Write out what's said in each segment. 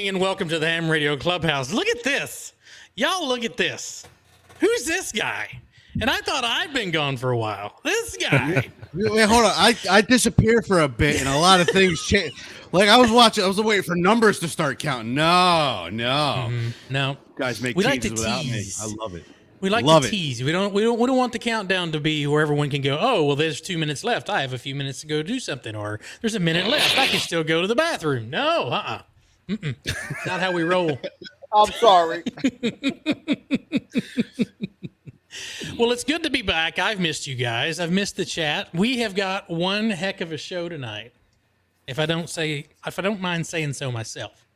morning and welcome to the Ham Radio Clubhouse. Look at this. Y'all look at this. Who's this guy? And I thought I'd been gone for a while. This guy. Wait, hold on. I disappeared for a bit and a lot of things changed. Like I was waiting for numbers to start counting. No. No. Guys make we like teases to without tease. me. I love it. We like to tease. We don't want the countdown to be where everyone can go, oh, well, there's 2 minutes left. I have a few minutes to go do something. Or there's a minute left. I can still go to the bathroom. No, not how we roll. I'm sorry. Well, it's good to be back. I've missed you guys. I've missed the chat. We have got one heck of a show tonight. If I don't mind saying so myself.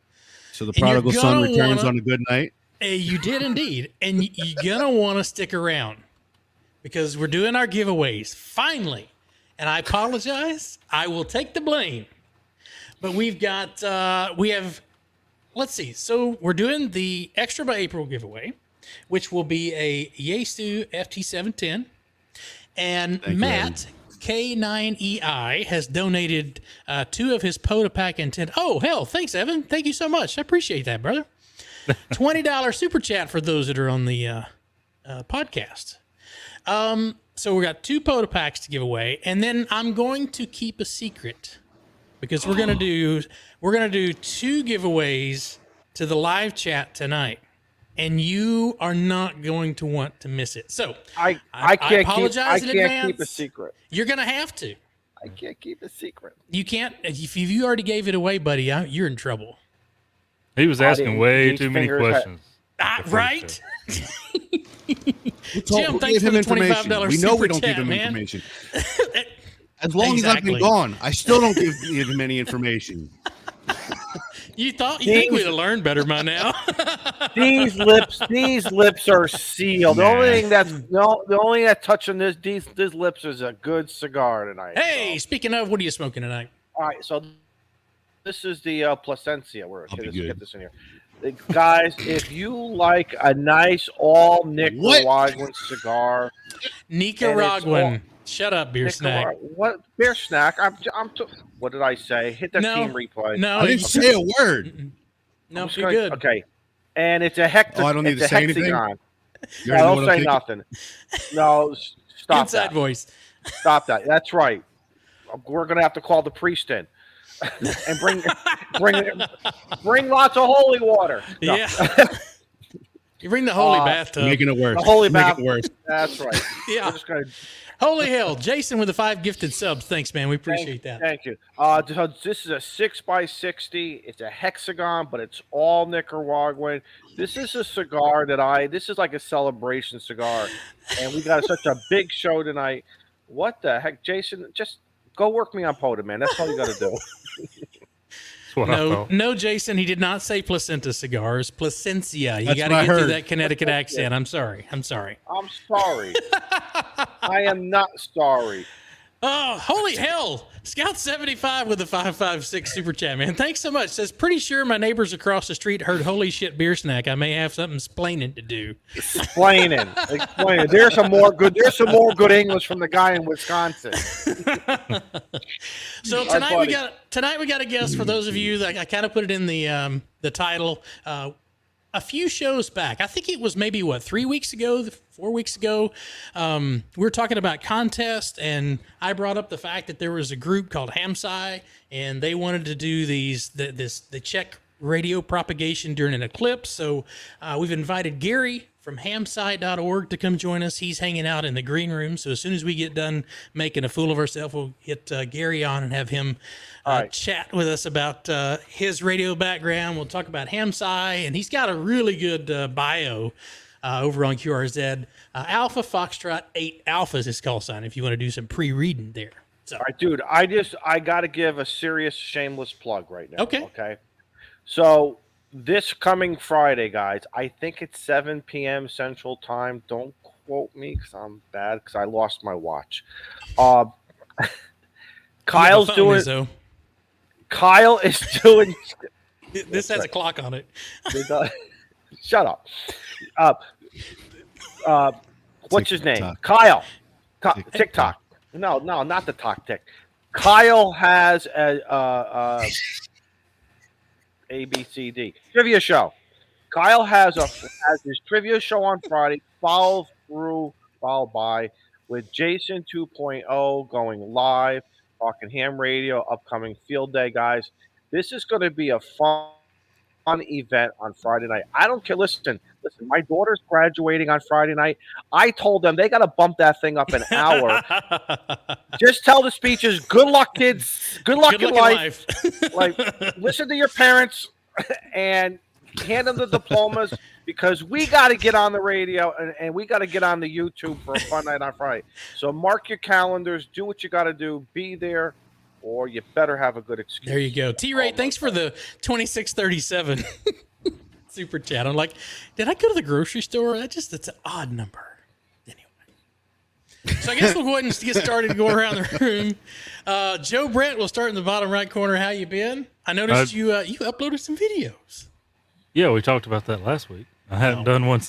So the prodigal son returns on a good night. You did indeed. And you're going to want to stick around because we're doing our giveaways finally. And I apologize. I will take the blame. But let's see. So we're doing the Extra by April giveaway, which will be a Yaesu FT710. And Matt K9EI has donated 2 of his Podapack and 10. Oh, hell, thanks, Evan. Thank you so much. I appreciate that, brother. $20 super chat for those that are on the podcast. So we got 2 Podapacks to give away, and then I'm going to keep a secret because we're gonna do 2 giveaways to the live chat tonight, and you are not going to want to miss it. So I apologize in advance. I can't keep a secret. You're gonna have to. I can't keep a secret. You can't. If you already gave it away, buddy, you're in trouble. He was asking way too many questions. Right? Jim, thanks for the $25 we know we don't chat, give him man. information. As long as I've been gone, I still don't give him any information. You think we'd have learned better by now? These lips are sealed. The only thing that's touching these lips is a good cigar tonight. Hey, speaking of, what are you smoking tonight? All right, so this is the Placencia. Get this in here. Guys, if you like a nice all Nicaraguan cigar. Nicaraguan. Shut up, beer snack. What beer snack? What did I say? Hit that team replay. No, I didn't say a word. No, you're good. Okay, and it's a hectagon. Oh, I don't need to say anything. No, don't say nothing. No, stop. Inside voice. Stop that. That's right. We're gonna have to call the priest in. And bring lots of holy water. No. Yeah. You bring the holy bathtub. Making it worse. The holy bath. Worse. That's right. Yeah. We're just gonna... Holy hell. Jason with the 5 gifted subs. Thanks, man. We appreciate that. Thank you. This is a 6x60. It's a hexagon, but it's all Nicaraguan. This is a cigar this is like a celebration cigar. And we got such a big show tonight. What the heck, Jason? Just go work me on Poda, man. That's all you got to do. No, Jason, he did not say placenta cigars. Placencia. You got to get through that Connecticut accent. I'm sorry. I'm sorry. I am not sorry. Oh, holy hell. Scout 75 with the 556 super chat, man. Thanks so much. Says, pretty sure my neighbors across the street heard holy shit beer snack. I may have something explaining to do. Explaining. There's some more good English from the guy in Wisconsin. So tonight we got a guest for those of you that I kind of put it in the title. A few shows back, I think it was maybe 3 weeks ago, 4 weeks ago, we were talking about contest, and I brought up the fact that there was a group called HamSci, and they wanted to do the check radio propagation during an eclipse. So we've invited Gary from hamsci.org to come join us. He's hanging out in the green room. So as soon as we get done making a fool of ourselves, we'll hit Gary on and have him chat with us about his radio background. We'll talk about HamSci, and he's got a really good bio over on QRZ. Alpha Foxtrot 8 Alpha is his call sign if you want to do some pre-reading there. So. All right, dude, I got to give a serious, shameless plug right now. Okay. So this coming Friday, guys, I think it's 7 p.m. Central Time. Don't quote me because I'm bad because I lost my watch. Kyle's doing. Kyle is doing. This has a clock on it. Shut up. What's his name? Kyle. TikTok. No, not the talk tick. Kyle has A, B, C, D. Trivia show. Kyle has his trivia show on Friday, followed by with Jason 2.0 going live, talking ham radio, upcoming field day, guys. This is going to be a fun event on Friday night. I don't care. Listen. My daughter's graduating on Friday night. I told them they got to bump that thing up an hour. Just tell the speeches. Good luck, kids. Good luck in life. Like, listen to your parents and hand them the diplomas because we got to get on the radio and we got to get on the YouTube for a fun night on Friday. So mark your calendars. Do what you got to do. Be there. Or you better have a good excuse. There you go. T-Ray, thanks for the 2637 super chat. I'm like, did I go to the grocery store? It's an odd number. Anyway. So I guess we'll go ahead and get started and go around the room. Joe Brett, we'll start in the bottom right corner. How you been? I noticed you uploaded some videos. Yeah, we talked about that last week. I hadn't done one.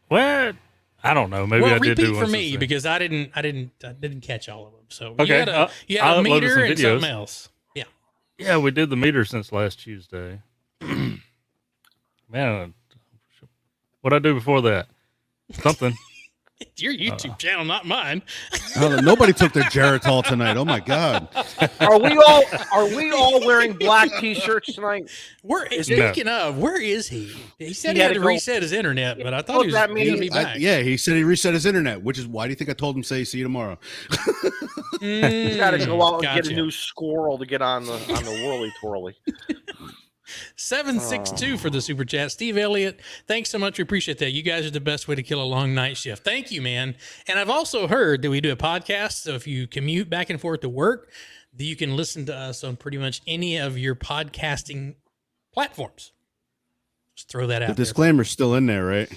What? I don't know. Maybe I did do one for me because I didn't catch all of them. So okay, you had a meter and videos. something else. Yeah. Yeah, we did the meter since last Tuesday. Man, what'd I do before that? Something. It's your YouTube channel, not mine. Nobody took their Geritol tonight. Oh my God. Are we all wearing black t-shirts tonight? Where is he? He said he had to reset his internet, but I thought he was going to be back. He said he reset his internet, which is why do you think I told him say see you tomorrow? You got to go out and get a new squirrel to get on the whirly twirly. 762 for the super chat. Steve Elliott, thanks so much. We appreciate that. You guys are the best way to kill a long night shift. Thank you, man. And I've also heard that we do a podcast. So if you commute back and forth to work, you can listen to us on pretty much any of your podcasting platforms. Just throw that out. The disclaimer's still in there, right?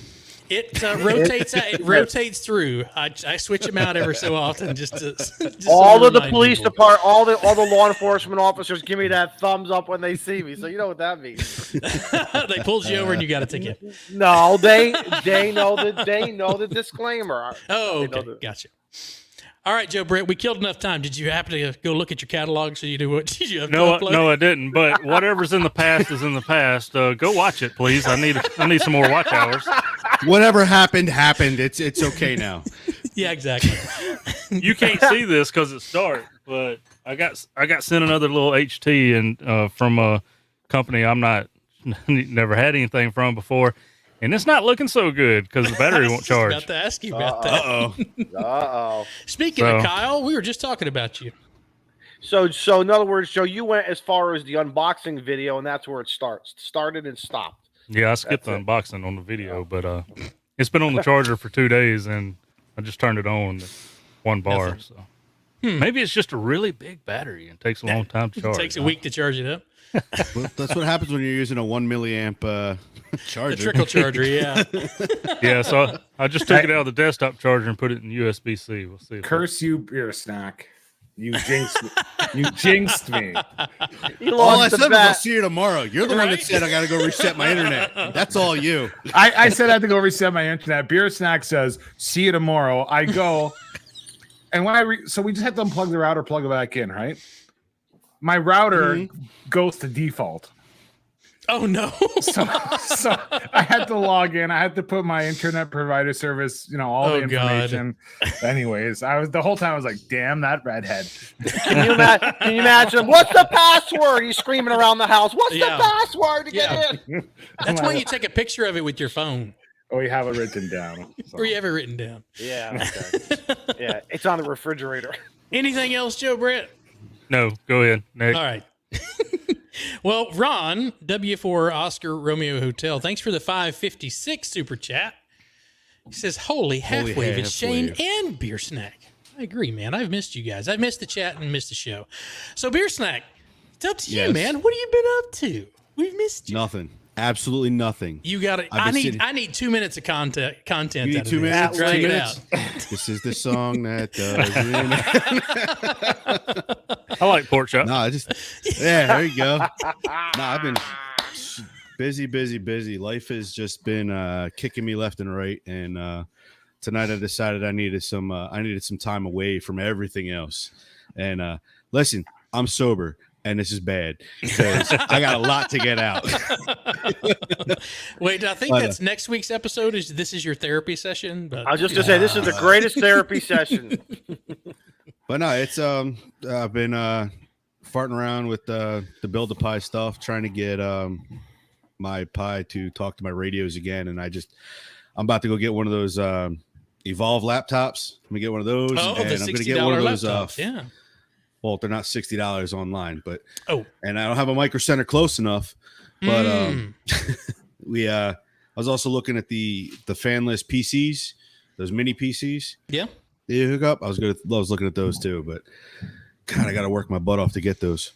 It rotates. It rotates through. I switch them out every so often. Just all of the police department, all the law enforcement officers give me that thumbs up when they see me. So you know what that means. They pulled you over and you got a ticket. No, they know the disclaimer. Oh, okay, gotcha. All right, Joe Brett, we killed enough time. Did you happen to go look at your catalog? So you do what? Did you have no, I didn't. But whatever's in the past is in the past. Go watch it, please. I need some more watch hours. Whatever happened. It's okay now. Yeah, exactly. You can't see this because it's dark, but I got sent another little HT and from a company I'm never had anything from before. And it's not looking so good because the battery won't charge. I was about to ask you about that. Uh-oh. Speaking of Kyle, we were just talking about you. So in other words, Joe, you went as far as the unboxing video, and that's where it started and stopped. Yeah, I skipped the unboxing on the video, but it's been on the charger for 2 days, and I just turned it on, 1 bar. So maybe it's just a really big battery and takes a long time to charge. It takes a week to charge it up. Well, that's what happens when you're using a 1 milliamp charger. The trickle charger, yeah. Yeah, so I just took it out of the desktop charger and put it in USB-C. We'll see. Curse you, beer snack. You jinxed me. You jinxed me. All I said was I'll see you tomorrow. You're the one that said I got to go reset my internet. That's all you. I said I had to go reset my internet. Beer snack says, see you tomorrow. I go. And when so we just have to unplug the router, plug it back in, right? My router goes to default. Oh no! so I had to log in. I had to put my internet provider service, all the information. God. Anyways, the whole time I was like, "Damn that redhead!" Can you imagine? What's the password? He's screaming around the house. What's the password to get in? That's why you take a picture of it with your phone. Or you have it written down. So. Or you have it written down. Yeah. Okay. Yeah, it's on the refrigerator. Anything else, Joe Brett? No, go ahead. Next. All right. Well, Ron, W4 Oscar Romeo Hotel, thanks for the 556 super chat. He says, holy half wave. It's Shane and Beer Snack. I agree, man. I've missed you guys. I've missed the chat and missed the show. So, Beer Snack, it's up to you, man. What have you been up to? We've missed you. Nothing. Absolutely nothing. You got it. I need 2 minutes of content. You need 2 minutes? Drag it out. This is the song that does. I like pork chop. No, there you go. No, I've been busy. Life has just been kicking me left and right. And tonight I decided I needed some time away from everything else. And listen, I'm sober. and this is bad because I got a lot to get out. Wait, I think that's next week's episode. This is your therapy session? But I was just gonna say this is the greatest therapy session. But no, it's I've been farting around with the Build a Pie stuff, trying to get my Pi to talk to my radios again, and I'm about to go get one of those Evolve laptops. I'm gonna get one of those. Oh, and the I'm $60 gonna get one of those. laptops. Yeah. Well, they're not $60 online, but and I don't have a Micro Center close enough. But I was also looking at the fanless PCs, those mini PCs. Yeah. They hook up. I was looking at those too, but God, I got to work my butt off to get those.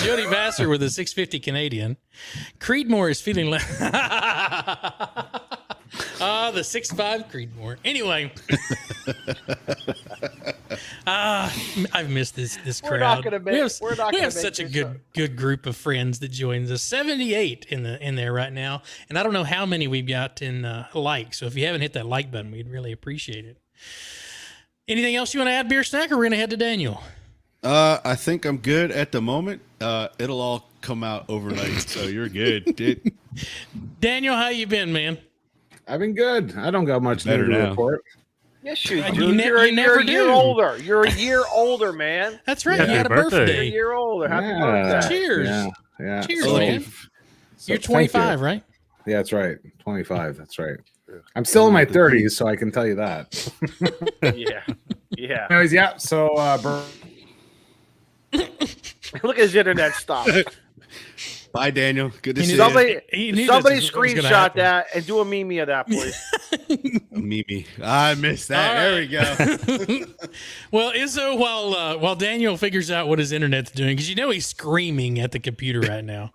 Jody Vassar with a 650 Canadian. Creedmoor is feeling like the 6'5" Creedmoor. Anyway, I've missed this crowd. We have such a good group of friends that joins us. 78 in there right now, and I don't know how many we've got in like. So if you haven't hit that like button, we'd really appreciate it. Anything else you want to add, Beer Snack, or we're gonna head to Daniel? I think I'm good at the moment. It'll all come out overnight, so you're good, dude. Daniel, how you been, man? I've been good. I don't got much better to report. Yes, you do. You You're a year do. older. You're a year older, man. That's right. Happy You had a birthday. You're a birthday. year older. Happy Yeah. birthday. Cheers. Yeah. Cheers, So- man. so You're thank 25, you. right? Yeah, that's right. 25. That's right. I'm still in my 30s, so I can tell you that. Yeah. Anyways, yeah. So, Look at his internet stop. Bye, Daniel. Good to see Somebody He knew somebody this was gonna screenshot happen. that and do a meme of that, please. you. Mimi. I missed that. All There we go. Well, Izzo, while Daniel figures out what his internet's doing, because he's screaming at the computer right now.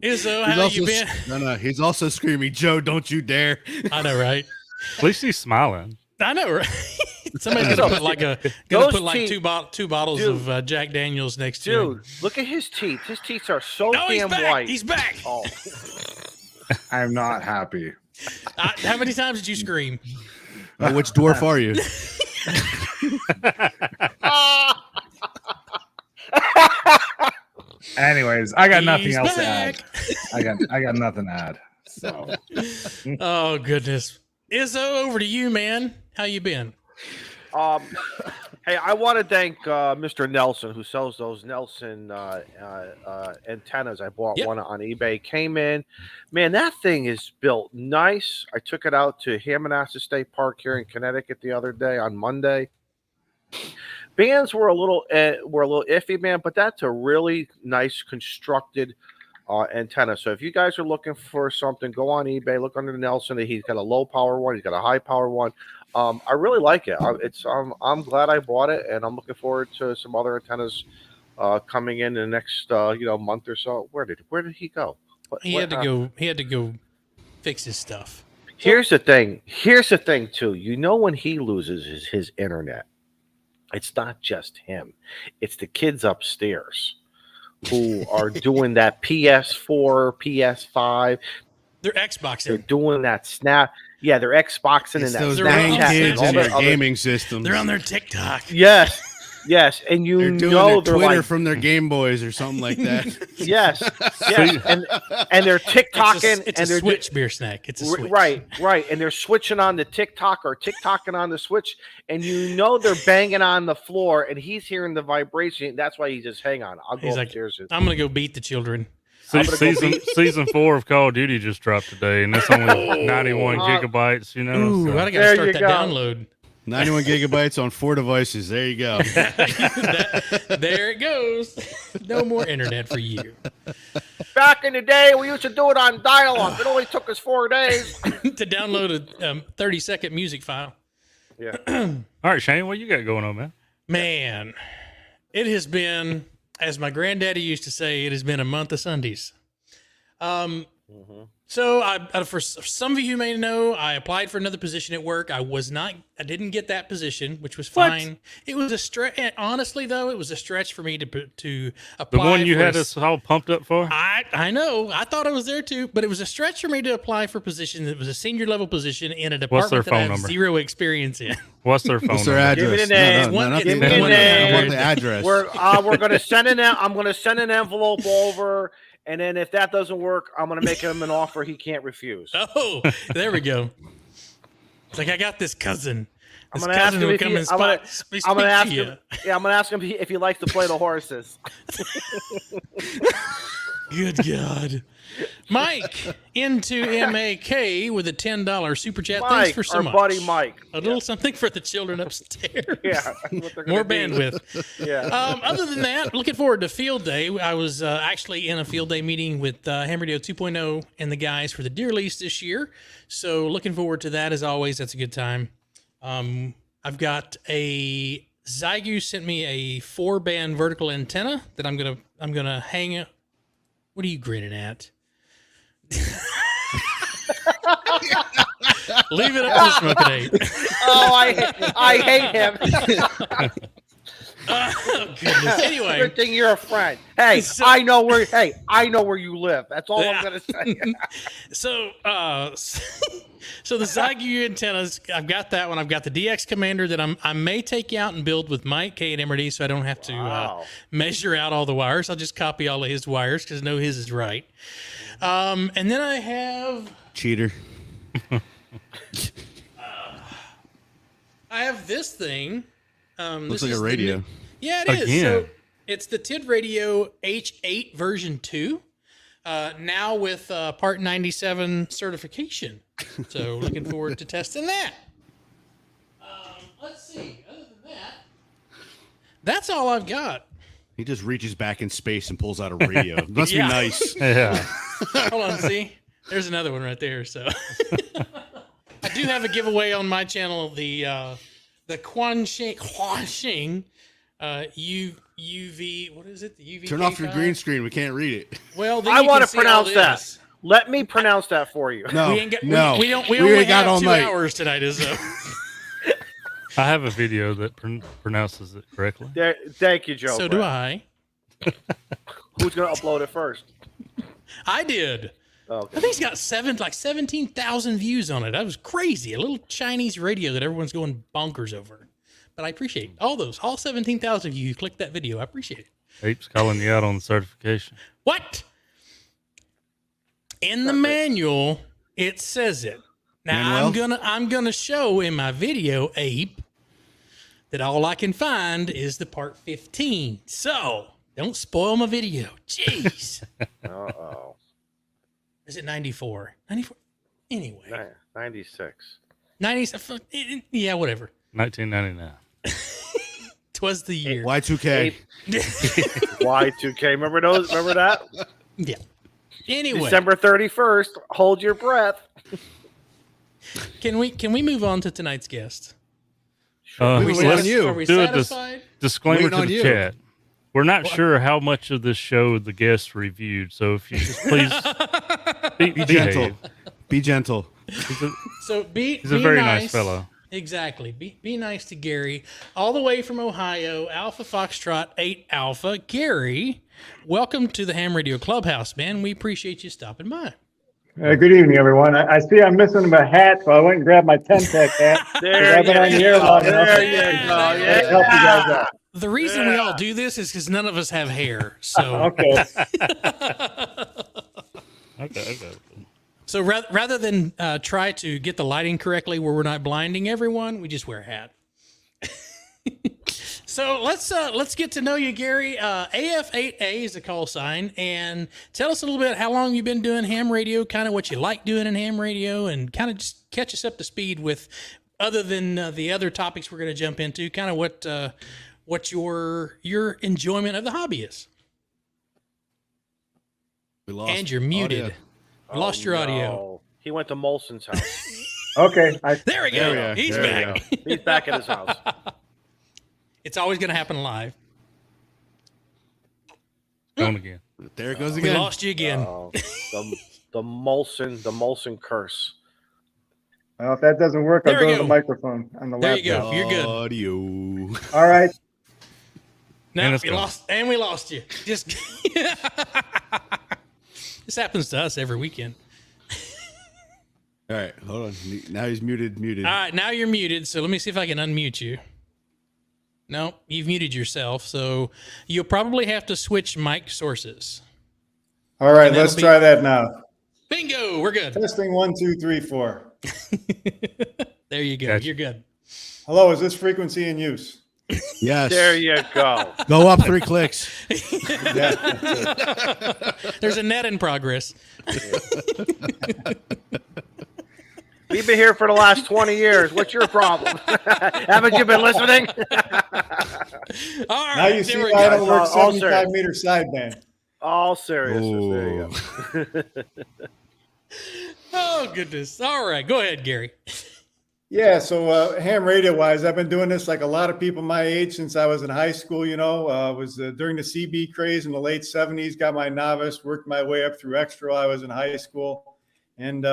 Izzo, how you been? No. He's also screaming, Joe, don't you dare. I know, right? At least he's smiling. I know, right? Somebody's gonna put like two bottles of Jack Daniels next to him. Dude, look at his teeth. His teeth are so No, he's damn back. white. He's back. Oh, I'm not happy. How many times did you scream? Which dwarf are you? Anyways, I got nothing He's else back. to add. I got nothing to add. So, Oh goodness, Izzo, over to you, man. How you been? hey, I want to thank Mr. Nelson, who sells those Nelson antennas. I bought one on eBay. Came in, man. That thing is built nice. I took it out to Hamradioclubhouse State Park here in Connecticut the other day on Monday. Bands were a little iffy, man, but that's a really nice constructed antenna. So if you guys are looking for something, go on eBay, look under Nelson. He's got a low power one, he's got a high power one. I really like it. I'm glad I bought it, and I'm looking forward to some other antennas coming in the next month or so. Where did he go? He had to go fix his stuff. Here's the thing too. When he loses his internet, it's not just him. It's the kids upstairs who are doing that PS4, PS5. They're Xboxing. They're doing that Snap. Yeah, they're Xboxing and that those dang Snapchat kids and in all their the other. gaming systems. They're on their TikTok. Yes, and They're doing they're their Twitter like, from their Game Boys or something like that. yes, and they're TikToking It's and a they're Switch, Beer Snack. It's a Switch. right, and they're switching on the TikTok or TikToking on the Switch, and they're banging on the floor, and he's hearing the vibration. That's why he just hang on. I'll go He's like, upstairs. I'm gonna go beat the children. Season 4 of Call of Duty just dropped today, and it's only 91 gigabytes. Ooh, so. I gotta There start you that go. download. 91 gigabytes on 4 devices. There you go. There it goes. No more internet for you. Back in the day, we used to do it on dial-up. It only took us 4 days. To download a 30-second music file. Yeah. All right, Shane, what you got going on, man? Man, it has been, as my granddaddy used to say, it has been a month of Sundays. So, for some of you may know, I applied for another position at work. I didn't get that position, which was fine. It was a stretch. Honestly, though, it was a stretch for me to apply. The one you had us all pumped up for? I know. I thought I was there too, but it was a stretch for me to apply for a position that was a senior level position in a department that I have zero experience in. What's their phone What's their number? address? Give me the name. No, not Give the me the name. I want the address. We're gonna send I'm gonna send an envelope over, and then if that doesn't work, I'm gonna make him an offer he can't refuse. Oh, there we go. It's like I got this cousin. I'm gonna ask him if I'm gonna ask him. Yeah, I'm gonna ask him if he likes to play the horses. Good God. Mike into MAK with a $10 super chat. Mike, Thanks for so much. Our buddy Mike. A little something for the children upstairs. Yeah. More bandwidth. Yeah. Other than that, looking forward to Field Day. I was actually in a Field Day meeting with HamRadio 2.0 and the guys for the deer lease this year. So looking forward to that as always. That's a good time. I've got Zygu sent me a 4-band vertical antenna that I'm gonna hang. What are you grinning at? Leave it up to Smoking Eight. Oh, I hate him. Oh, goodness. Anyway, good thing you're a friend. Hey, I know where you live. That's all I'm gonna say. So the Zygu antennas, I've got that one. I've got the DX Commander that I may take out and build with Mike K at MRD, so I don't have to measure out all the wires. I'll just copy all of his wires because I know his is right. And then I have cheater. I have this thing. Looks like a radio. Yeah, it is. So it's the TID Radio H8 version 2. Now with Part 97 certification. So looking forward to testing that. Let's see. Other than that, that's all I've got. He just reaches back in space and pulls out a radio. Must be nice. Yeah. Hold on, see? There's another one right there. So I do have a giveaway on my channel, the Quanxing UV, what is it? The UV. Turn off your green screen. We can't read it. Well, I want to pronounce that. Let me pronounce that for you. No, we only have 2 hours tonight, Izzo. I have a video that pronounces it correctly. Thank you, Joe. So do I. Who's going to upload it first? I did. Okay. I think it's got 17,000 views on it. That was crazy. A little Chinese radio that everyone's going bonkers over. But I appreciate it. All 17,000 of you clicked that video. I appreciate it. Ape's calling you out on the certification. What? In the manual, it says it. Now I'm gonna show in my video, Ape, that all I can find is the part 15. So don't spoil my video. Jeez. Uh-oh. Is it 94? 94? Anyway. 96. 96. Yeah, whatever. 1999. 'Twas the year. Y2K. Y2K. Remember those? Remember that? Yeah. Anyway. December 31st. Hold your breath. Can we move on to tonight's guest? Are we satisfied? Disclaimer to the chat. We're not sure how much of this show the guests reviewed, so if you just please be gentle. Be gentle. He's a very nice fellow. Exactly. Be nice to Gary. All the way from Ohio, Alpha Foxtrot 8 Alpha. Gary, welcome to the Ham Radio Clubhouse, man. We appreciate you stopping by. Good evening, everyone. I see I'm missing my hat, so I went and grabbed my 10-tech hat. There I've been on the air long enough. There you go. Let's help you guys out. The reason we all do this is because none of us have hair. So okay. Okay. So rather than try to get the lighting correctly where we're not blinding everyone, we just wear a hat. So let's get to know you, Gary. AF8A is the call sign, and tell us a little bit how long you've been doing ham radio, kind of what you like doing in ham radio, and kind of just catch us up to speed with, other than the other topics we're going to jump into, kind of what your enjoyment of the hobby is. And you're muted. Audio. We lost your audio. He went to Molson's house. Okay. There we go. He's back. He's back at his house. It's always going to happen live. Going again. There it goes We again. lost you again. The the Molson curse. Well, if that doesn't work, I'll There we go to go. the microphone on the There laptop. you go. You're good. Audio. All right. No, And it's you gone. lost, and we lost you. Just this happens to us every weekend. All right, hold on. Now he's muted. All right, now you're muted. So let me see if I can unmute you. No, you've muted yourself. So you'll probably have to switch mic sources. All right, And that'll let's be- try that now. Bingo, we're good. Testing 1, 2, 3, 4. There you go. Gotcha. You're good. Hello, is this frequency in use? Yes. There you go. Go up 3 clicks. Yeah. There's a net in progress. We've been here for the last 20 years. What's your problem? Haven't you been listening? All right, Now you see there we why I go. don't work All 75-meter sideband. All seriousness. There you go. Oh goodness. All right, go ahead, Gary. Yeah, so ham radio wise, I've been doing this like a lot of people my age since I was in high school. You know, was during the CB craze in the late 70s, got my novice, worked my way up through extra while I was in high school, and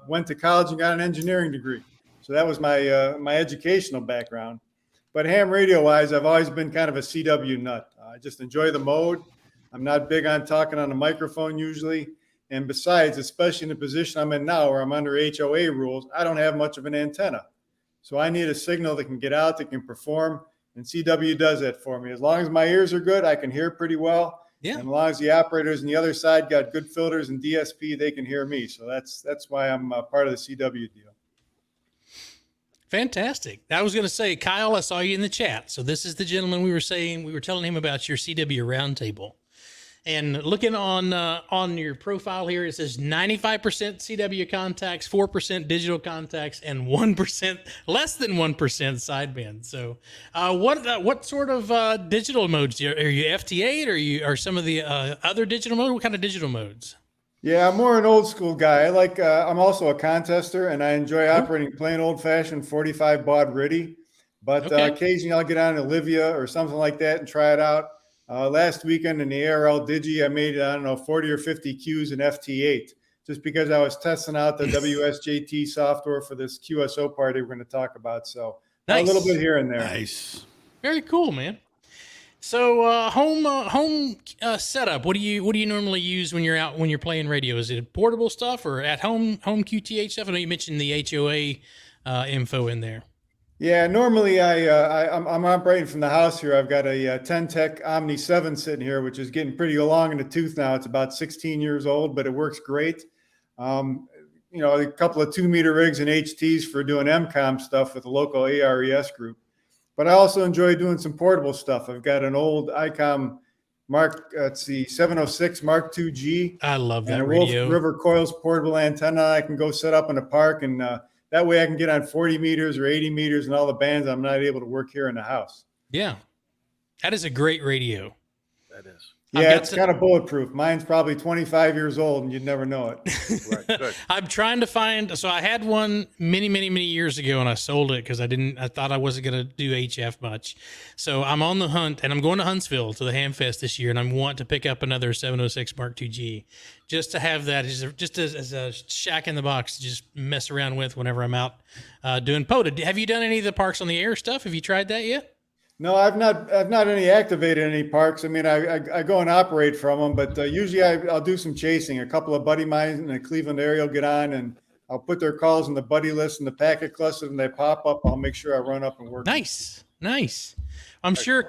went to college and got an engineering degree. So that was my my educational background. But ham radio wise, I've always been kind of a CW nut. I just enjoy the mode. I'm not big on talking on a microphone usually. And besides, especially in the position I'm in now where I'm under HOA rules, I don't have much of an antenna. So I need a signal that can get out, that can perform, and CW does that for me. As long as my ears are good, I can hear pretty well. Yeah. And as long as the operators on the other side got good filters and DSP, they can hear me. So that's why I'm part of the CW deal. Fantastic. I was going to say, Kyle, I saw you in the chat. So this is the gentleman we were telling him about your CW roundtable. And looking on your profile here, it says 95% CW contacts, 4% digital contacts, and 1%, less than 1% sideband. So, what sort of digital modes are you? FT8 or some of the other digital modes? What kind of digital modes? Yeah, I'm more an old school guy. I like. I'm also a contester, and I enjoy operating plain old fashioned 45 baud RIDI. But Okay. occasionally, I'll get on Olivia or something like that and try it out. Last weekend in the ARL Digi, I made, 40 or 50 Qs in FT8 just because I was testing out the WSJT software for this QSO party we're going to talk about. So Nice. a little bit here and there. Nice. Very cool, man. So home setup. What do you normally use when you're playing radio? Is it portable stuff or at home QTH stuff? I know you mentioned the HOA info in there. Yeah, normally I'm operating from the house here. I've got a 10 Tech Omni 7 sitting here, which is getting pretty long in the tooth now. It's about 16 years old, but it works great. A couple of 2-meter rigs and HTs for doing MCOM stuff with the local ARES group. But I also enjoy doing some portable stuff. I've got an old ICOM 706 Mark II-G. I love that and a radio. Wolf River Coils portable antenna. I can go set up in the park, and that way I can get on 40 meters or 80 meters and all the bands I'm not able to work here in the house. Yeah, that is a great radio. That is. Yeah, it's kind of bulletproof. Mine's probably 25 years old, and you'd never know it. Right, good. I'm trying to find. So I had one many years ago, and I sold it because I thought I wasn't going to do HF much. So I'm on the hunt, and I'm going to Huntsville to the Ham Fest this year, and I want to pick up another 706 Mark II-G just to have that just as a shack in the box to just mess around with whenever I'm out doing POTA. Have you done any of the Parks on the Air stuff? Have you tried that yet? No, I've not any activated any parks. I mean, I go and operate from them, but usually I'll do some chasing. A couple of buddy mines in the Cleveland area will get on, and I'll put their calls in the buddy list and the packet cluster, and they pop up. I'll make sure I run up and work. Nice. I'm sure.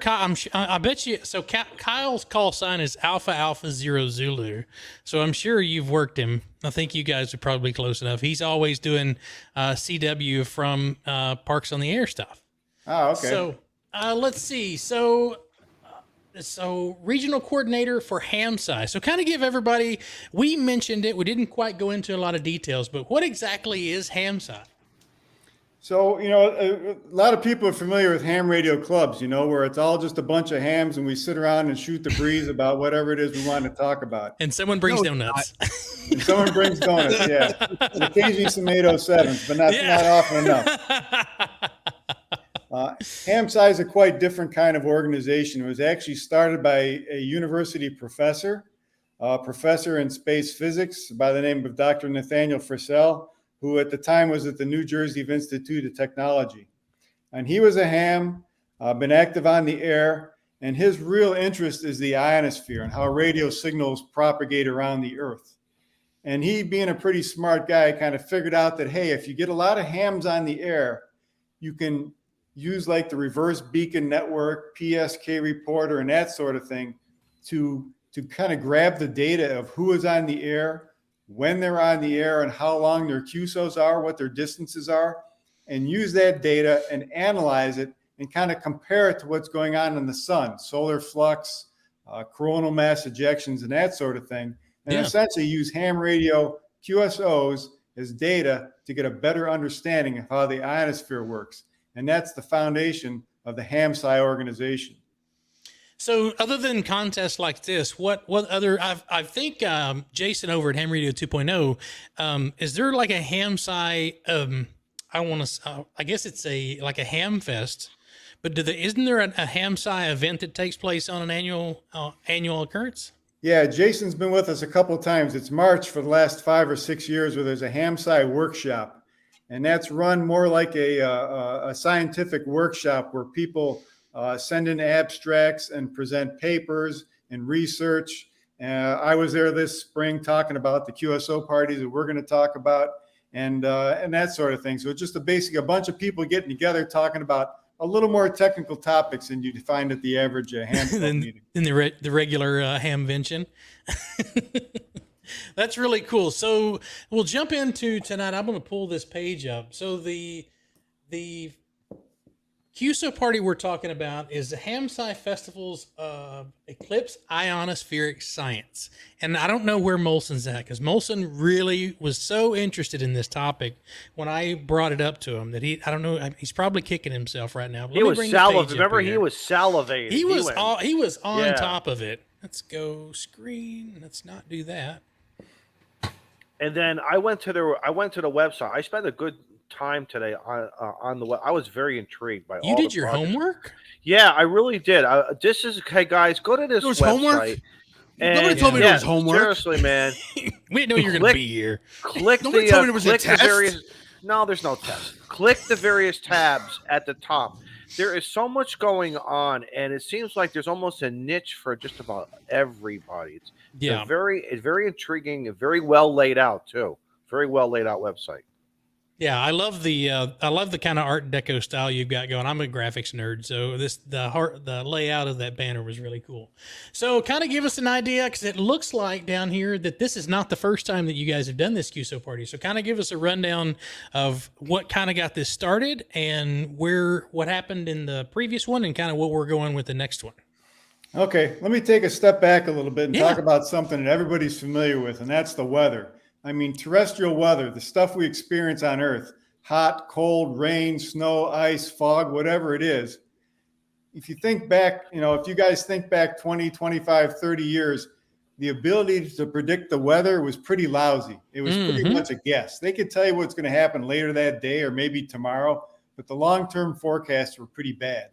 I bet you. So Kyle's call sign is Alpha Alpha Zero Zulu. So I'm sure you've worked him. I think you guys are probably close enough. He's always doing CW from Parks on the Air stuff. Oh, okay. So let's see. So regional coordinator for HamSci. So kind of give everybody. We mentioned it. We didn't quite go into a lot of details, but what exactly is HamSci? So, a lot of people are familiar with ham radio clubs, where it's all just a bunch of hams and we sit around and shoot the breeze about whatever it is we want to talk about. And someone brings donuts. And someone brings donuts, yeah. And occasionally some 807s, but not often enough. HamSci is a quite different kind of organization. It was actually started by a university professor a professor in space physics by the name of Dr. Nathaniel Frissell, who at the time was at the New Jersey Institute of Technology. And he was a ham, been active on the air, and his real interest is the ionosphere and how radio signals propagate around the Earth. And he, being a pretty smart guy, kind of figured out that, hey, if you get a lot of hams on the air, you can use like the reverse beacon network, PSK reporter, and that sort of thing to kind of grab the data of who is on the air, when they're on the air, and how long their QSOs are, what their distances are, and use that data and analyze it and kind of compare it to what's going on in the sun, solar flux, coronal mass ejections, and that sort of thing. And essentially use ham radio QSOs as data to get a better understanding of how the ionosphere works. And that's the foundation of the HamSci organization. So other than contests like this, what other, I think Jason over at Ham Radio 2.0, is there like a HamSci, I guess it's like a ham fest, but isn't there a HamSci event that takes place on an annual occurrence? Yeah, Jason's been with us a couple of times. It's March for the last 5 or 6 years where there's a HamSci workshop. And that's run more like a scientific workshop where people send in abstracts and present papers and research. I was there this spring talking about the QSO parties that we're going to talk about and that sort of thing. So it's just a bunch of people getting together talking about a little more technical topics than you'd find at the average ham club meeting. In the regular hamvention. That's really cool. So we'll jump into tonight. I'm going to pull this page up. So the QSO party we're talking about is the HamSci Festival's Eclipse Ionospheric Science. And I don't know where Molson's at, because Molson really was so interested in this topic when I brought it up to him that I don't know, he's probably kicking himself right now. He was salivating. Remember, he was salivating. He was on top of it. Let's go screen. Let's not do that. And then I went to the website. I spent a good time today on the web. I was very intrigued by all You did your homework? Yeah, I really did. Hey guys, go to this website. Homework? And, Nobody told me there was homework. Seriously, man. We didn't know you were going to be here. Nobody told me there was a test. No, there's no test. Click the various tabs at the top. There is so much going on, and it seems like there's almost a niche for just about everybody. It's very intriguing, very well laid out too. Very well laid out website. Yeah, I love the kind of Art Deco style you've got going. I'm a graphics nerd, so the layout of that banner was really cool. So, kind of give us an idea, because it looks like down here that this is not the first time that you guys have done this QSO party. So, kind of give us a rundown of what kind of got this started and what happened in the previous one, and kind of what we're going with the next one. Okay, let me take a step back a little bit and talk about something that everybody's familiar with, and that's the weather. I mean, terrestrial weather, the stuff we experience on Earth, hot, cold, rain, snow, ice, fog, whatever it is. If you think back, if you guys think back 20, 25, 30 years, the ability to predict the weather was pretty lousy. It was pretty much a guess. They could tell you what's going to happen later that day or maybe tomorrow, but the long-term forecasts were pretty bad.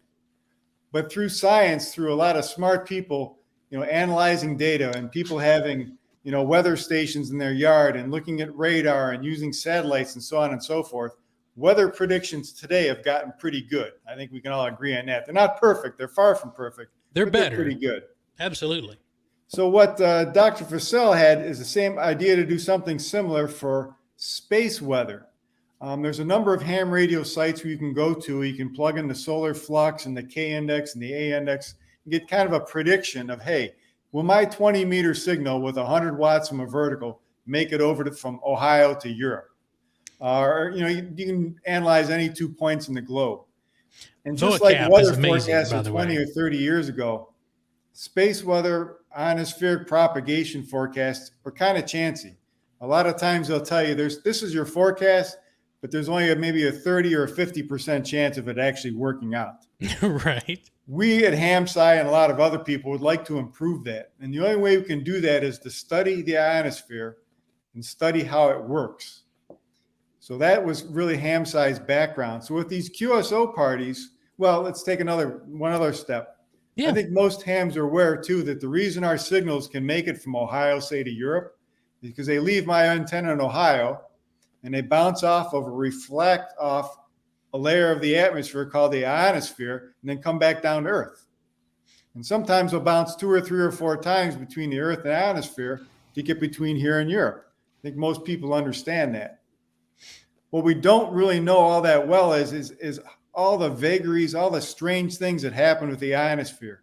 But through science, through a lot of smart people, analyzing data and people having weather stations in their yard and looking at radar and using satellites and so on and so forth, weather predictions today have gotten pretty good. I think we can all agree on that. They're not perfect. They're far from perfect. They're better. They're pretty good. Absolutely. So what Dr. Frissell had is the same idea to do something similar for space weather. There's a number of ham radio sites where you can go to. You can plug in the solar flux and the K index and the A index and get kind of a prediction of, hey, will my 20-meter signal with 100 watts from a vertical make it over from Ohio to Europe? Or, you can analyze any 2 points in the globe. And just like weather forecasts 20 or 30 years ago, space weather ionospheric propagation forecasts are kind of chancy. A lot of times they'll tell you this is your forecast, but there's only maybe a 30 or a 50% chance of it actually working out. Right. We at HamSci and a lot of other people would like to improve that. And the only way we can do that is to study the ionosphere and study how it works. So that was really HamSci's background. So with these QSO parties, well, let's take one other step. Yeah. I think most hams are aware too that the reason our signals can make it from Ohio, say, to Europe, is because they leave my antenna in Ohio and they bounce off of or reflect off a layer of the atmosphere called the ionosphere and then come back down to Earth. And sometimes they'll bounce 2 or 3 or 4 times between the Earth and ionosphere to get between here and Europe. I think most people understand that. What we don't really know all that well is all the vagaries, all the strange things that happen with the ionosphere.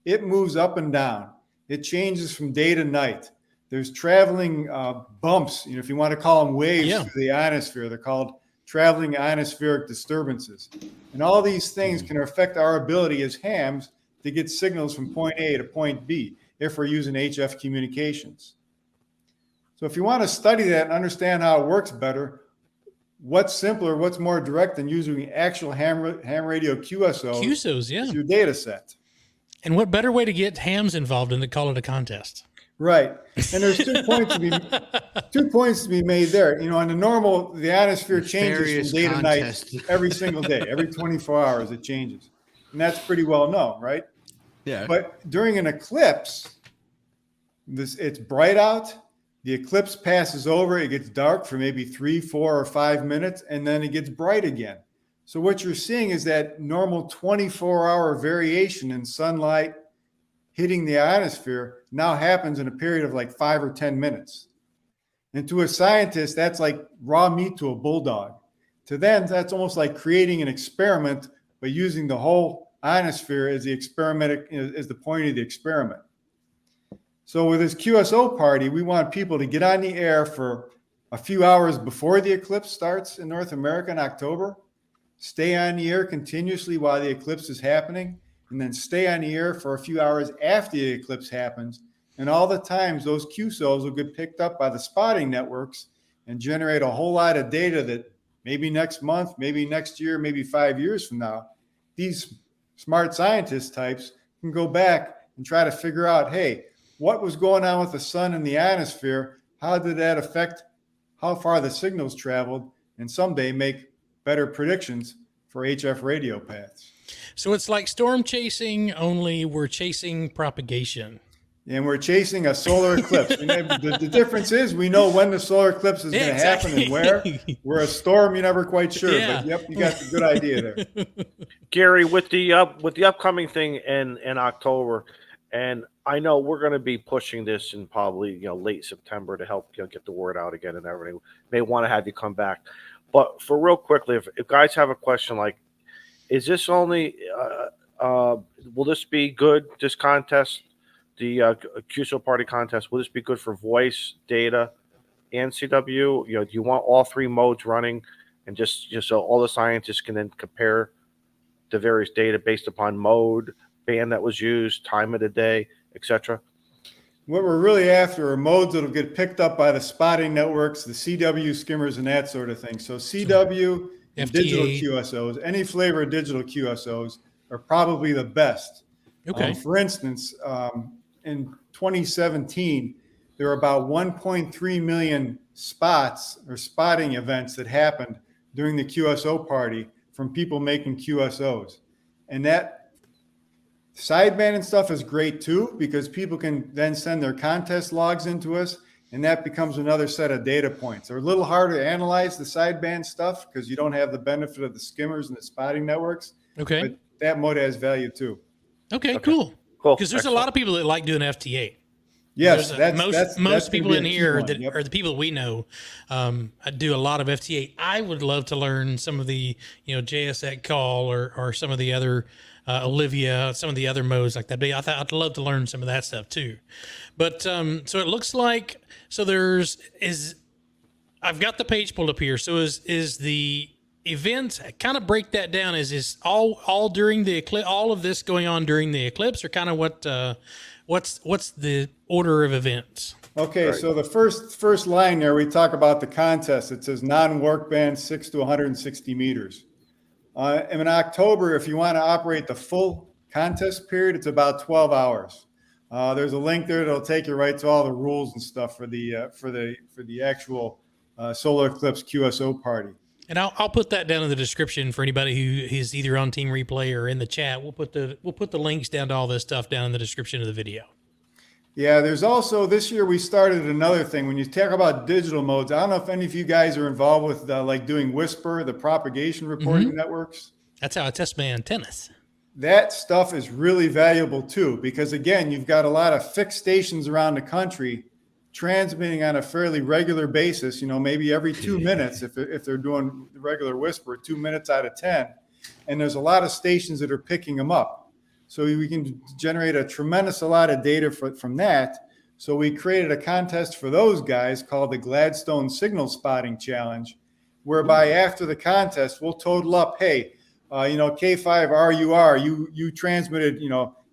It moves up and down. It changes from day to night. There's traveling bumps, if you want to call them waves through the ionosphere. They're called traveling ionospheric disturbances. And all these things can affect our ability as hams to get signals from point A to point B if we're using HF communications. So if you want to study that and understand how it works better, what's simpler, what's more direct than using actual ham radio QSOs yeah. as your data set? And what better way to get hams involved than to call it a contest? Right. And there's 2 points to be made there. On the normal, the ionosphere changes from day to night every single day. Every 24 hours it changes. And that's pretty well known, right? Yeah. But during an eclipse, it's bright out. The eclipse passes over. It gets dark for maybe 3, 4, or 5 minutes, and then it gets bright again. So what you're seeing is that normal 24-hour variation in sunlight hitting the ionosphere now happens in a period of like 5 or 10 minutes. And to a scientist, that's like raw meat to a bulldog. To them, that's almost like creating an experiment by using the whole ionosphere as the point of the experiment. So with this QSO party, we want people to get on the air for a few hours before the eclipse starts in North America in October, stay on the air continuously while the eclipse is happening, and then stay on the air for a few hours after the eclipse happens. And all the times those QSOs will get picked up by the spotting networks and generate a whole lot of data that maybe next month, maybe next year, maybe 5 years from now, these smart scientist types can go back and try to figure out, hey, what was going on with the sun and the ionosphere? How did that affect how far the signals traveled? And someday make better predictions for HF radio paths. So it's like storm chasing, only we're chasing propagation. And we're chasing a solar eclipse. The difference is we know when the solar eclipse is going to happen and where. Where a storm, you're never quite sure. Yeah. But yep, you got the good idea there. Gary, with the upcoming thing in October, and I know we're going to be pushing this in probably late September to help get the word out again and everything. May want to have you come back, but for real quickly, if guys have a question like, is this only will this be good? This contest, the QSO party contest, will this be good for voice, data, and CW? Do you want all 3 modes running, and just so all the scientists can then compare the various data based upon mode, band that was used, time of the day, etc.? What we're really after are modes that'll get picked up by the spotting networks, the CW skimmers, and that sort of thing. So CW and digital QSOs, any flavor of digital QSOs are probably the best. Okay. For instance, in 2017, there were about 1.3 million spots or spotting events that happened during the QSO party from people making QSOs. And that sideband and stuff is great too, because people can then send their contest logs into us, and that becomes another set of data points. They're a little harder to analyze, the sideband stuff, because you don't have the benefit of the skimmers and the spotting networks. Okay. But that mode has value too. Okay, cool. Cool. Because there's a lot of people that like doing FT8. Yes, Most people gonna in be a key here one. that Yep. are the people that we know do a lot of FT8. I would love to learn some of the JSX call or some of the other Olivia, some of the other modes like that. But I'd love to learn some of that stuff too. But so it looks like I've got the page pulled up here. So is the event, kind of break that down? Is this all during the eclipse? All of this going on during the eclipse, or kind of what's the order of events? Okay, so the first line there, we talk about the contest. It says non-work band 6 to 160 meters. And in October, if you want to operate the full contest period, it's about 12 hours. There's a link there that'll take you right to all the rules and stuff for the actual solar eclipse QSO party. And I'll put that down in the description for anybody who is either on Team Replay or in the chat. We'll put the links down to all this stuff down in the description of the video. Yeah, there's also this year we started another thing. When you talk about digital modes, I don't know if any of you guys are involved with like doing Whisper, the propagation reporting networks. That's how I test my antennas. That stuff is really valuable too, because again, you've got a lot of fixed stations around the country transmitting on a fairly regular basis, maybe every 2 minutes if they're doing the regular Whisper, 2 minutes out of 10. And there's a lot of stations that are picking them up. So we can generate a tremendous lot of data from that. So we created a contest for those guys called the Gladstone Signal Spotting Challenge, whereby after the contest, we'll total up, hey, K5RUR, you transmitted,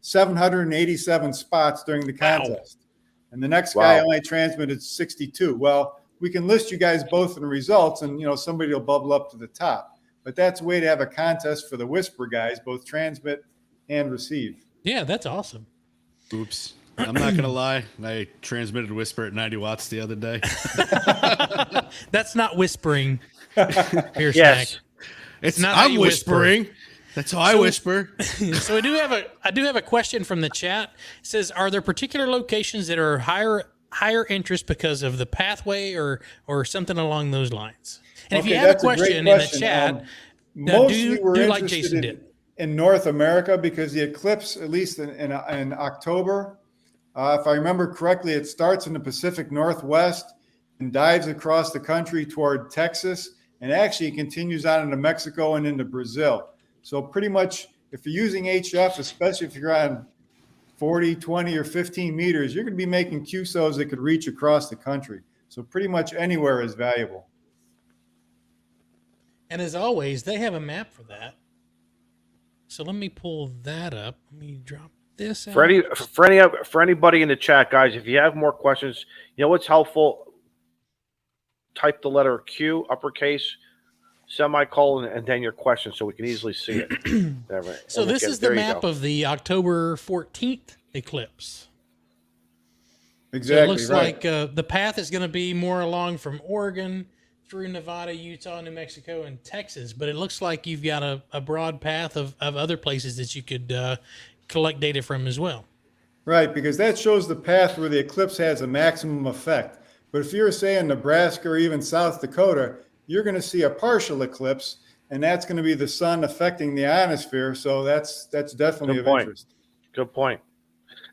787 spots during the contest. Wow. And the next guy only transmitted 62. Well, we can list you guys both in the results and, somebody will bubble up to the top. But that's a way to have a contest for the Whisper guys, both transmit and receive. Yeah, that's awesome. Oops. I'm not going to lie. I transmitted Whisper at 90 watts the other day. That's not whispering. Here, Yes. It's not how I'm you whispering. whisper. That's how I whisper. So I do have a question from the chat. It says, are there particular locations that are higher interest because of the pathway or something along those lines? And if you have a question in the chat, do like Jason did. In North America, because the eclipse, at least in October, if I remember correctly, it starts in the Pacific Northwest and dives across the country toward Texas, and actually continues on into Mexico and into Brazil. So pretty much, if you're using HF, especially if you're on 40, 20, or 15 meters, you're going to be making QSOs that could reach across the country. So pretty much anywhere is valuable. And as always, they have a map for that. So let me pull that up. Let me drop this out. For anybody in the chat, guys, if you have more questions, what's helpful? Type the letter Q, uppercase, semicolon, and then your question so we can easily see it. So this is the map of the October 14th eclipse. Exactly. So it looks like the path is going to be more along from Oregon through Nevada, Utah, New Mexico, and Texas. But it looks like you've got a broad path of other places that you could collect data from as well. Right, because that shows the path where the eclipse has a maximum effect. But if you're saying Nebraska or even South Dakota, you're going to see a partial eclipse, and that's going to be the sun affecting the ionosphere. So that's definitely of interest. Good point.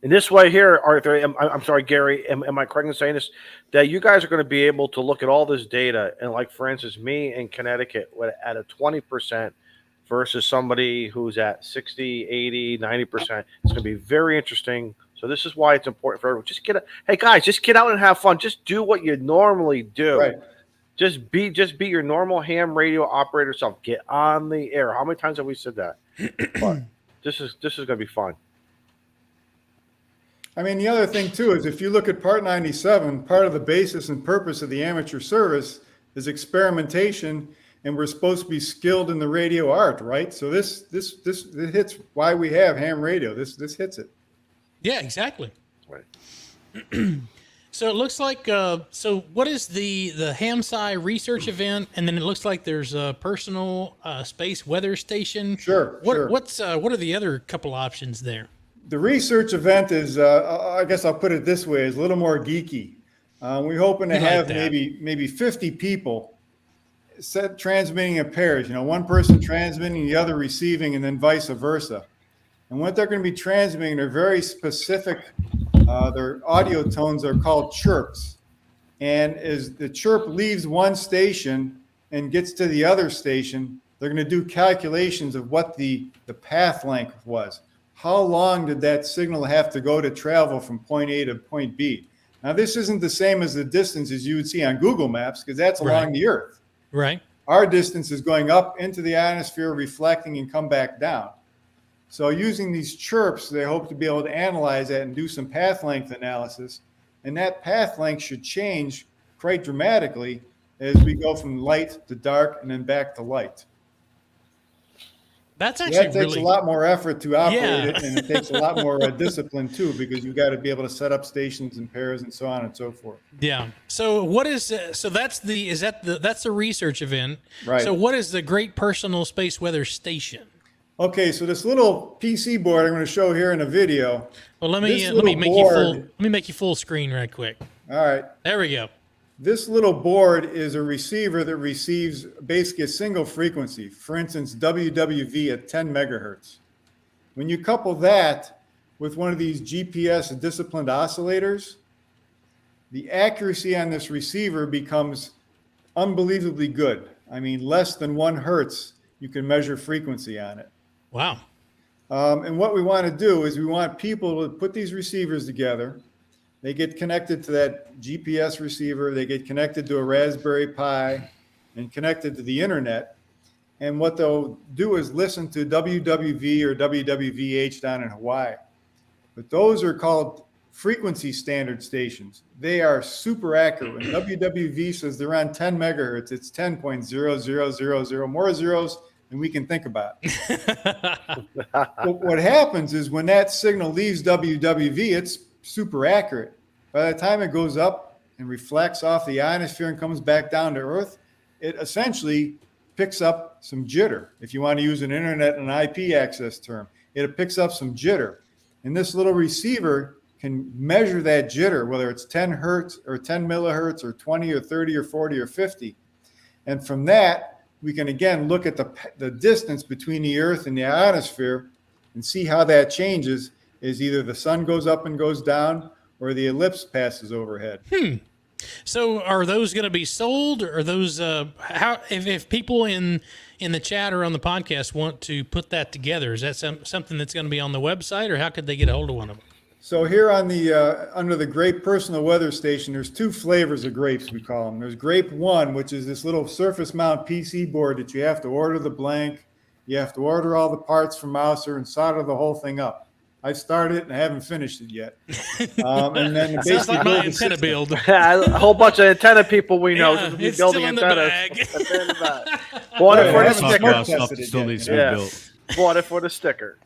In this way here, Arthur, I'm sorry, Gary, am I correct in saying this? That you guys are going to be able to look at all this data, and like, for instance, me in Connecticut at a 20% versus somebody who's at 60, 80, 90%. It's going to be very interesting. So this is why it's important for everyone. Hey guys, just get out and have fun. Just do what you normally do. Right. Just be your normal ham radio operator self. Get on the air. How many times have we said that? But this is going to be fun. I mean, the other thing too is if you look at Part 97, part of the basis and purpose of the amateur service is experimentation, and we're supposed to be skilled in the radio art, right? So this it hits why we have ham radio. This hits it. Yeah, exactly. Right. So it looks like so what is the HamSci research event, and then it looks like there's a personal space weather station. Sure. What sure. What are the other couple options there? The research event is, I guess I'll put it this way, is a little more geeky. We're hoping to have maybe 50 people transmitting in pairs. One person transmitting, the other receiving, and then vice versa. And what they're going to be transmitting are very specific. Their audio tones are called chirps. And as the chirp leaves one station and gets to the other station, they're going to do calculations of what the path length was. How long did that signal have to go to travel from point A to point B? Now, this isn't the same as the distances you would see on Google Maps, because that's along the Earth. Right. Our distance is going up into the ionosphere, reflecting, and come back down. So using these chirps, they hope to be able to analyze that and do some path length analysis. And that path length should change quite dramatically as we go from light to dark and then back to light. That's That actually takes really a lot more effort to operate Yeah. it, and it takes a lot more discipline too, because you got to be able to set up stations and pairs and so on and so forth. Yeah. So what is so that's the research event. Right. So what is the Great Personal Space Weather Station? Okay, so this little PC board I'm going to show here in a video. Well, let This me little make you full screen right quick. All right. There we go. This little board is a receiver that receives basically a single frequency, for instance, WWV at 10 megahertz. When you couple that with one of these GPS disciplined oscillators, the accuracy on this receiver becomes unbelievably good. I mean, less than 1 hertz, you can measure frequency on it. Wow. And what we want to do is we want people to put these receivers together. They get connected to that GPS receiver. They get connected to a Raspberry Pi and connected to the internet. And what they'll do is listen to WWV or WWVH down in Hawaii. But those are called frequency standard stations. They are super accurate. When WWV says they're on 10 megahertz, it's 10.0000, more zeros than we can think about. But what happens is when that signal leaves WWV, it's super accurate. By the time it goes up and reflects off the ionosphere and comes back down to Earth, it essentially picks up some jitter. If you want to use an internet and IP access term, it picks up some jitter. And this little receiver can measure that jitter, whether it's 10 hertz or 10 millihertz or 20 or 30 or 40 or 50. And from that, we can again look at the distance between the Earth and the ionosphere and see how that changes as either the sun goes up and goes down or the ellipse passes overhead. So are those going to be sold, or are those how if people in the chat or on the podcast want to put that together, is that something that's going to be on the website, or how could they get a hold of one of them? So here on the under the Grape Personal Weather Station, there's 2 flavors of grapes, we call them. There's Grape 1, which is this little surface mount PC board that you have to order the blank, you have to order all the parts from Mouser and solder the whole thing up. I started it and I haven't finished it yet. And then Sounds like my build the antenna system. build. A whole bunch of antenna people we know Yeah, just be it's still building in the antennas. bag. Bought it Yeah, for the I haven't sticker. smoke Stuff tested it still yet, needs to you be know? built. Bought it for the sticker.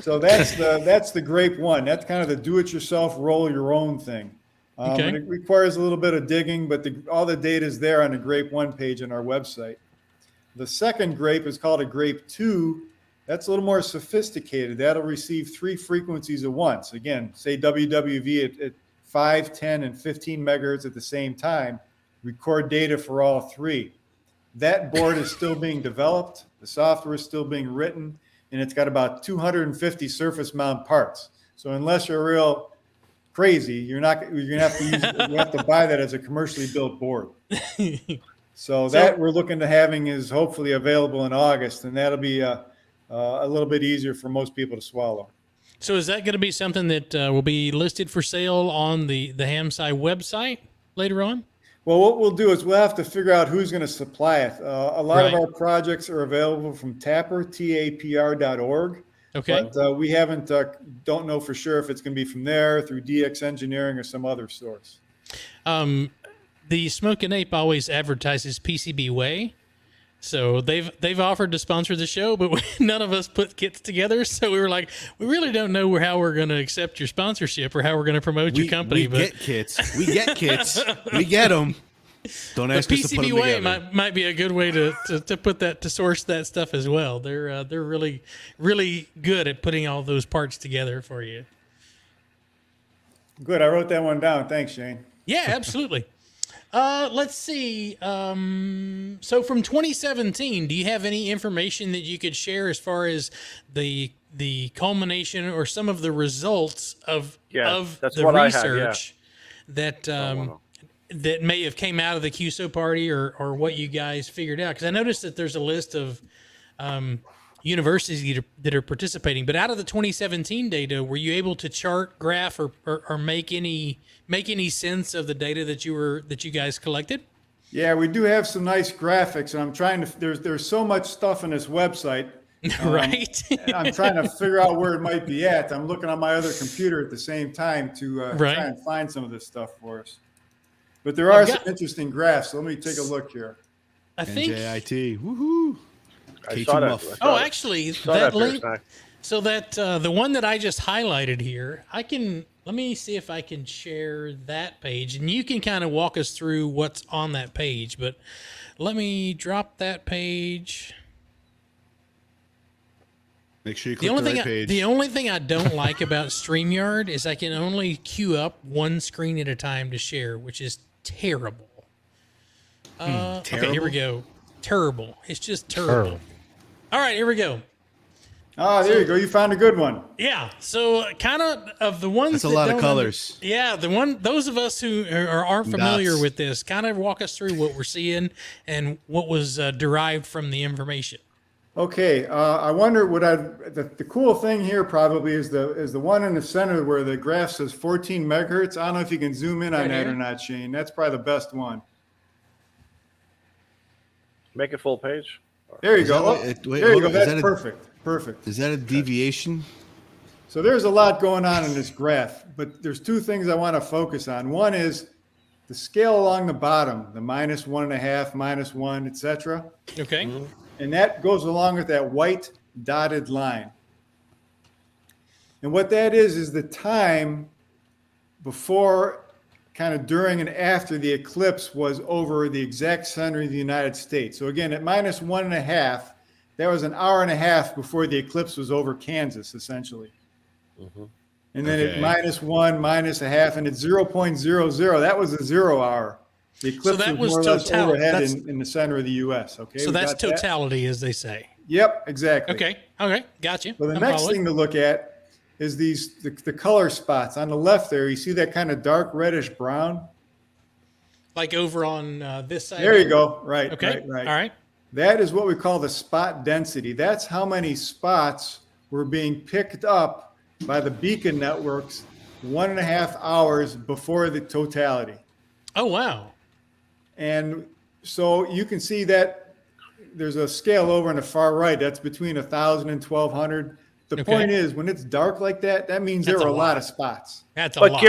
So that's the Grape 1. That's kind of the do-it-yourself, roll your own thing. Okay. And it requires a little bit of digging, but all the data is there on the Grape 1 page on our website. The second grape is called a Grape 2. That's a little more sophisticated. That'll receive 3 frequencies at once. Again, say WWV at 5, 10, and 15 megahertz at the same time. Record data for all 3. That board is still being developed. The software is still being written, and it's got about 250 surface mount parts. So unless you're real crazy, you're gonna have to you have to buy that as a commercially built board. So that we're looking to having is hopefully available in August, and that'll be a little bit easier for most people to swallow. So is that going to be something that will be listed for sale on the HamSci website later on? Well, what we'll do is we'll have to figure out who's going to supply it. A lot of Right. our projects are available from tapr.org. Okay. But we don't know for sure if it's going to be from there, through DX Engineering, or some other source. The Smokin' Ape always advertises PCB Way. So they've offered to sponsor the show, but none of us put kits together. So we were like, we really don't know how we're going to accept your sponsorship or how we're going to promote your company. We get kits. We get kits. We get them. Don't ask us to put PCB them Way together. might be a good way to put that, to source that stuff as well. They're really, really good at putting all those parts together for you. Good. I wrote that one down. Thanks, Shane. Yeah, absolutely. Let's see. So from 2017, do you have any information that you could share as far as the culmination or some of the results of that's the what I had, research that that may have came out of the QSO party or what you guys figured out? Because I noticed that there's a list of universities that are participating, but out of the 2017 data, were you able to chart, graph, or make any sense of the data that you guys collected? Yeah, we do have some nice graphics, and I'm trying to. There's so much stuff on this website, Right. and I'm trying to figure out where it might be at. I'm looking on my other computer at the same time to Right. try and find some of this stuff for us. But there are some interesting graphs. So let me take a look here. I think NJIT. Woohoo. I K2 saw that. Muff. Oh, actually, saw that Beer link. Snack. So that the one that I just highlighted here, let me see if I can share that page, and you can kind of walk us through what's on that page. But let me drop that page. Make sure you click the right page. The only thing I don't like about StreamYard is I can only queue up one screen at a time to share, which is terrible. Okay, here we go. Terrible. It's just terrible. All right, here we go. Oh, there you go. You found a good one. Yeah. So kind of the ones That's a that lot of don't colors. yeah, those of us who aren't familiar Nuts. with this, kind of walk us through what we're seeing and what was derived from the information. Okay, I wonder the cool thing here probably is the one in the center where the graph says 14 megahertz. I don't know if you can zoom in on Right that here? or not, Shane. That's probably the best one. Make it full page. There you Is go. that Oh, a- wait, there you hold go. on. Is That's that a- perfect. Perfect. Is that a deviation? So there's a lot going on in this graph, but there's two things I want to focus on. One is the scale along the bottom, the -1.5, -1, etc. Okay. And that goes along with that white dotted line. And what that is the time before, kind of during and after the eclipse was over the exact center of the United States. So again, at -1.5, that was an hour and a half before the eclipse was over Kansas, essentially. And then Okay. at -1, -0.5, and at 0.00, that was a 0 hour. The eclipse that was was more or less total- overhead that's- in the center of the U.S. Okay, So we that's got that? totality, as they say. Yep, exactly. Okay. Got you. So the I'm next following. thing to look at is the color spots on the left there. You see that kind of dark reddish brown? Like over on this side. There you go. Right. Okay. Right. All right. That is what we call the spot density. That's how many spots were being picked up by the beacon networks 1.5 hours before the totality. Oh wow. And so you can see that there's a scale over on the far right that's between 1,000 and 1,200. The Okay. point is, when it's dark like that, that means That's there a were a lot lot. of spots. That's a But lot.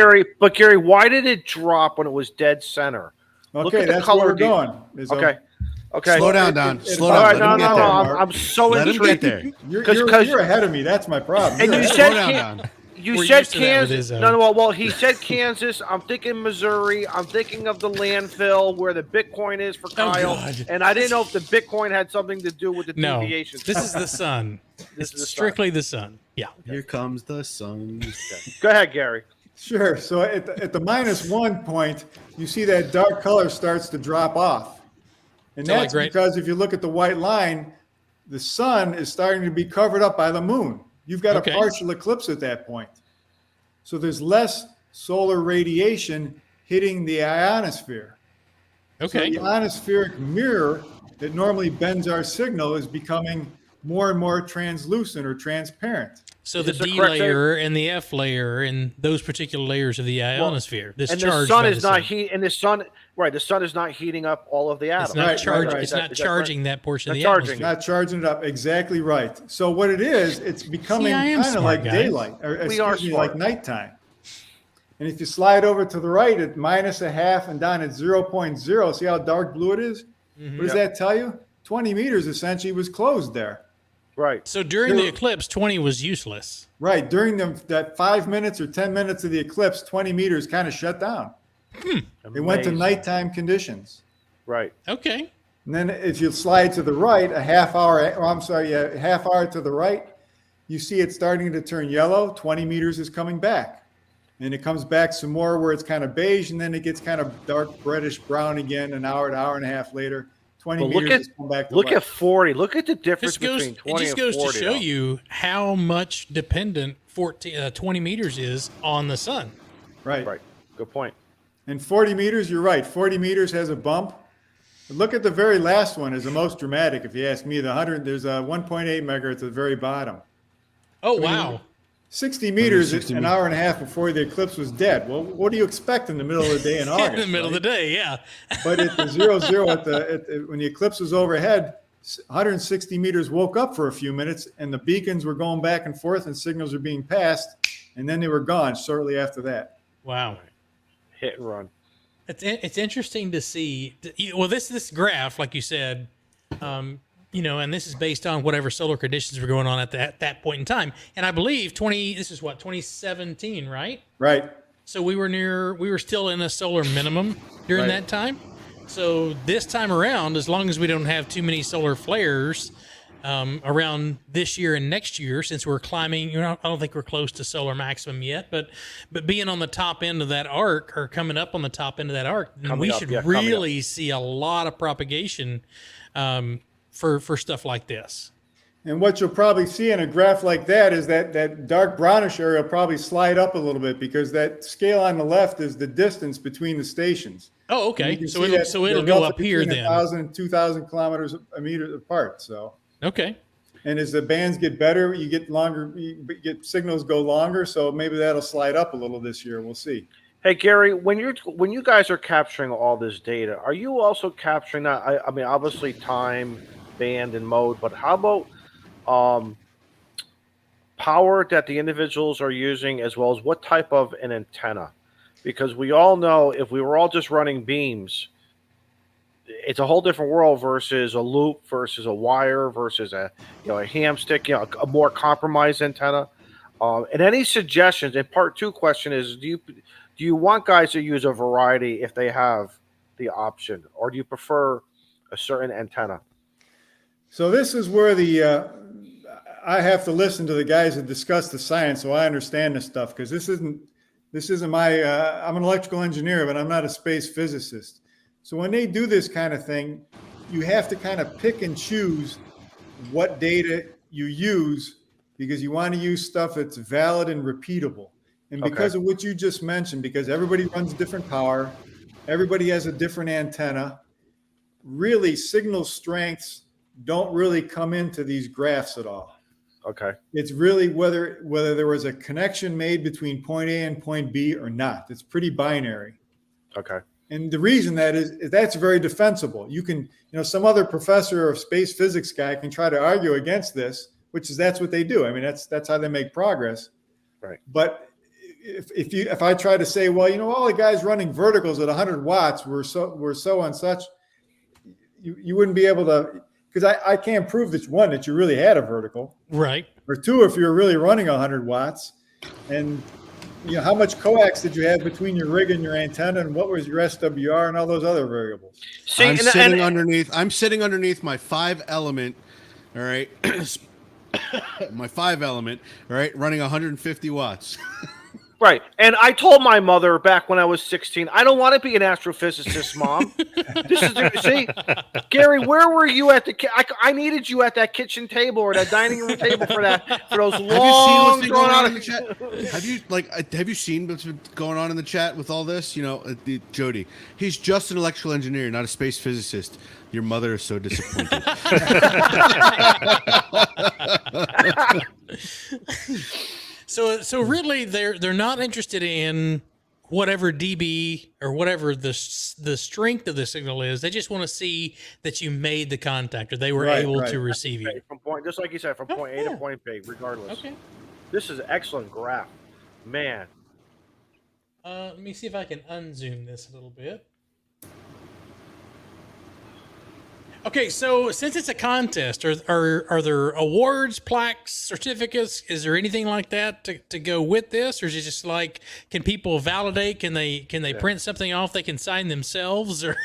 Gary, why did it drop when it was dead center? Look Okay, at the that's color where we're de- going. is, Okay. Okay. Slow down, Don. it- Slow All down. right, Let him get there. Mark. I'm so Let him intrigued. get there. You're ahead of me. That's my problem. And You're you ahead said Slow down, Kan- Don. you We're said used to that with Kansas. his, Well, he said Kansas. I'm thinking Missouri. I'm thinking of the landfill where the Bitcoin is for Kyle. God. And I didn't know if the Bitcoin had something to do with the No, deviations. this is the sun. This is the sun. strictly the sun. Yeah. Here comes the sun. Go ahead, Gary. Sure. So at the -1 point, you see that dark color starts to drop off. And So, like, that's right- because if you look at the white line, the sun is starting to be covered up by the moon. You've got Okay. a partial eclipse at that point. So there's less solar radiation hitting the ionosphere. Okay. So the ionospheric mirror that normally bends our signal is becoming more and more translucent or transparent. So the Is this D the correct layer and the F layer and those particular layers of the ionosphere. This And the charged sun by is not heat. And the sun, right? The sun is not heating up all of the atoms. It's not Right, charging. right. It's Is that not correct? charging that portion of Not the charging. atmosphere. Not charging it up. Exactly right. So what it is, it's becoming I am kind of smart, like guys. daylight, or We are excuse me, like smart. nighttime. And if you slide over to the right at -0.5 and down at 0.0, see how dark blue it is? Mm-hmm. What does that tell you? 20 meters essentially was closed there. Right. So during the There- eclipse, 20 was useless. Right. During that 5 minutes or 10 minutes of the eclipse, 20 meters kind of shut down. It went to Amazing. nighttime conditions. Right. Okay. And then if you slide to the right, a half hour to the right, you see it starting to turn yellow. 20 meters is coming back. And it comes back some more where it's kind of beige, and then it gets kind of dark reddish brown again an hour and a half later. 20 But look meters at is come back to look light. at 40. Look at the difference This goes, between it 20 just and goes 40. to show though. you how much dependent 20 meters is on the sun. Right. Right. Good point. And 40 meters, you're right. 40 meters has a bump. But look at the very last one is the most dramatic, if you ask me. There's a 1.8 megahertz at the very bottom. Oh, wow. 60 meters 60 an meters. hour and a half before the eclipse was dead. Well, what do you expect in the middle of the day in August? In the middle of the day, yeah. But at the 00, when the eclipse was overhead, 160 meters woke up for a few minutes, and the beacons were going back and forth, and signals were being passed, and then they were gone shortly after that. Wow. Hit and run. It's interesting to see. Well, this graph, like you said, and this is based on whatever solar conditions were going on at that point in time. And I believe 2017, right? Right. So we were still in a solar minimum during that time. So this time around, as long as we don't have too many solar flares around this year and next year, since we're climbing, I don't think we're close to solar maximum yet, but being on the top end of that arc, or coming up on the top end of that arc, we should really see a lot of propagation for stuff like this. And what you'll probably see in a graph like that is that dark brownish area will probably slide up a little bit, because that scale on the left is the distance between the stations. Oh, okay. So it'll go up here then. 1,000 and 2,000 kilometers a meter apart. So okay. And as the bands get better, you get longer. You get signals go longer. So maybe that'll slide up a little this year. We'll see. Hey Gary, when you guys are capturing all this data, are you also capturing that? I mean, obviously time, band, and mode, but how about power that the individuals are using, as well as what type of an antenna? Because we all know if we were all just running beams, it's a whole different world versus a loop, versus a wire, versus a ham stick, a more compromised antenna. And any suggestions? And part two question is, do you want guys to use a variety if they have the option, or do you prefer a certain antenna? So this is where I have to listen to the guys that discuss the science, so I understand this stuff, because this isn't my. I'm an electrical engineer, but I'm not a space physicist. So when they do this kind of thing, you have to kind of pick and choose what data you use, because you want to use stuff that's valid and repeatable. And because of what you just mentioned, because everybody runs different power, everybody has a different antenna, really signal strengths don't really come into these graphs at all. Okay. It's really whether there was a connection made between point A and point B or not. It's pretty binary. Okay. And the reason that is that's very defensible. You can, some other professor or space physics guy can try to argue against this, that's what they do. I mean, that's how they make progress. Right. But if I try to say, well, all the guys running verticals at 100 watts were so and such, you wouldn't be able to, because I can't prove that you really had a vertical. Right. Or two, if you're really running 100 watts, and how much coax did you have between your rig and your antenna, and what was your SWR and all those other variables? I'm sitting underneath my 5-element. All right. My 5-element. All right. Running 150 watts. Right. And I told my mother back when I was 16, I don't want to be an astrophysicist, Mom. See, Gary, where were you at I needed you at that kitchen table or that dining room table for those long drawn out in the chat. Have you seen what's been going on in the chat with all this? Jody, he's just an electrical engineer, not a space physicist. Your mother is so disappointed. So really, they're not interested in whatever dB or whatever the strength of the signal is. They just want to see that you made the contact, or they were able to receive you. From point, just like you said, from point A to point B, regardless. Okay. This is an excellent graph, man. Let me see if I can unzoom this a little bit. Okay, so since it's a contest, are there awards, plaques, certificates? Is there anything like that to go with this, or is it just like, can people validate? Can they print something off they can sign themselves, or?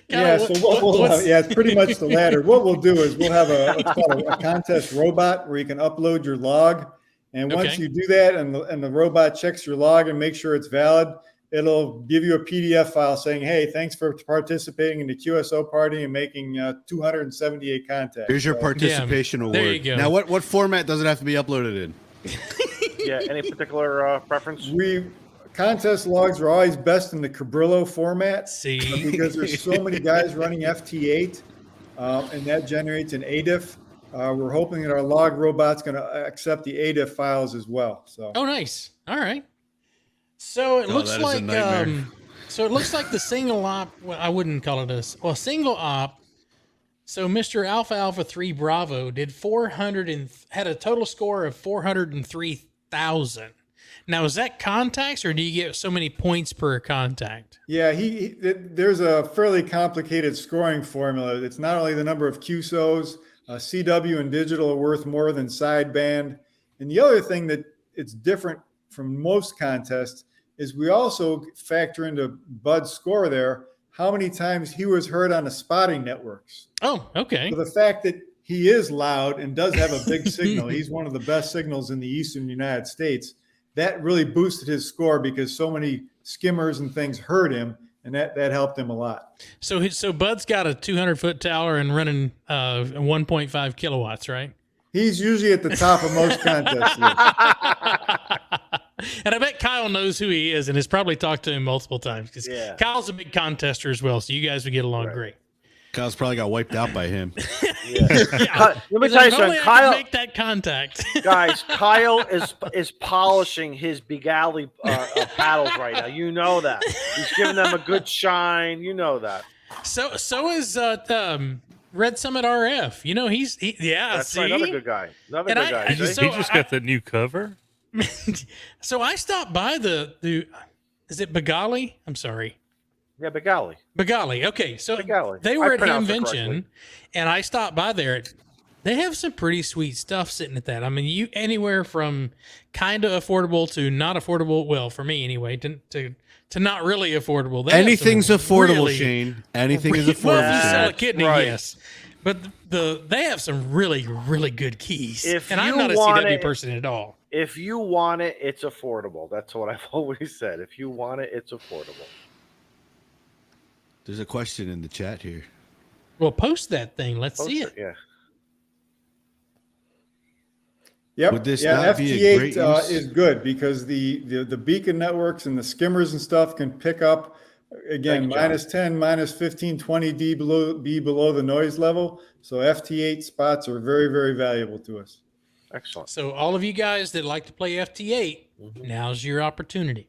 It's pretty much the latter. What we'll do is we'll have what's called a contest robot where you can upload your log, and once you do that, and the robot checks your log and makes sure it's valid, it'll give you a PDF file saying, hey, thanks for participating in the QSO party and making 278 contacts. Here's your participation award. There you go. Now, what format does it have to be uploaded in? Any particular preference? Contest logs are always best in the Cabrillo format. See? Because there's so many guys running FT8, and that generates an ADIF. We're hoping that our log robot's going to accept the ADIF files as well. So. Oh, nice. All right. So it looks like the single op. Well, I wouldn't call it a single op. So Mr. Alpha 3 Bravo did 400 and had a total score of 403,000. Now, is that contacts, or do you get so many points per contact? Yeah, there's a fairly complicated scoring formula. It's not only the number of QSOs, CW and digital are worth more than sideband. And the other thing that it's different from most contests is we also factor into Bud's score there how many times he was heard on the spotting networks. Oh, okay. So the fact that he is loud and does have a big signal, he's one of the best signals in the eastern United States, that really boosted his score because so many skimmers and things heard him, and that helped him a lot. So Bud's got a 200-foot tower and running 1.5 kilowatts, right? He's usually at the top of most contests. And I bet Kyle knows who he is and has probably talked to him multiple times because Kyle's a big contester as well, so you guys would get along great. Kyle's probably got wiped out by him. Let me tell you something. Kyle, make that contact. Guys, Kyle is polishing his Big Alley paddles right now. You know that. He's giving them a good shine. You know that. So is Red Summit RF. You know, That's see? another good guy. Another And good guy. I- see? so he just got the new cover. So I stopped by the is it Bagali? I'm sorry. Yeah, Big Alley. Bagali. Okay. So Big Alley. they I were at pronounced it Hamvention correctly. and I stopped by there. They have some pretty sweet stuff sitting at that. I mean, you anywhere from kind of affordable to not affordable. Well, for me anyway, to not really affordable. They have Anything's some affordable, really- Shane. Anything is Well, affordable. if you sell a Shane. kidney, right. yes. But they have some really, really good keys. If and I'm you not a want CW it- person at all. If you want it, it's affordable. That's what I've always said. If you want it, it's affordable. There's a question in the chat here. Well, post that thing. Let's see Post it. Yeah. Yep. Would this yeah, not be a great FT8 use? is good because the beacon networks and the skimmers and stuff can pick up, again, Thank you, minus 10, minus 15, 20 dB below the noise level. So FT8 spots are very, very valuable to us. Excellent. So all of you guys that like to play FT8, Mm-hmm. now's your opportunity.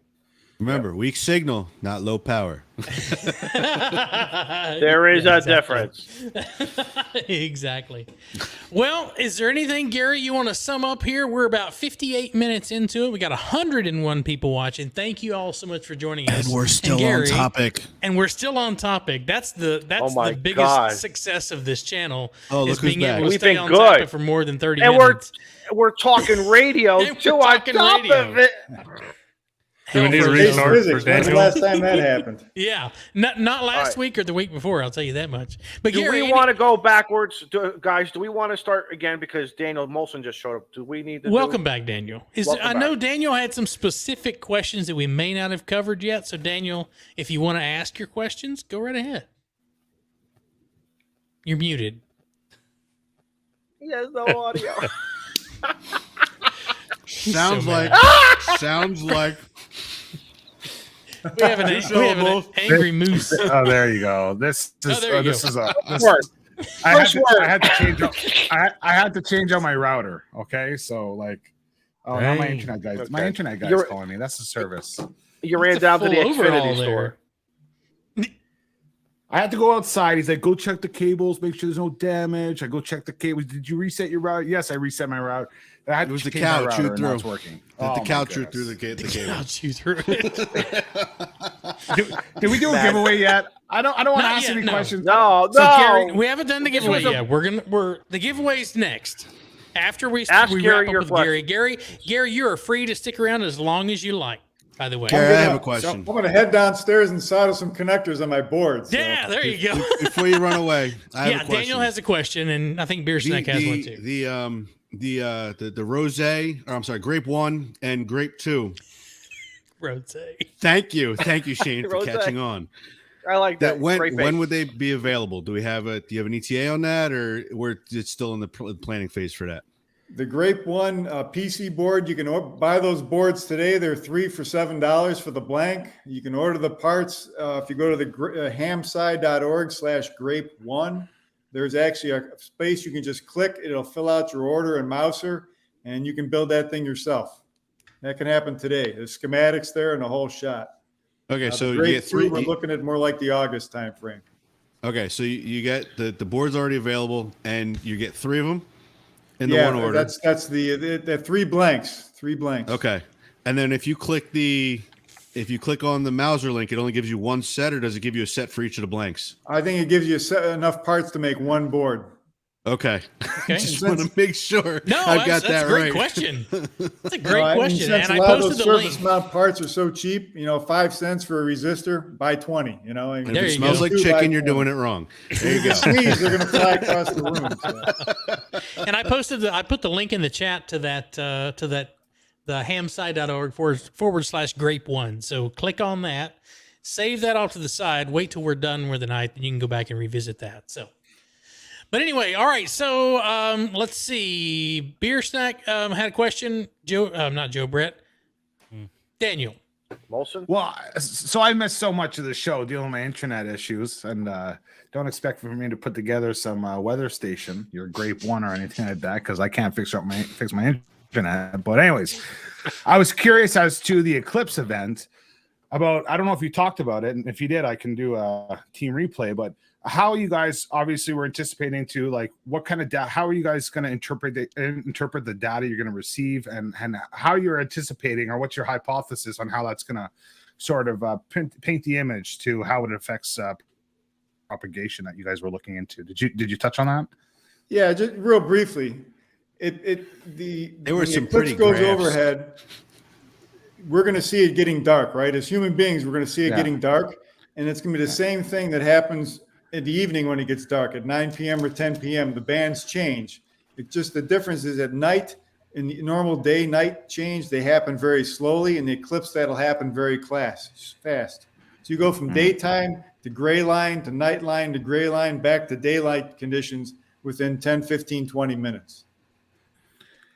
Remember, weak signal, not low power. There is a difference. Exactly. Well, is there anything, Gary, you want to sum up here? We're about 58 minutes into it. We got 101 people watching. Thank you all so much for joining us. And we're still Gary, on topic. And we're still on topic. That's the my biggest God. success of this channel. Oh, is look who's being back. able to We've stay been on good. topic for more than 30 And minutes. we're talking radio And we're too on talking top radio. of it. Do we need to Hell, Space restart physics, for when's the Daniel? last time that happened? Yeah, not last right. week or the week before. I'll tell you that much. But Do Gary, we want to go backwards, guys? Do we want to start again because Daniel Molson just showed up? Do we need to welcome back, Daniel. Welcome I know back. Daniel had some specific questions that we may not have covered yet. So, Daniel, if you want to ask your questions, go right ahead. You're muted. He has no audio. Sounds so like. mad. Sounds like. We have an angry moose. Oh, there you go. This is there you this go. is a. This, Word. I First had to change. I had to change out my router. Okay, so like, oh, now my Dang. internet guys. Okay. My internet guy's You're- calling me. That's the service. You ran It's a down to the full overall Xfinity store. I had to go outside. He's like, go check the cables, make sure there's no damage. I go check the cables. Did you reset your router? Yes, I reset my router. I had It was to the change my cow router chewed and now through. it's working. The Oh, cow my chewed through the goodness. cable. I'll chew through it. Did we do a giveaway yet? I don't want to Not ask yet, any no. questions. No, So, no. Gary, we haven't done the This giveaway was a- yet. The giveaway's next. After we Ask wrap Gary up your with question. Gary, you are free to stick around as long as you like. By the way, Gary, I have a So question. I'm going to head downstairs and solder some connectors on my board. So. yeah, there you go. Before you run away, I have Yeah, a question. Daniel has a question, and I think Beer Snack has one too. The rosé, or I'm sorry, grape 1 and grape 2. Rose. Thank you, Shane, for Rosé. catching on. I like that. That Great when base. would they be available? Do you have an ETA on that, or we're it's still in the planning phase for that? The Grape One PC board, you can buy those boards today. They're 3 for $7 for the blank. You can order the parts if you go to the hamsci.org/grape1. There's actually a space you can just click. It'll fill out your order and mouser, and you can build that thing yourself. That can happen today. There's schematics there and the whole shot. Okay, The so you Grape get 3. 2, we're looking at more like the August time frame. Okay, so you get the board's already available, and you get 3 of them in the one order. That's the 3 blanks. 3 blanks. Okay. And then if you click on the Mauser link, it only gives you one set, or does it give you a set for each of the blanks? I think it gives you enough parts to make one board. Okay. Okay. Just want to make sure No, I got that's that a great right. question. That's a great And question. since And a I lot of posted those the surface link. mount parts are so cheap, 5 cents for a resistor, buy 20. And If There it you smells go. like 2 by chicken, you're 20. doing it wrong. There you You go. sneeze, they're going to fly across the room. So. And I put the link in the chat to the hamside.org /grape1. So click on that, save that off to the side, wait till we're done with the night, then you can go back and revisit that. So, but anyway, all right. So let's see. Beer Snack had a question. Not Joe Brett. Daniel. Molson? Well, so I missed so much of the show dealing with my internet issues, and don't expect for me to put together some weather station, your Grape One or anything like that, because I can't fix my internet. But anyways, I was curious as to the eclipse event. I don't know if you talked about it, and if you did, I can do a team replay. But how you guys obviously were anticipating to, like, what kind of data? How are you guys going to interpret the data you're going to receive, and how you're anticipating, or what's your hypothesis on how that's going to sort of paint the image to how it affects propagation that you guys were looking into? Did you touch on that? Yeah, just real briefly. There were some eclipse pretty goes graphs. overhead. We're going to see it getting dark, right? As human beings, we're going to see it getting dark, and it's going to be the same thing that happens in the evening when it gets dark at 9 p.m. or 10 p.m. The bands change. It's just the difference is at night, in the normal day night change, they happen very slowly. In the eclipse, that'll happen very fast. So you go from daytime to gray line to night line to gray line back to daylight conditions within 10, 15, 20 minutes.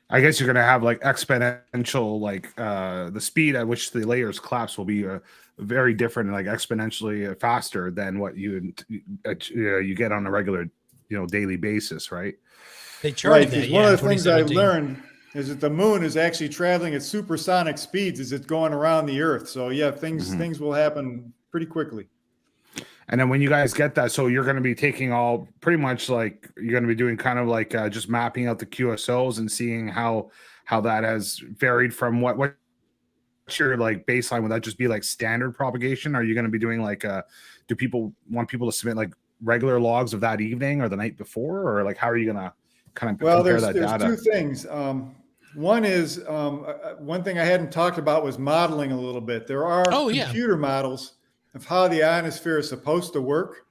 I guess you're going to have like exponential, like the speed at which the layers collapse will be very different, like exponentially faster than what you get on a regular, daily basis, right? They charted Right, that. one Yeah, of the things I 2017. learned is that the moon is actually traveling at supersonic speeds as it's going around the Earth. So yeah, things will happen pretty quickly. And then when you guys get that, so you're going to be taking all pretty much like you're going to be doing kind of like just mapping out the QSOs and seeing how that has varied from what's your like baseline. Would that just be like standard propagation? Are you going to be doing like do people want people to submit like regular logs of that evening or the night before, or like how are you going to kind of compare that data? There's two things. One is one thing I hadn't talked about was modeling a little bit. There are computer models of how the ionosphere is supposed to work,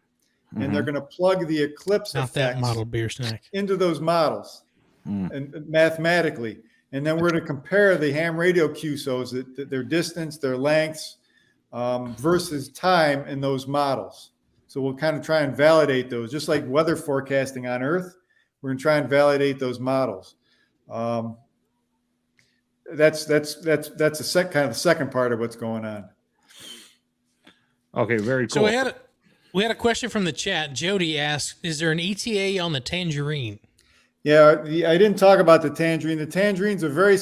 and they're going to plug the eclipse Not that effects model Beer Snack. into those models and mathematically. And then we're going to compare the ham radio QSOs, their distance, their lengths versus time in those models. So we'll kind of try and validate those, just like weather forecasting on Earth. We're going to try and validate those models. That's kind of the second part of what's going on. Okay, very cool. So we had a question from the chat. Jody asked, "Is there an ETA on the Tangerine?" Yeah, I didn't talk about the Tangerine. The Tangerine's a very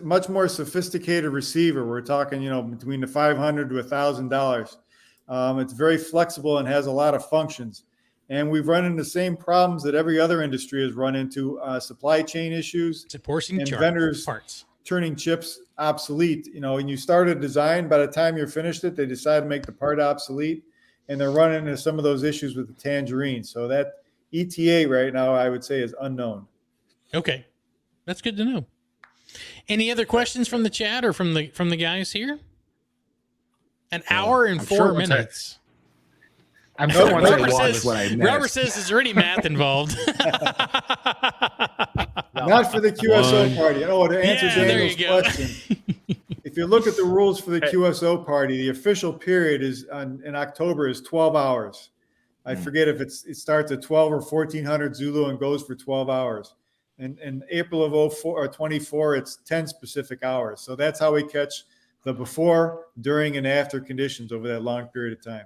much more sophisticated receiver. We're talking, between the $500 to $1,000. It's very flexible and has a lot of functions. And we've run into the same problems that every other industry has run into: supply chain issues, Supporting vendors parts, turning chips obsolete. When you start a design, by the time you're finished it, they decide to make the part obsolete, and they're running into some of those issues with the Tangerine. So that ETA right now, I would say, is unknown. Okay, that's good to know. Any other questions from the chat or from the guys here? An hour and 4 minutes. I'm sure once I Robert watch says, what I missed. Robert says, "Is there any math involved?" Not for the QSO party. To answer Yeah, there Daniel's you go. question, if you look at the rules for the QSO party, the official period in October is 12 hours. I forget if it starts at 12 or 1400 Zulu and goes for 12 hours. And in April of 04 or 24, it's 10 specific hours. So that's how we catch the before, during, and after conditions over that long period of time.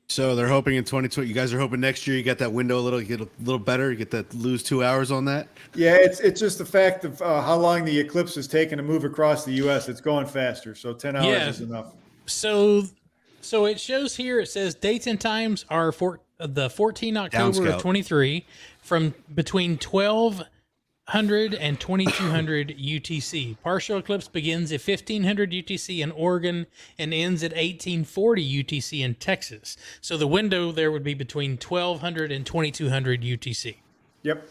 So they're hoping in 2020. You guys are hoping next year you get that window you get a little better. You get that lose 2 hours on that. Yeah, it's just the fact of how long the eclipse is taking to move across the U.S. It's going faster, so 10 hours is enough. So it shows here. It says dates and times are for the 14 October of 23 from between 12 and 2200 UTC. Partial eclipse begins at 1500 UTC in Oregon and ends at 1840 UTC in Texas. So the window there would be between 1200 and 2200 UTC. Yep.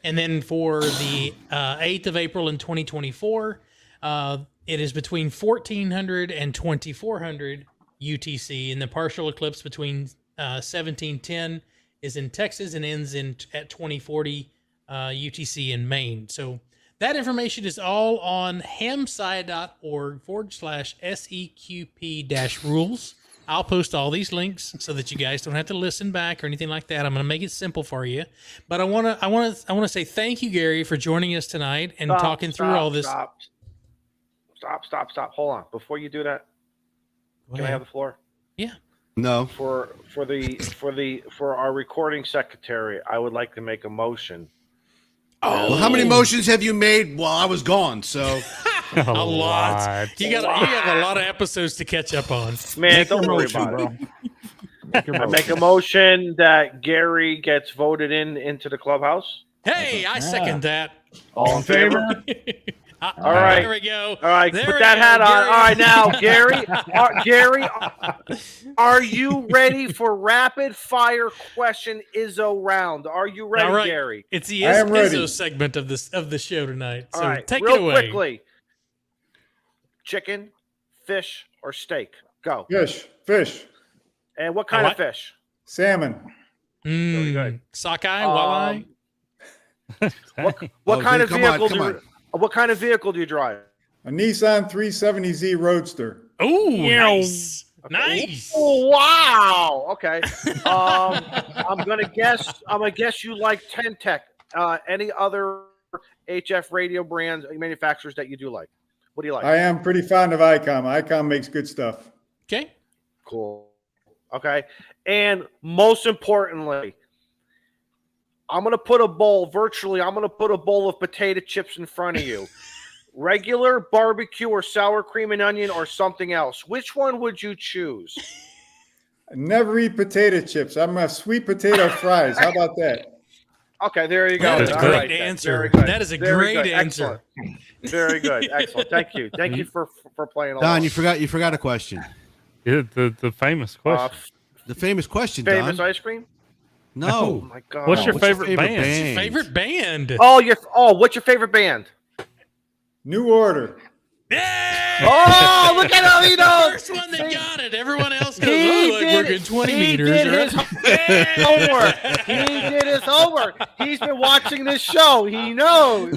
And then for the 8th of April in 2024, it is between 1400 and 2400 UTC. And the partial eclipse between 1710 is in Texas and ends at 2040 UTC in Maine. So that information is all on hamsci.org/SEQP-rules. I'll post all these links so that you guys don't have to listen back or anything like that. I'm going to make it simple for you. But I want to say thank you, Gary, for joining us tonight and talking through all this. Stop. Hold on. Before you do that, can I have the floor? Yeah. No. For our recording secretary, I would like to make a motion. Well, how many motions have you made while I was gone? So a lot. You have a lot of episodes to catch up on. Man, don't worry about it. I make a motion that Gary gets voted into the clubhouse. Hey, I second that. All in favor? All right. There we go. All right, There put we that go, hat on. Gary. All right, now, Gary, are you ready for rapid fire question Izzo round? Are you ready, All right. Gary? It's the I am ready. Izzo segment of the show tonight. So All right, take real it away. quickly. Chicken, fish, or steak? Go. Fish, And what kind of What? fish? salmon. Very good. Sockeye, walleye. What kind of come vehicle on. What kind of vehicle do you drive? A Nissan 370Z Roadster. Oh, nice. Nice. Oh wow. Okay. I'm gonna guess you like Tentec. Any other HF radio brands manufacturers that you do like? What do you like? I am pretty fond of ICOM. ICOM makes good stuff. Okay. Cool. Okay. And most importantly, I'm going to put a bowl of potato chips in front of you. Regular barbecue or sour cream and onion or something else. Which one would you choose? I never eat potato chips. I'm a sweet potato fries. How about that? Okay, there you go. That is a All great right, then. answer. Very good. That is a Very great good. answer. Excellent. Very good. Excellent. Thank you. Thank you for playing along. Don, you forgot a question. Yeah, the famous question. The famous question, Famous Don. ice cream? No. Oh my god. What's your favorite band? Favorite band? What's your favorite band? New Order. Yeah! Oh, look at him! He knows. First one that got it. Everyone else goes, He like did- we're good 20 he meters. did or- his homework. He did his homework. He's been watching this show. He knows.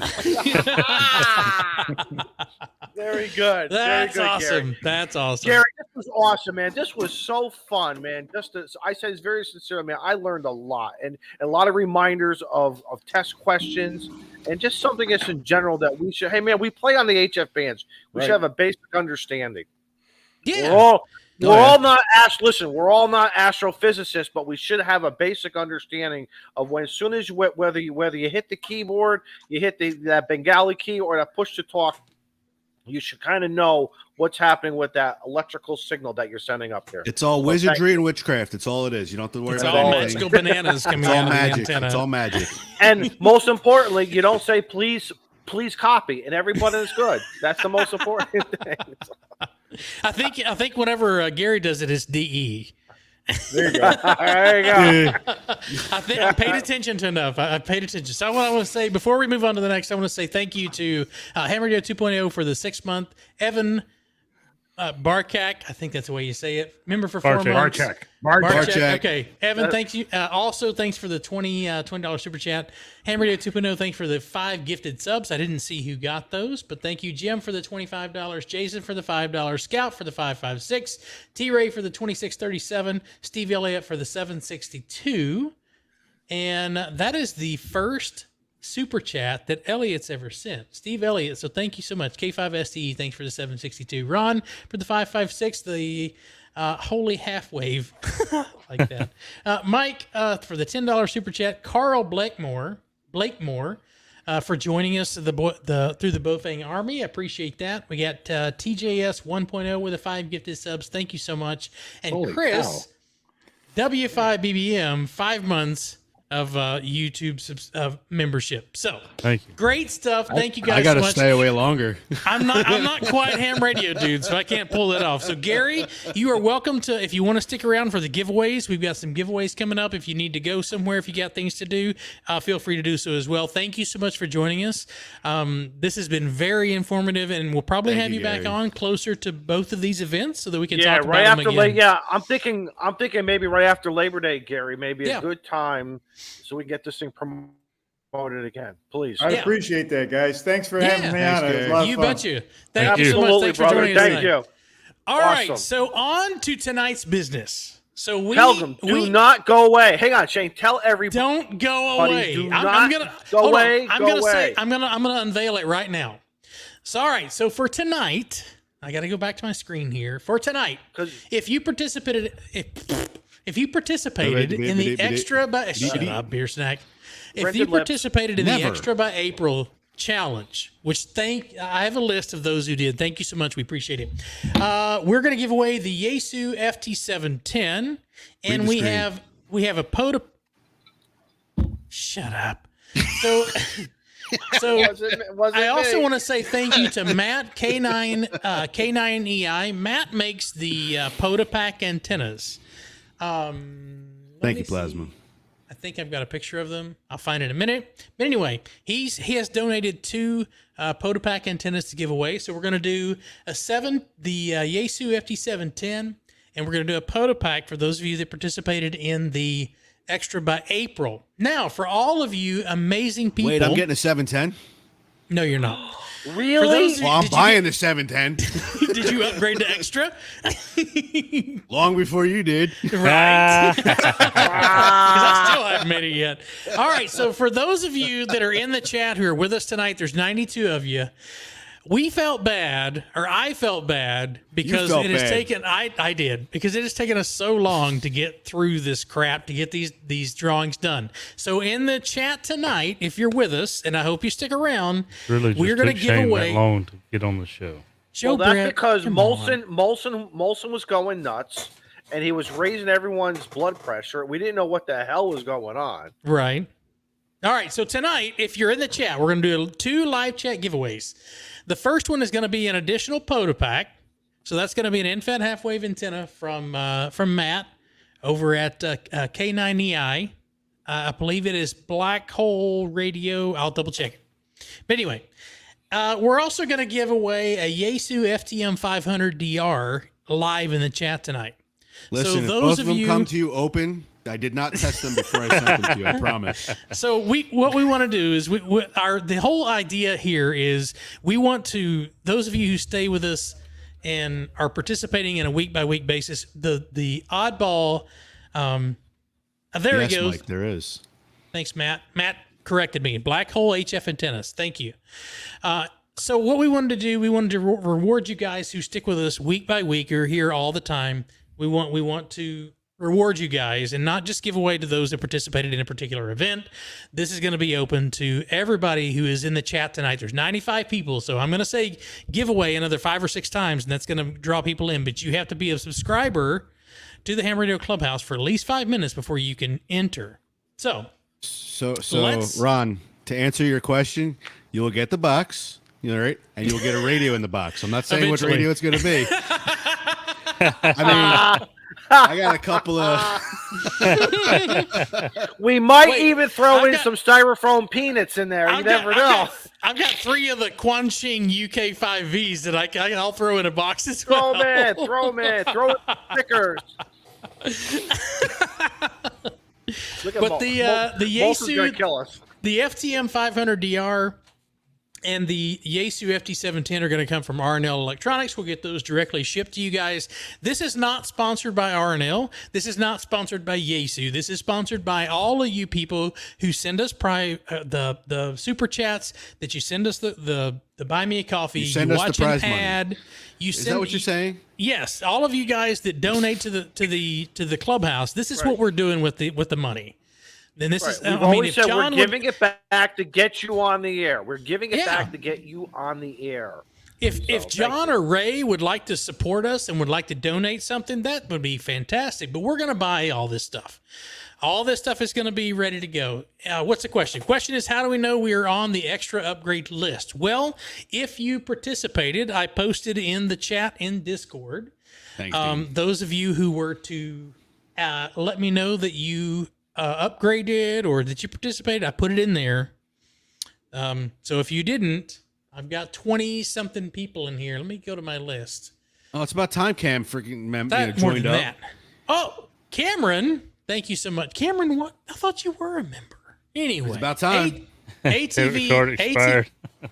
Very good. That's Very good, awesome. Gary. That's awesome. Gary, this was awesome, man. This was so fun, man. I said it's very sincere, man. I learned a lot and a lot of reminders of test questions and just something just in general that we should. Hey, man, we play on the HF bands. We should have a basic understanding. Yeah. We're all not astrophysicists, but we should have a basic understanding of whether you hit the keyboard, you hit that Bengali key or that push to talk, you should kind of know what's happening with that electrical signal that you're sending up here. It's all wizardry and witchcraft. It's all it is. You don't have to worry It's about all anything. magical bananas coming It's all out of the magic. antenna. It's all magic. And most importantly, you don't say please copy, and everybody is good. That's the most important thing. I think whenever Gary does it, it's DE. There you go. There you go. I paid attention to enough. I paid attention. So what I want to say before we move on to the next, I want to say thank you to HamRadio 2.0 for the 6 month. Evan Barkak, I think that's the way you say it. Member for 4 months. Barcheck. Okay, Evan, thank you. Also, thanks for the $20 super chat. HamRadio 2.0, thanks for the 5 gifted subs. I didn't see who got those, but thank you, Jim, for the $25, Jason for the $5, Scout for the 556, T-Ray for the 2637, Steve Elliott for the 762, and that is the first super chat that Elliott's ever sent. Steve Elliott, so thank you so much. K5STE, thanks for the 762. Ron for the 556, the holy half wave, like that. Mike for the $10 super chat. Carl Blakemore for joining us through the Bofang Army. I appreciate that. We got TJS 1.0 with the 5 gifted subs. Thank you so much. And Holy Chris, W5BBM, 5 months. YouTube membership. So Thank you. great stuff. Thank you guys I got to so much. stay away longer. I'm not quite ham radio dude, so I can't pull it off. So Gary, you are welcome to, if you want to stick around for the giveaways. We've got some giveaways coming up. If you need to go somewhere, if you got things to do, feel free to do so as well. Thank you so much for joining us. This has been very informative, and we'll probably have you back on closer to both of these events so that we can talk right about after them again. I'm thinking maybe right after Labor Day, Gary, maybe a good time so we can get this thing promoted again, please. I appreciate that, guys. Thanks for having me on. It was a lot of You fun. betcha. Thank you so much. Absolutely, Thanks for brother. joining us Thank tonight. you. All right, Awesome. so on to tonight's business. So we Tell not go away. Hang on, Shane. Tell everybody. don't go away. Do I'm not gonna go hold on. away. I'm Go gonna say away. I'm gonna unveil it right now. So all right, so for tonight, I got to go back to my screen here. For tonight, 'Cause- if you participated in the extra by shut up, beer snack. If Rented you lips. participated in the Never. extra by April challenge, which I have a list of those who did. Thank you so much. We appreciate it. We're going to give away the Yaesu FT710, and the we screen. have a POTA. Shut up. So. So I also want to say thank you to Matt K9EI. Matt makes the POTA pack antennas. Thank you, Plasma. I think I've got a picture of them. I'll find it in a minute. But anyway, he has donated 2 POTA pack antennas to give away. So we're going to do the Yaesu FT710, and we're going to do a POTA pack for those of you that participated in the extra by April. Now, for all of you amazing people. Wait, I'm getting a 710. No, you're not. Really? those- Well, I'm Did you buying the 710 Did you upgrade to extra? long before you did. Right. Because I still haven't made it yet. All right. So for those of you that are in the chat who are with us tonight, there's 92 of you. We felt bad, or I felt bad, because felt it has bad. taken. I did, because it has taken us so long to get through this crap, to get these drawings done. So in the chat tonight, if you're with us, and I hope you stick around, Really, we're going going to to give away. that long to get on the show. Joe Well, that's Brett, because come on. Molson was going nuts, and he was raising everyone's blood pressure. We didn't know what the hell was going on. Right. All right. So tonight, if you're in the chat, we're going to do 2 live chat giveaways. The first one is going to be an additional POTA pack. So that's going to be an in-fed half-wave antenna from Matt over at K9EI. I believe it is Black Hole Radio. I'll double check it. But anyway, we're also going to give away a Yaesu FTM 500DR live in the chat tonight. Listen, if those both of of them you- come to you open, I did not test them before I sent them to you. I promise. So what we want to do is the whole idea here is we want to, those of you who stay with us and are participating in a week by week basis, the oddball. There Yes, he goes. Mike, there is. Thanks, Matt. Matt corrected me. Black hole HF antennas. Thank you. So what we wanted to do, we wanted to reward you guys who stick with us week by week. You're here all the time. We want to reward you guys and not just give away to those that participated in a particular event. This is going to be open to everybody who is in the chat tonight. There's 95 people, so I'm going to say giveaway another 5 or 6 times, and that's going to draw people in. But you have to be a subscriber to the Ham Radio Clubhouse for at least 5 minutes before you can enter. So let's- Ron, to answer your question, you will get the box, right? And you'll get a radio in the box. I'm not saying Eventually. what radio it's going to be. I mean, I got a couple of. We might Wait, even throw I've in got- some styrofoam peanuts in there. You never know. I've got 3 of the Quanxing UK5Vs that I'll throw in a box as well. Throw them in. Throw stickers. Look at But the Molson's gonna Yaesu, kill us. the FTM 500DR and the Yaesu FT710 are going to come from RNL Electronics. We'll get those directly shipped to you guys. This is not sponsored by RNL. This is not sponsored by Yaesu. This is sponsored by all of you people who send us the super chats, that you send us the buy me a coffee. You send us watch the prize an money. ad. Is that what you're saying? Yes, all of you guys that donate to the clubhouse. This is what we're doing with the money. Then this is. We've I mean, always if said John we're giving it back to get you on the air. We're giving it Yeah. back to get you on the air. If John or Ray would like to support us and would like to donate something, that would be fantastic. But we're going to buy all this stuff. All this stuff is going to be ready to go. What's the question? Question is, how do we know we are on the extra upgrade list? Well, if you participated, I posted in the chat in Discord. Thanks, Dean. Those of you who were to let me know that you upgraded or that you participated, I put it in there. So if you didn't, I've got 20-something people in here. Let me go to my list. Oh, it's about time Cam freaking More joined than up. that. Oh, Cameron. Thank you so much. Cameron, what? I thought you were a member. Anyway. It's about time. ATV. Card expired.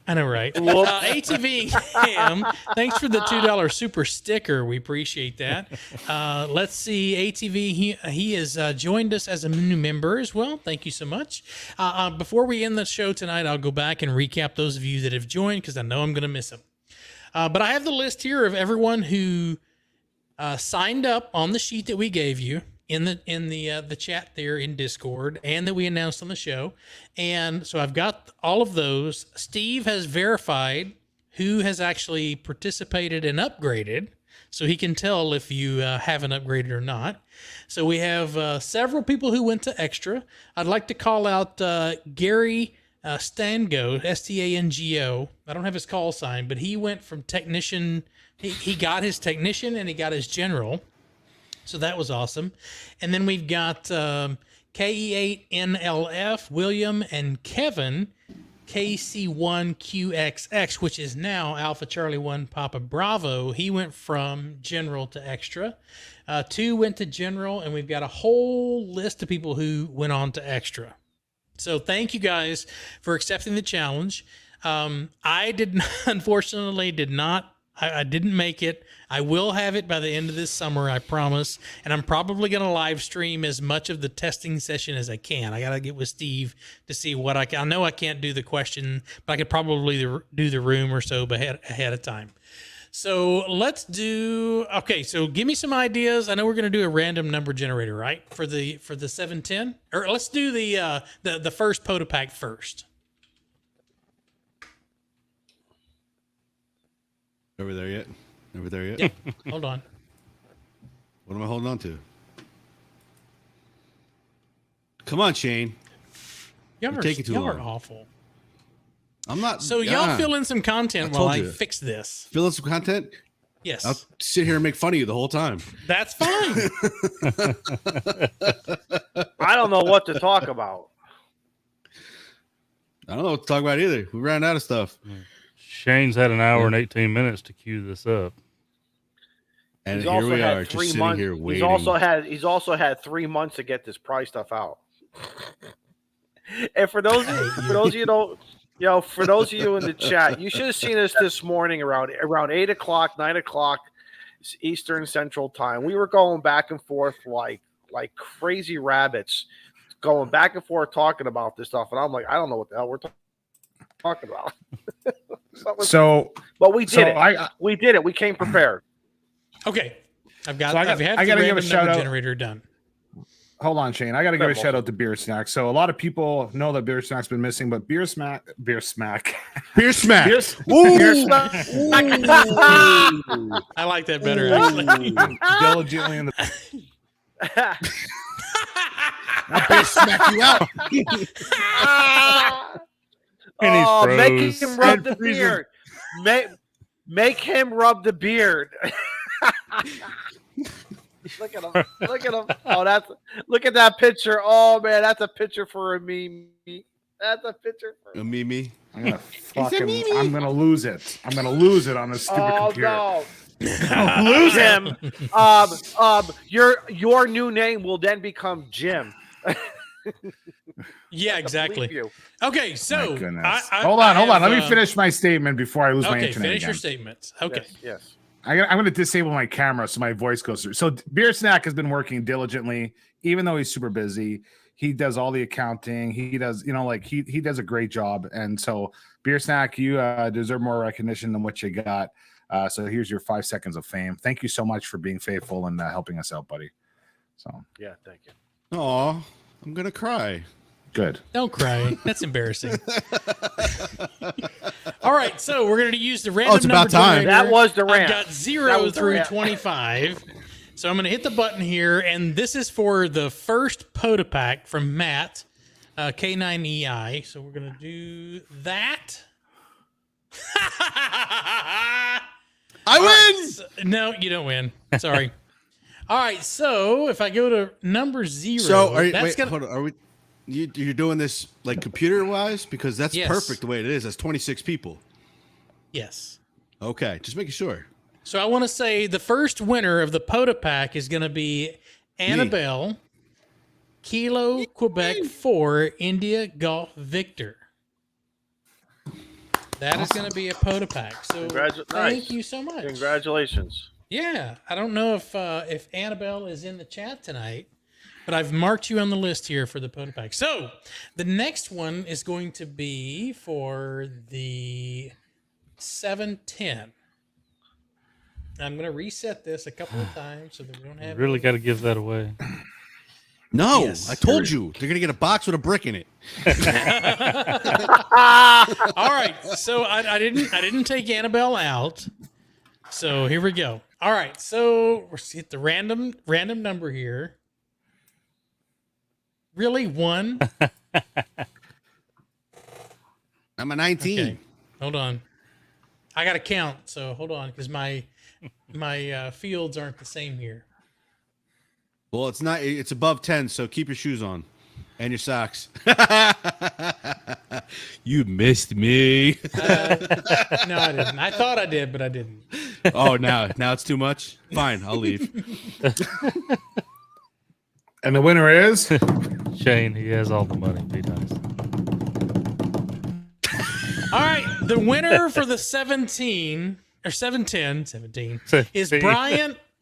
I know, right? ATV Cam, thanks for the $2 super sticker. We appreciate that. Let's see. ATV, he has joined us as a new member as well. Thank you so much. Before we end the show tonight, I'll go back and recap those of you that have joined because I know I'm going to miss them. But I have the list here of everyone who signed up on the sheet that we gave you in the chat there in Discord and that we announced on the show. And so I've got all of those. Steve has verified who has actually participated and upgraded, so he can tell if you haven't upgraded or not. So we have several people who went to extra. I'd like to call out Gary Stango, Stango. I don't have his call sign, but he went from technician. He got his technician and he got his general. So that was awesome. And then we've got KE8NLF, William, and Kevin, KC1QXX, which is now Alpha Charlie 1 Papa Bravo. He went from general to extra. 2 went to general, and we've got a whole list of people who went on to extra. So thank you guys for accepting the challenge. I unfortunately did not. I didn't make it. I will have it by the end of this summer, I promise. And I'm probably going to live stream as much of the testing session as I can. I got to get with Steve to see what I can. I know I can't do the question, but I could probably do the room or so ahead of time. So let's do, okay, so give me some ideas. I know we're going to do a random number generator, right? For the 710? Or let's do the first Potopack first. Over there yet? Yeah, hold on. What am I holding on to? Come on, Shane. Y'all You're taking too are long. awful. I'm not. So y'all fill in some content while I fix this. Fill in some content? Yes. I'll sit here and make fun of you the whole time. That's fine. I don't know what to talk about. I don't know what to talk about either. We ran out of stuff. Shane's had an hour and 18 minutes to queue this up. And here we are, just sitting here waiting. He's also had 3 months to get this price stuff out. And for those of you in the chat, you should have seen us this morning around 8 o'clock, 9 o'clock Eastern Central Time. We were going back and forth like crazy rabbits, going back and forth talking about this stuff. And I'm like, I don't know what the hell we're talking about. But we did it. We did it. We came prepared. Okay. I got to give a shout out. Generator done. Hold on, Shane. I got to give a shout out to Beer Snack. So a lot of people know that Beer Snack's been missing, but Beer Smack. Beer Smack. Beer Smack. I like that better, actually. Diligently in the. I'll Beer Smack you out. Make him rub the beard. Make him rub the beard. Look at him. Look at him. Oh, look at that picture. Oh man, that's a picture for a meme. That's a picture for a meme. I'm gonna lose it. I'm gonna lose it on this stupid computer. No. Lose him. Your new name will then become Jim. Yeah, exactly. Okay, so hold on. Let me finish my statement before I lose my internet. Finish your statements. Okay. Yes. I'm going to disable my camera so my voice goes through. So Beer Snack has been working diligently, even though he's super busy. He does all the accounting. He does, he does a great job. And so Beer Snack, you deserve more recognition than what you got. So here's your 5 seconds of fame. Thank you so much for being faithful and helping us out, buddy. So yeah, thank you. Aw, I'm gonna cry. Good. Don't cry. That's embarrassing. All right, so we're going to use the random it's about number time. generator. That was the rant. I've got 0 through 25. So I'm going to hit the button here, and this is for the first POTA pack from Matt, K9EI. So we're going to do that. I win. So, no, you don't win. Sorry. All right, so if I go to number 0, So are you, that's gonna. hold on. Are we? You're doing this like computer wise because that's Yes. perfect the way it is. That's 26 people. Yes. Okay, just making sure. So I want to say the first winner of the POTA pack is going to be Annabelle, Kilo Quebec 4, India Golf Victor. That is going to be a POTA pack. So thank Nice. you so much. Congratulations. Yeah, I don't know if Annabelle is in the chat tonight, but I've marked you on the list here for the POTA pack. So the next one is going to be for the 710. I'm going to reset this a couple of times so that we don't have. Really got to give that away. No, Yes. I told you they're gonna get a box with a brick in it. All right, so I didn't take Annabelle out. So here we go. All right, so we're hit the random number here. Really, 1? I'm a 19. Okay, hold on. I got to count. So hold on, because my fields aren't the same here. Well, it's not. It's above 10, so keep your shoes on and your socks. You missed me. No, I didn't. I thought I did, but I didn't. Oh, now it's too much. Fine, I'll leave. And the winner is Shane, he has all the money. Be nice. All right, the winner for the 17 is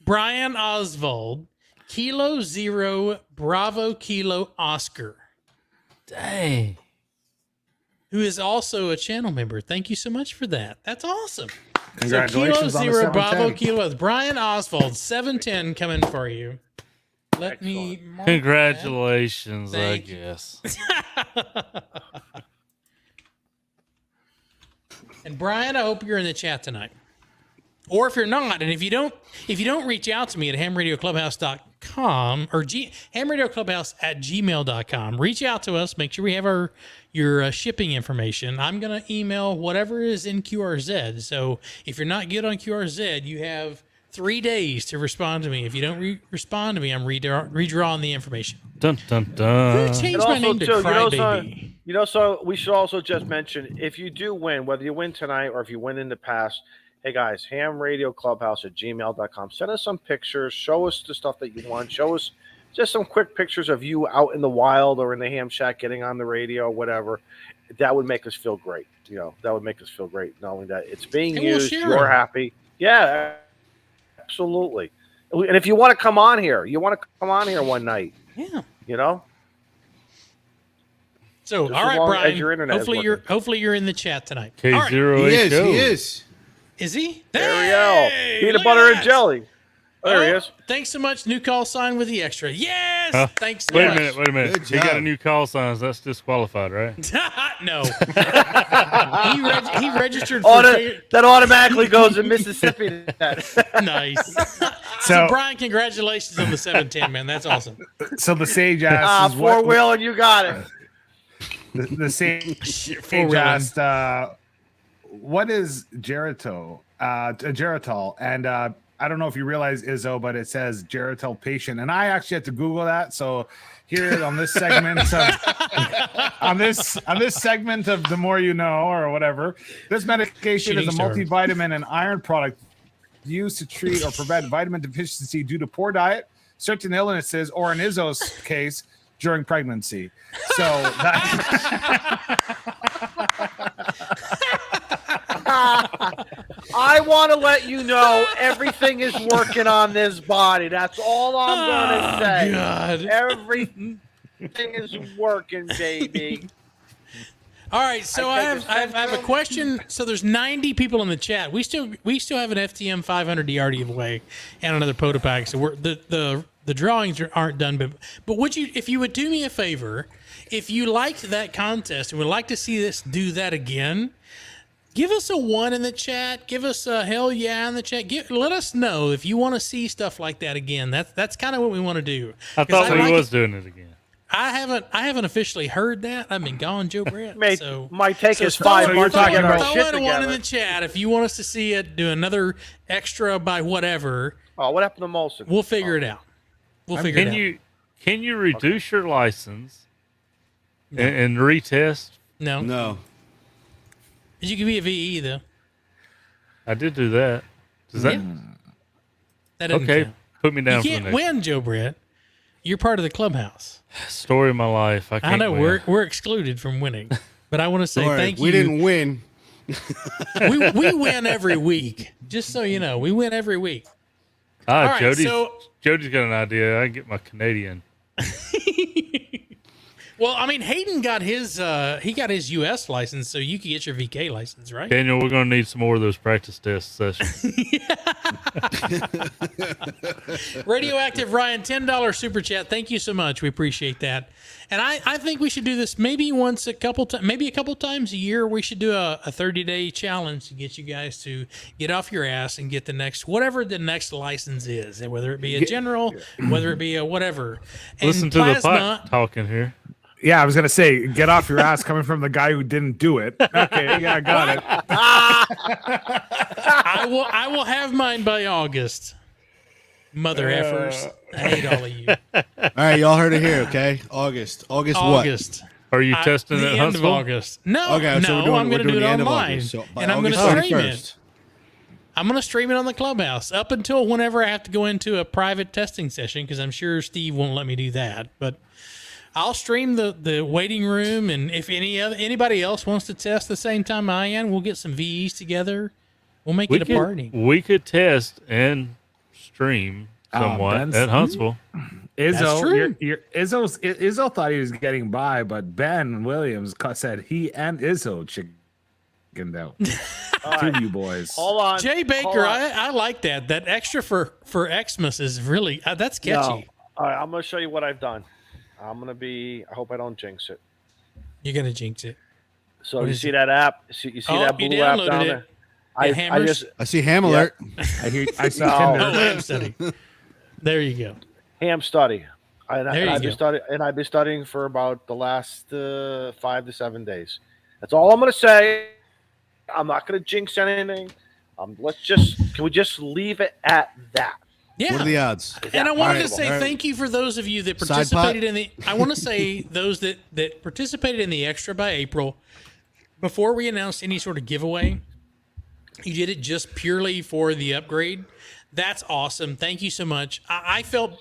Brian Oswald, Kilo 0 Bravo Kilo Oscar. Dang. Who is also a channel member. Thank you so much for that. That's awesome. congratulations So on Kilo the 0 Bravo 710. Kilo. Brian Oswald, 710 coming for you. Let me mark Congratulations, I Thank you. guess. that. And Brian, I hope you're in the chat tonight. Or if you're not, and if you don't reach out to me at hamradioclubhouse.com or hamradioclubhouse@gmail.com, reach out to us. Make sure we have your shipping information. I'm going to email whatever is in QRZ. So if you're not good on QRZ, you have 3 days to respond to me. If you don't respond to me, I'm redrawing the information. Dun dun Who dun. changed And my also, name to too, Crybaby? So we should also just mention, if you do win, whether you win tonight or if you win in the past, hey guys, hamradioclubhouse@gmail.com. Send us some pictures. Show us the stuff that you want. Show us just some quick pictures of you out in the wild or in the ham shack getting on the radio or whatever. That would make us feel great. That would make us feel great knowing that it's being And we'll used. share You're them. happy. Yeah, absolutely. And if you want to come on here, one night, Yeah. So, Just all as right, long as Brian. your internet is Hopefully you're in the chat tonight. All right. K0H. He is. Is he? there we Hey, go. Peanut look butter at and that. jelly. There he Oh, is. Thanks so much. New call sign with the extra. Yes. Huh? Thanks so Wait a much. minute. Good He got a job. new call sign. That's disqualified, right? No. he registered for That automatically goes to Mississippi. nice. So, So- Brian, congratulations on the 710, man. That's awesome. so the sage asks is what, Four-wheel and you got it. the sage Four-wheeling. asked what is geritol? Geritol, and I don't know if you realize, Izzo, but it says geritol patient, and I actually had to Google that. So here on this segment of on this segment of The More You Know or whatever, this medication is a Shooting multivitamin and iron product used to treat or prevent vitamin deficiency due to poor diet, certain illnesses, or in Izzo's case, during pregnancy. So I want to let you know everything is working on this body. That's all I'm going to say. God. Everything is working, baby. All right, so I take have a question. So there's 90 people in the chat. We still have an FTM 500 DR to give away and another POTA pack. So the drawings aren't done, but would you, if you would do me a favor, if you liked that contest and would like to see us do that again, Give us a 1 in the chat. Give us a hell yeah in the chat. Let us know if you want to see stuff like that again. That's kind of what we want to do. I thought he was doing it again. I haven't officially heard that. I've been gone, Joe Brett. Might take us throw 5 in- months throw to get in- our throw shit in one in together. the chat if you want us to see it. Do another extra by whatever. Oh, what happened to Molson? We'll figure it out. We'll figure it out. Can you reduce your license and retest? No. You can be a VE though. I did do that. Does that? That doesn't Okay, count. put me down You for the can't next win, Joe Brett. You're part of the clubhouse. story of my life. I can't I know win. we're excluded from winning, but I want to say All right, thank you. we didn't win. we win every week. Just so you know, we win every week. Ah, All right, Jody's got an idea. I can get my Canadian. Well, I mean, Hayden got his U.S. license, so you can get your VK license, right? Daniel, we're going to need some more of those practice test sessions. Radioactive Ryan, $10 super chat. Thank you so much. We appreciate that. And I think we should do this maybe a couple times a year. We should do a 30-day challenge to get you guys to get off your ass and get the next, whatever the next license is, and whether it be a general, whether it be a whatever. And Listen to the pot talking here. Yeah, I was gonna say, get off your ass coming from the guy who didn't do it. Okay, yeah, I got it. I will have mine by August. Mother effers. I hate all of you. All right, y'all heard it here, okay? August. August. Are you testing the at end Huntsville? of August. No, Okay, so no, I'm we're going to do doing it the end of online, August. So by and I'm going to August stream 31st. it. I'm going to stream it on the Clubhouse up until whenever I have to go into a private testing session, because I'm sure Steve won't let me do that. But I'll stream the waiting room, and if anybody else wants to test the same time I am, we'll get some VEs together. We'll make it a party. We could test and stream somewhat at Huntsville. Izzo thought he was getting by, but Ben Williams said he and Izzo chickened out. Two of you boys. Hold on. Jay Baker, I like that. That extra for Xmas is really that's catchy. No. All right, I'm going to show you what I've done. I hope I don't jinx it. You're going to jinx it. So you see that app? You see that blue app down there? I see Ham Alert. I see No. Tinder. Oh, Ham Study. There you go. Ham Study. There I've you been studying for about the last 5 to 7 days. That's all I'm going to say. I'm not going to jinx anything. Can we just leave it at that? Yeah. What are the odds? And I wanted to All say right. thank you for those of you that Side participated pot? in the. I want to say those that participated in the Extra by April. Before we announced any sort of giveaway, you did it just purely for the upgrade. That's awesome. Thank you so much. I felt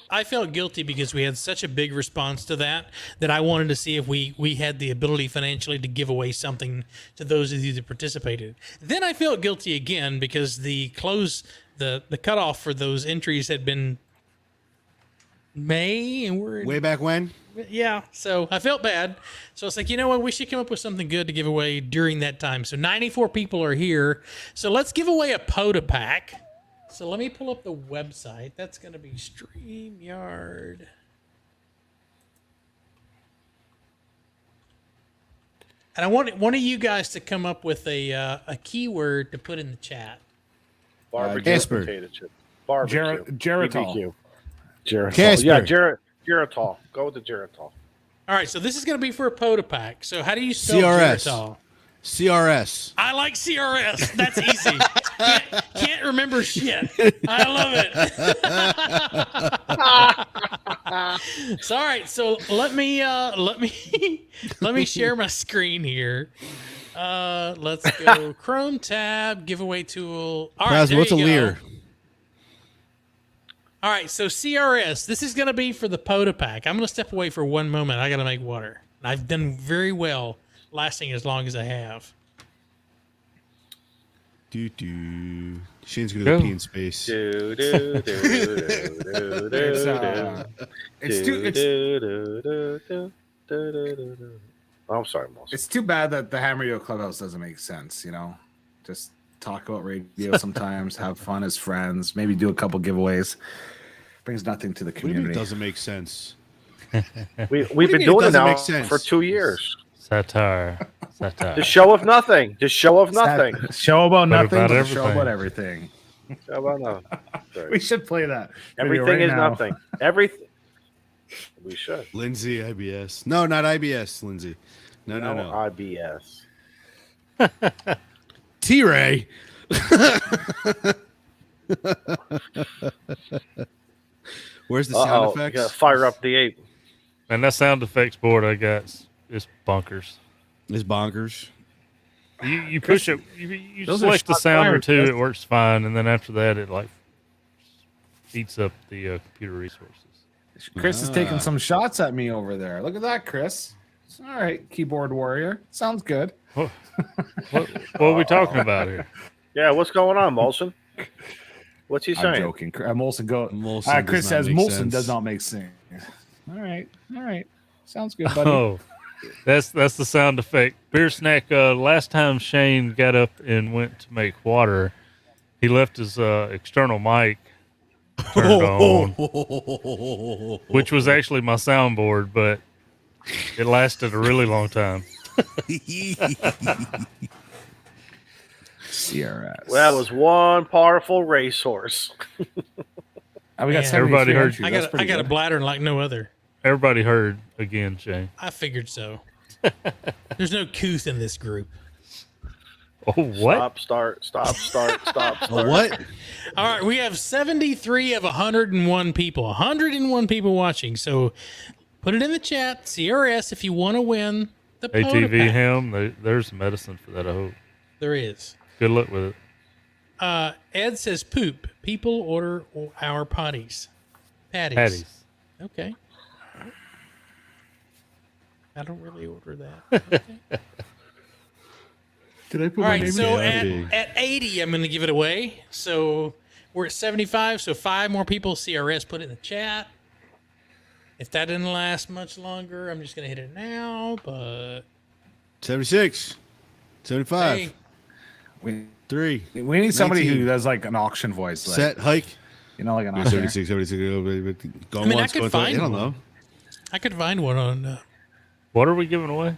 guilty because we had such a big response to that I wanted to see if we had the ability financially to give away something to those of you that participated. Then I felt guilty again because the cutoff for those entries had been May, and we're Way back when? yeah. So I felt bad. So it's like, you know what? We should come up with something good to give away during that time. So 94 people are here. So let's give away a POTA pack. So let me pull up the website. That's going to be StreamYard. And I want one of you guys to come up with a keyword to put in the chat. Barbecue Casper. potato chip. Barbecue. Geritol. BBQ. Geritol. Casper. Yeah, Geritol. Go with the Geritol. All right. So this is going to be for a POTA pack. So how do you spell CRS. Geritol? CRS. I like CRS. That's easy. Can't remember shit. I love it. So, all right. So let me share my screen here. Let's go Chrome tab, giveaway tool. All right. What's a leer? All right. So CRS. This is going to be for the POTA pack. I'm going to step away for one moment. I got to make water. I've done very well lasting as long as I have. Shane's gonna go pee in space. I'm sorry, Moss. It's too bad that the HamRadio Clubhouse doesn't make sense, Just talk about radio sometimes, have fun as friends, maybe do a couple giveaways. Brings nothing to the What do you mean community. it doesn't make sense? We've been mean it doing it doesn't now make sense? for 2 years. Satire. The show of nothing. The show of nothing. Show about But nothing, about but a show everything. about everything. Show about nothing. We should play that. video Everything right is now. nothing. Everything. We should. Lindsay, IBS. No, not IBS, Lindsay. No. IBS. T-Ray. Where's the sound You effects? gotta fire up the ape. And that sound effects board I got is bonkers. It's bonkers. You push it, you Those are select the shot sound or fired, two, Chris. it works fine, and then after that, it like eats up the computer resources. Chris is taking some shots at me over there. Look at that, Chris. All right, keyboard warrior. Sounds good. What are we talking about here? Yeah, what's going on, Molson? What's he I'm saying? joking. Molson go. Molson Chris does not says make Molson sense. does not make sense. All right. Sounds good, buddy. Oh, that's the sound effect. Beer snack. Last time Shane got up and went to make water, he left his external mic turned on, which was actually my soundboard, but it lasted a really long time. CRS. Well, that was one powerful racehorse. We got Man. Everybody 73 heard entries. I That's got pretty a good. bladder like no other. Everybody heard again, Shane. I figured so. There's no couth in this group. Oh, what? Stop, start. What? All right, we have 73 of 101 people. 101 people watching. So put it in the chat. CRS if you want to win the ATV Poda Pack. ham. There's medicine for that, I hope. There is. Good luck with it. Ed says poop. People order our potties. Patties. Okay. I don't really order that. Okay. Did I put All my right, name so in? at 80, I'm going to give it away. So we're at 75, so 5 more people. CRS, put it in the chat. If that didn't last much longer, I'm just going to hit it now. But 76. 75. hey, We 3. need somebody 19. who does like an auction voice. Like, Set. Hike. You know, like an auction. 76. Going I mean, I once, could going twice. find I don't one. know. I could find one on. What are we giving away?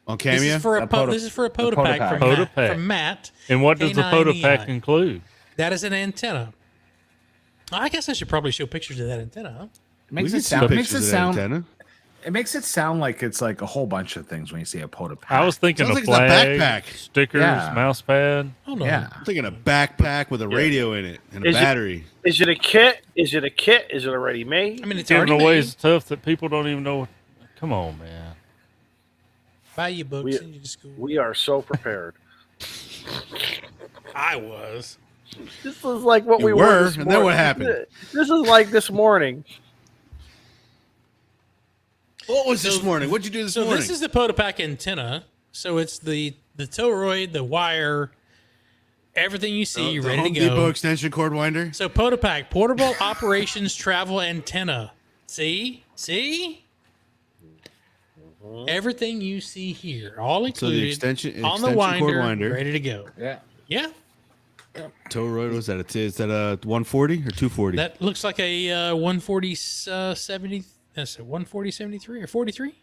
On This Cameo? is for a Poda- this is for a the Poda Poda Pack Pack. from Poda Matt. Pack. From Matt. And what does the Poda K9EI. Pack include? That is an antenna. I guess I should probably show pictures of that antenna. Huh? It We makes can it see sound. It makes pictures it of that sound. antenna. It makes it sound like it's like a whole bunch of things when you say a Poda Pack. I was thinking Sounds of like it's a flag, backpack. stickers, Yeah. mouse pad. Hold on. Yeah. I'm thinking a backpack with a radio in it and a Is it- battery. Is it a kit? Is it already made? I mean, it's Giving already away made. is tough that people don't even know. Come on, man. Buy your books We- and you just go. We are so prepared. I was. This is like what You we were, this and then what morning. happened? This is like this morning. What was this morning? What'd you do this So morning? this is the Poda Pack antenna. So it's the toroid, the wire, everything you see The ready Home to go. Depot extension cord winder. So Poda Pack, portable operations travel antenna. See? Everything you see here, all So included the extension on the cord winder, winder. ready to go. Yeah. Yeah, Toroid, what's that? Is that a 140 or 240? that looks like a 140 70. That's a 140 73 or 43.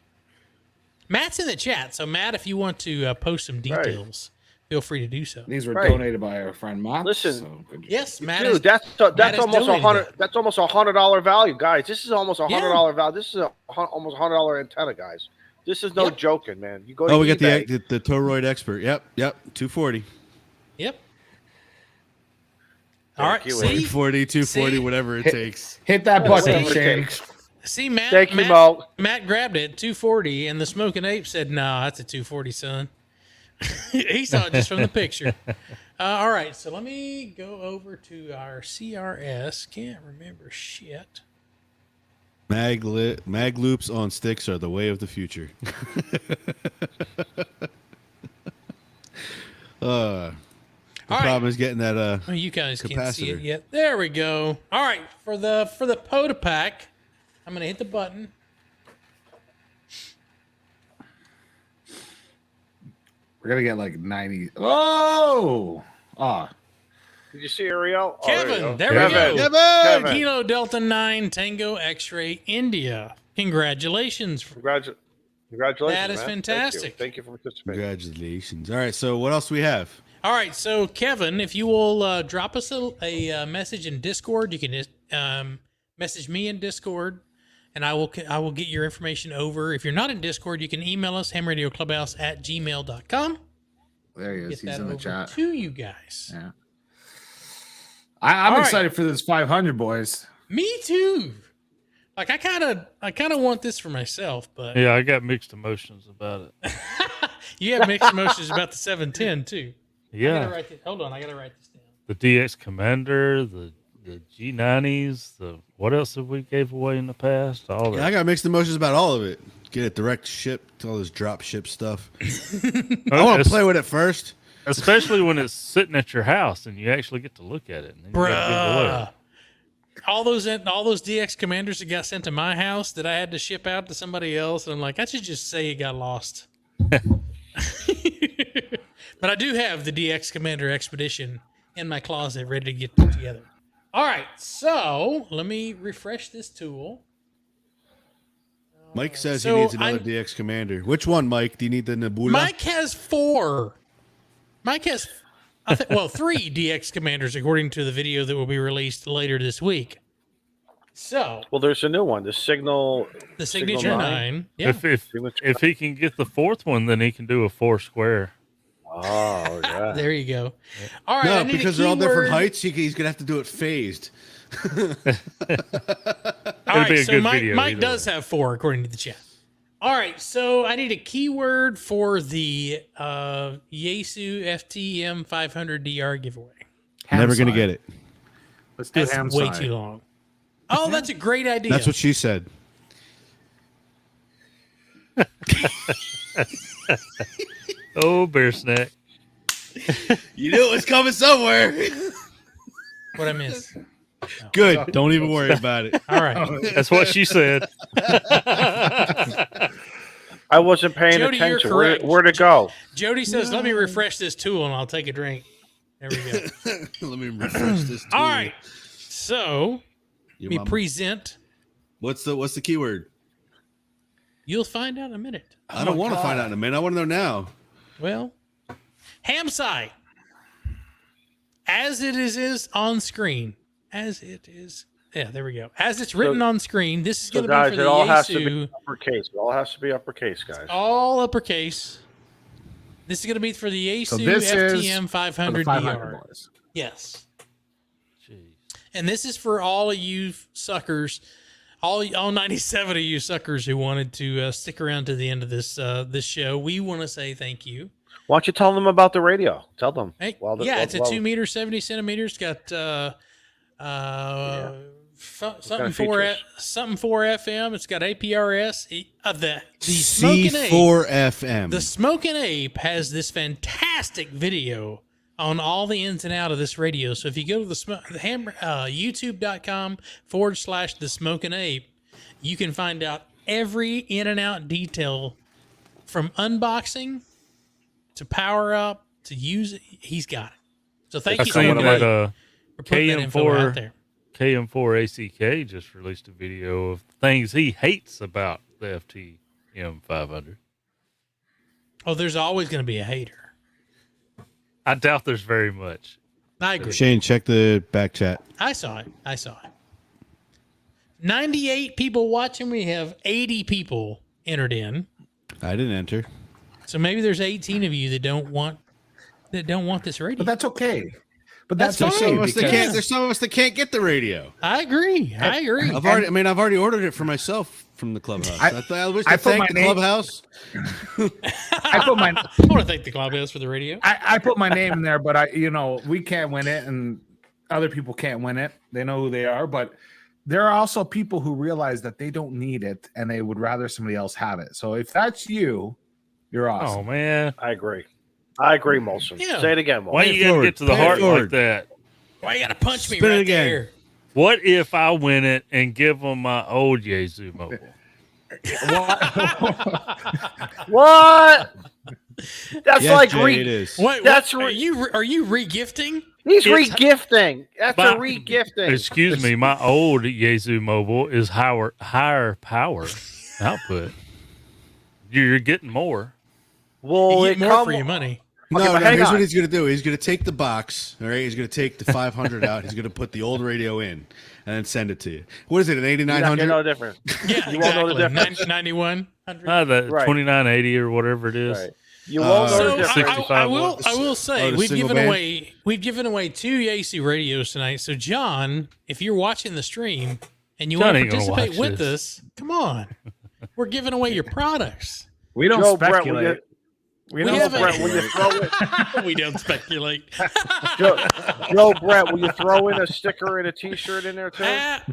Matt's in the chat, so Matt, if you want to post some details, feel free to do so. These were Right. donated by our friend Matt. Listen. so good. Yes, Matt. Dude, is, that's is almost donating $100. that. That's almost $100 value, guys. This is almost $100 Yeah. value. This is almost $100 antenna, guys. This is no Yep. joking, man. You go to Oh, we got eBay. the Toroid expert. Yep, 240. Yep. All right. you, See, 240, 240, See? whatever it takes. Hit that button, Whatever it Shane. takes. see, Matt. Thank you, Matt, Mo. Matt grabbed it 240, and the smoking ape said, "No, that's a 240, son." He saw it just from the picture. All right, so let me go over to our CRS. Can't remember shit. Mag loops on sticks are the way of the future. The All right. problem is getting that Well, you guys can't see it Capacitor. yet. There we go. All right, for the Poda Pack, I'm gonna hit the button. We're gonna get like 90. Oh, Did you see Ariel? Oh, there you Kevin, go. there Kevin. we go. Kevin. Kilo Delta 9 Tango X-Ray India. Congratulations. Congratulations. That is man. fantastic. Thank you for participating. Congratulations. All right, so what else do we have? All right, so Kevin, if you will drop us a message in Discord, you can just message me in Discord, and I will get your information over. If you're not in Discord, you can email us hamradioclubhouse@gmail.com. There he is. Get He's that in the over chat. to you guys. Yeah. I'm All excited for this 500, boys. Me too. Like I kind of want this for myself, but Yeah, I got mixed emotions about it. you have mixed emotions about the 710 too. Yeah, Hold on, I gotta write this down. the DX Commander, the G90s, the what else have we gave away in the past? All Yeah, I that. got mixed emotions about all of it. Get it direct shipped, all this drop ship stuff. I want to play with it first. Especially when it's sitting at your house and you actually get to look at it. And then you gotta give it away. Bruh. All those DX Commanders that got sent to my house that I had to ship out to somebody else, and I'm like, I should just say it got lost. But I do have the DX Commander Expedition in my closet ready to get put together. All right, so let me refresh this tool. Mike says So he needs another DX Commander. Which one, Mike? Do you need the Nebula? Mike has 4. Mike has, 3 DX Commanders, according to the video that will be released later this week. So, Well, there's a new one, the Signature Signature 9. Yeah. If he can get the 4th one, then he can do a 4 square. Oh, yeah. There you go. All right. No, I need because a they're all different keyword. heights. He's gonna have to do it phased. All right, be a so good Mike, video Mike either does have 4, according to the chat. All right, so I need a keyword for the Yaesu FTM 500DR giveaway. Never gonna Ham get it. Let's do That's ham way side. too long. Oh, that's a great idea. That's what she said. Oh, bear snack. You knew it was coming somewhere. What I miss. Good. Don't even worry about it. All right. That's what she said. I wasn't paying Jody, you're attention. correct. Where'd it go? Jody says, let me refresh this tool and I'll take a drink. There we go. Let me refresh this. All right. So, Your let me mama. present. What's the keyword? You'll find out in a minute. I don't want to find out in a minute. I want to know now. Well, ham side. As it is on screen. As it is. Yeah, there we go. As it's written on screen, this is So, going to guys, be for it the all has to Yaesu. be uppercase. It all has to be uppercase, guys. All uppercase. This is going to be for the So Yaesu this is FTM for the 500 500 DR. boys. Yes. Jeez. And this is for all of you suckers, all 97 of you suckers who wanted to stick around to the end of this show. We want to say thank you. Why don't you tell them about the radio? Tell them. Hey, While the- yeah, while- it's a while- 2 meter, 70 centimeters. Got something for features. something for FM. It's got APRS. The Smoking Ape. C4FM. The Smoking Ape has this fantastic video on all the ins and out of this radio. So if you go to youtube.com/the Smoking Ape, you can find out every in and out detail from unboxing to power up to use it. He's got it. So thank I you so seen much that for putting that info out there. KM4 ACK just released a video of things he hates about the FTM 500. Oh, there's always going to be a hater. I doubt there's very much. I agree. Shane, check the back chat. I saw it. 98 people watching. We have 80 people entered in. I didn't enter. So maybe there's 18 of you that don't want this radio. But that's okay. But That's that's, fine. okay. Some of us that because- can't. There's some of us that can't get the radio. I agree. I've already ordered it for myself from the Clubhouse. I wish to I put my thank the name- Clubhouse. I put my I want to thank the Clubhouse for the radio. I put my name in there, but we can't win it, and other people can't win it. They know who they are, but there are also people who realize that they don't need it and they would rather somebody else have it. So if that's you, you're awesome. Oh, man. I agree, Molson. Yeah. Say it again, Molson. Why you got to forward. get to the Pay it heart forward. like that? Why you got to punch me Spin it right again. there? What if I win it and give them my old Yaesu mobile? What? That's Yes, like Jay, it is. Wait, That's are you regifting? he's It's- regifting. That's a But- regifting. Excuse me, my old Yaesu mobile is higher power output. you're getting more. Well, You get more for your money. No, but no. hang Here's on. what he's gonna do. He's gonna take the box. All right. He's gonna take the 500 out. He's gonna put the old radio in, and then send it to you. What is it? An You're not getting 8900? no difference. Yeah, You won't know the exactly. difference. 9100. That Right. 2980 or whatever it is. Right. You won't know So the difference. I will say Oh, the we've single given away 2 AC radios tonight. So John, if you're watching the stream and you John want to ain't gonna participate watch with this. us, come on. We're giving away your products. We don't Joe, Brett, speculate. We don't haven't- Brett, will you throw it? We don't speculate. Joe, Brett, will you throw in a sticker and a T-shirt in there too? Ah,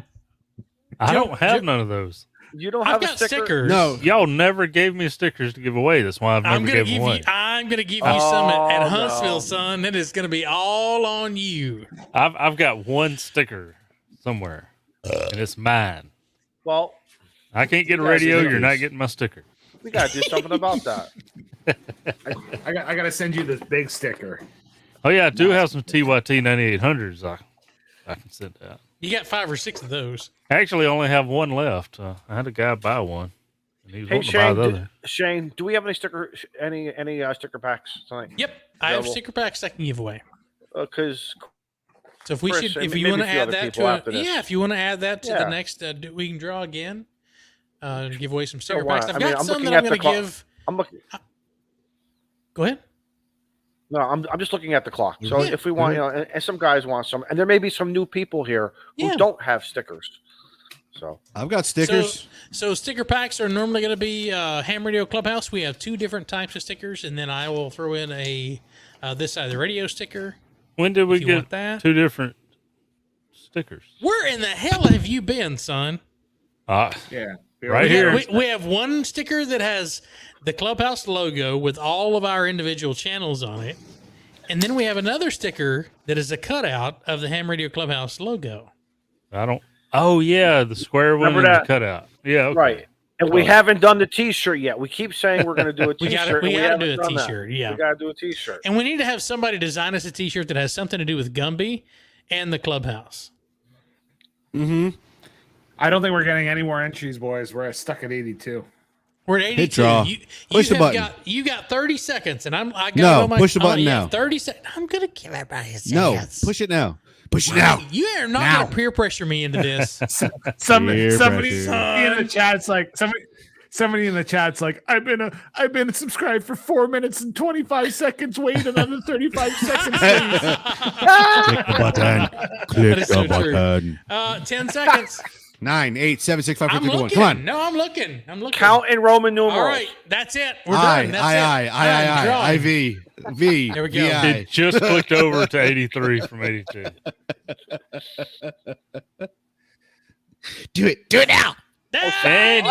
I Joe- don't have Joe- none of those. You don't I've have a got sticker. stickers. No. Y'all never gave me stickers to give away. That's why I've I'm never gonna given give away. you. I'm gonna give you some at Oh, Huntsville, no. son. It is gonna be all on you. I've got one sticker somewhere, and it's mine. Well, I can't get a You guys radio. are You're not idiots. getting my sticker. we gotta do something about that. I gotta send you this big sticker. Oh yeah, I do have some TYT 9800s. I can send out. You got 5 or 6 of those. Actually, I only have one left. I had a guy buy one, and he was Hey wanting to buy the Shane, other. Shane, do we have any sticker packs tonight? Yep, I have Double. sticker packs I can give away. Because So if we Chris, should, and if you maybe want a to few add other that people to after this. if you want to add that to the Yeah. next, we can draw again. Give away some sticker why packs. not? I've I mean, got I'm some looking that I'm at going the to clock. give. I'm looking. Go ahead. No, I'm just looking at the clock. So Yeah. if we want, and some guys want some, and there may be some new people here who Yeah. don't have stickers. So I've got stickers. So sticker packs are normally going to be Ham Radio Clubhouse. We have 2 different types of stickers, and then I will throw in a this side of the radio sticker. When did we If you get want that. 2 different stickers? Where in the hell have you been, son? Yeah. Right here. We have one sticker that has the Clubhouse logo with all of our individual channels on it. And then we have another sticker that is a cutout of the Ham Radio Clubhouse logo. I don't. Oh yeah, the square one Remember and that? the cutout. Yeah, okay. right, and we haven't done the T-shirt yet. We keep saying we're going to do a We T-shirt. gotta- we and gotta haven't do a done that. T-shirt, yeah. we got to do a T-shirt. And we need to have somebody design us a t-shirt that has something to do with Gumby and the Clubhouse. I don't think we're getting any more entries, boys. We're stuck at 82. We're at 82. Hit draw. Push the have button. You got 30 seconds, and I got No, it on my, push the button yeah, now. 30 seconds. I'm going to give everybody a No, chance. push it now. Push it now. You are not Now. going to peer pressure me into this. Somebody Peer in pressure. the chat's like somebody in the chat's like, I've been subscribed for 4 minutes and 25 seconds. Wait another 35 seconds, please. Click the button. Click That is so true. button. 10 seconds. 9, 8, 7, 6, 5, 4, I'm 3, 2, 1. looking. Come on. No, I'm looking. I'm looking. Count in Roman numerals. All right, that's it. We're I, done. That's I, it. I, Drawing. I, V, V, There we go. VI. It just clicked over to 83 from 82. Do it now. Andy.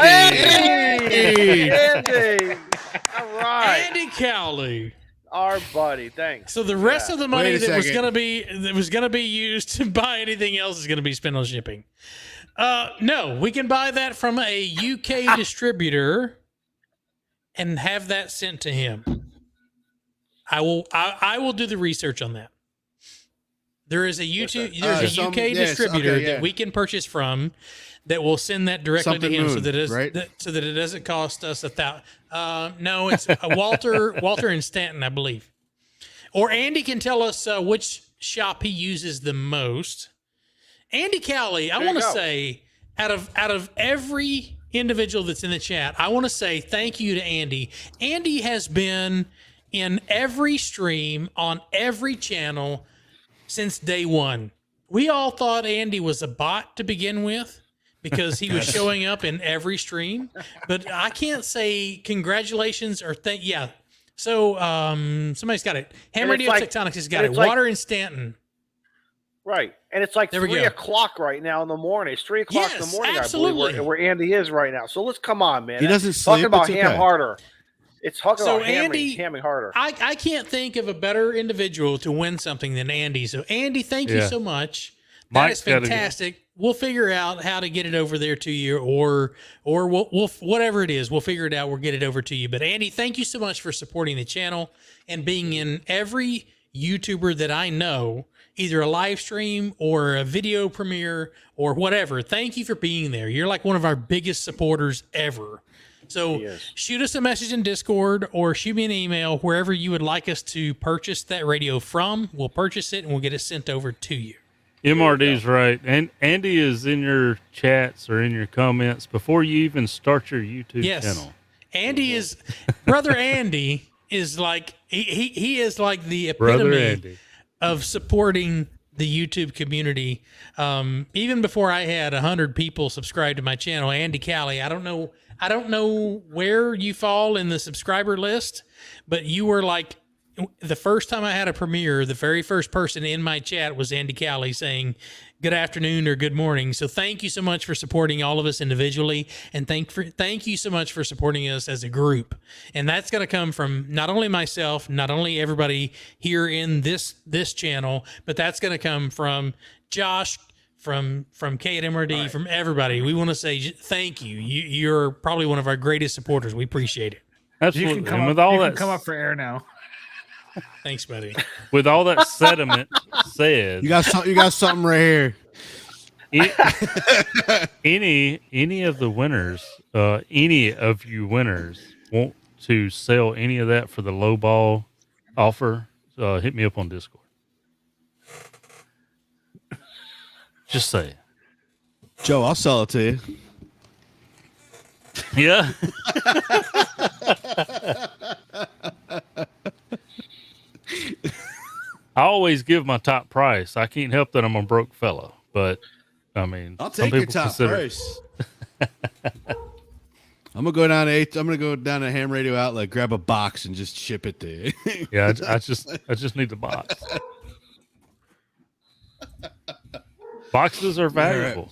Andy. All right, Andy Cowley. our buddy. Thanks. So the rest of the money Wait a that was second. gonna be used to buy anything else is gonna be spent on shipping. No, we can buy that from a UK distributor and have that sent to him. I will do the research on that. There is a UK distributor that we can purchase from that will send that directly Something to him, so Moon, that right? so that it doesn't cost us no, it's Walter and Stanton, I believe. Or Andy can tell us which shop he uses the most. Andy Cowley, I There want you to go. say, out of every individual that's in the chat, I want to say thank you to Andy. Andy has been in every stream on every channel since day one. We all thought Andy was a bot to begin with because he was showing up in every stream. But I can't say congratulations or yeah. So somebody's got it. Ham And it's Radio like- Tectonics has and got it. it's like- Water and Stanton. Right, and it's like There we 3 go. o'clock right now in the morning. It's 3 o'clock in Yes, the morning, I absolutely. believe, where Andy is right now. So let's come on, man. He doesn't Talking sleep, about it's ham okay. harder. It's talking So about Andy- hamming harder. I can't think of a better individual to win something than Andy. So Andy, thank you Yeah. so much. That Mike's is gotta get- fantastic. We'll figure out how to get it over there to you, or we'll whatever it is, we'll figure it out. We'll get it over to you. But Andy, thank you so much for supporting the channel and being in every YouTuber that I know, either a live stream or a video premiere or whatever. Thank you for being there. You're like one of our biggest supporters ever. So He is. shoot us a message in Discord or shoot me an email wherever you would like us to purchase that radio from. We'll purchase it and we'll get it sent over to you. MRD's right. And Andy is in your chats or in your comments before you even start your YouTube channel. Andy is brother Andy is like he is like the Brother epitome Andy. of supporting the YouTube community. Even before I had 100 people subscribed to my channel, Andy Callie, I don't know where you fall in the subscriber list, but you were like the first time I had a premiere, the very first person in my chat was Andy Callie saying good afternoon or good morning. So thank you so much for supporting all of us individually. And thank you so much for supporting us as a group. And that's going to come from not only myself, not only everybody here in this channel, but that's going to come from Josh, from Kay at MRD, from everybody. We want to say thank you. You're probably one of our greatest supporters. We appreciate it. Absolutely. You can And with all that, come up for air now. Thanks, buddy. with all that sediment said, You got something right here. any of the winners, any of you winners want to sell any of that for the low ball offer, hit me up on Discord. Just say it. Joe, I'll sell it to you. Yeah. I always give my top price. I can't help that I'm a broke fellow, but I mean, I'll some take your people top consider price. I'm gonna go down to Ham Radio Outlet, grab a box, and just ship it to you. Yeah, I just need the box. Boxes are valuable.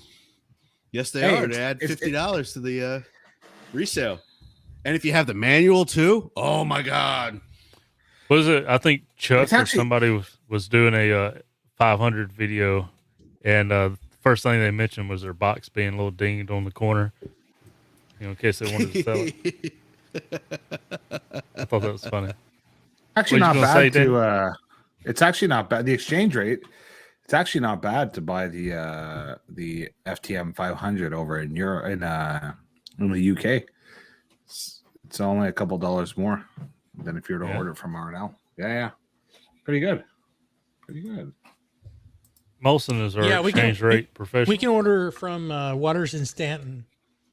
Yes, they Hey, are. They add $50 to the resale, and if you have the manual too, oh my god! What is it? I think Chuck It's or actually- somebody was doing a 500 video, and the first thing they mentioned was their box being a little dinged on the corner, in case they wanted to sell it. I thought that was funny. Actually, What not you gonna say, bad to. It's actually not bad. The exchange rate. It's actually not bad to buy the FTM 500 over in Europe in the UK. It's only a couple dollars more than if you were to order from R&L. Yeah, pretty good. Molson is our exchange rate professional. We can order from Waters in Stanton,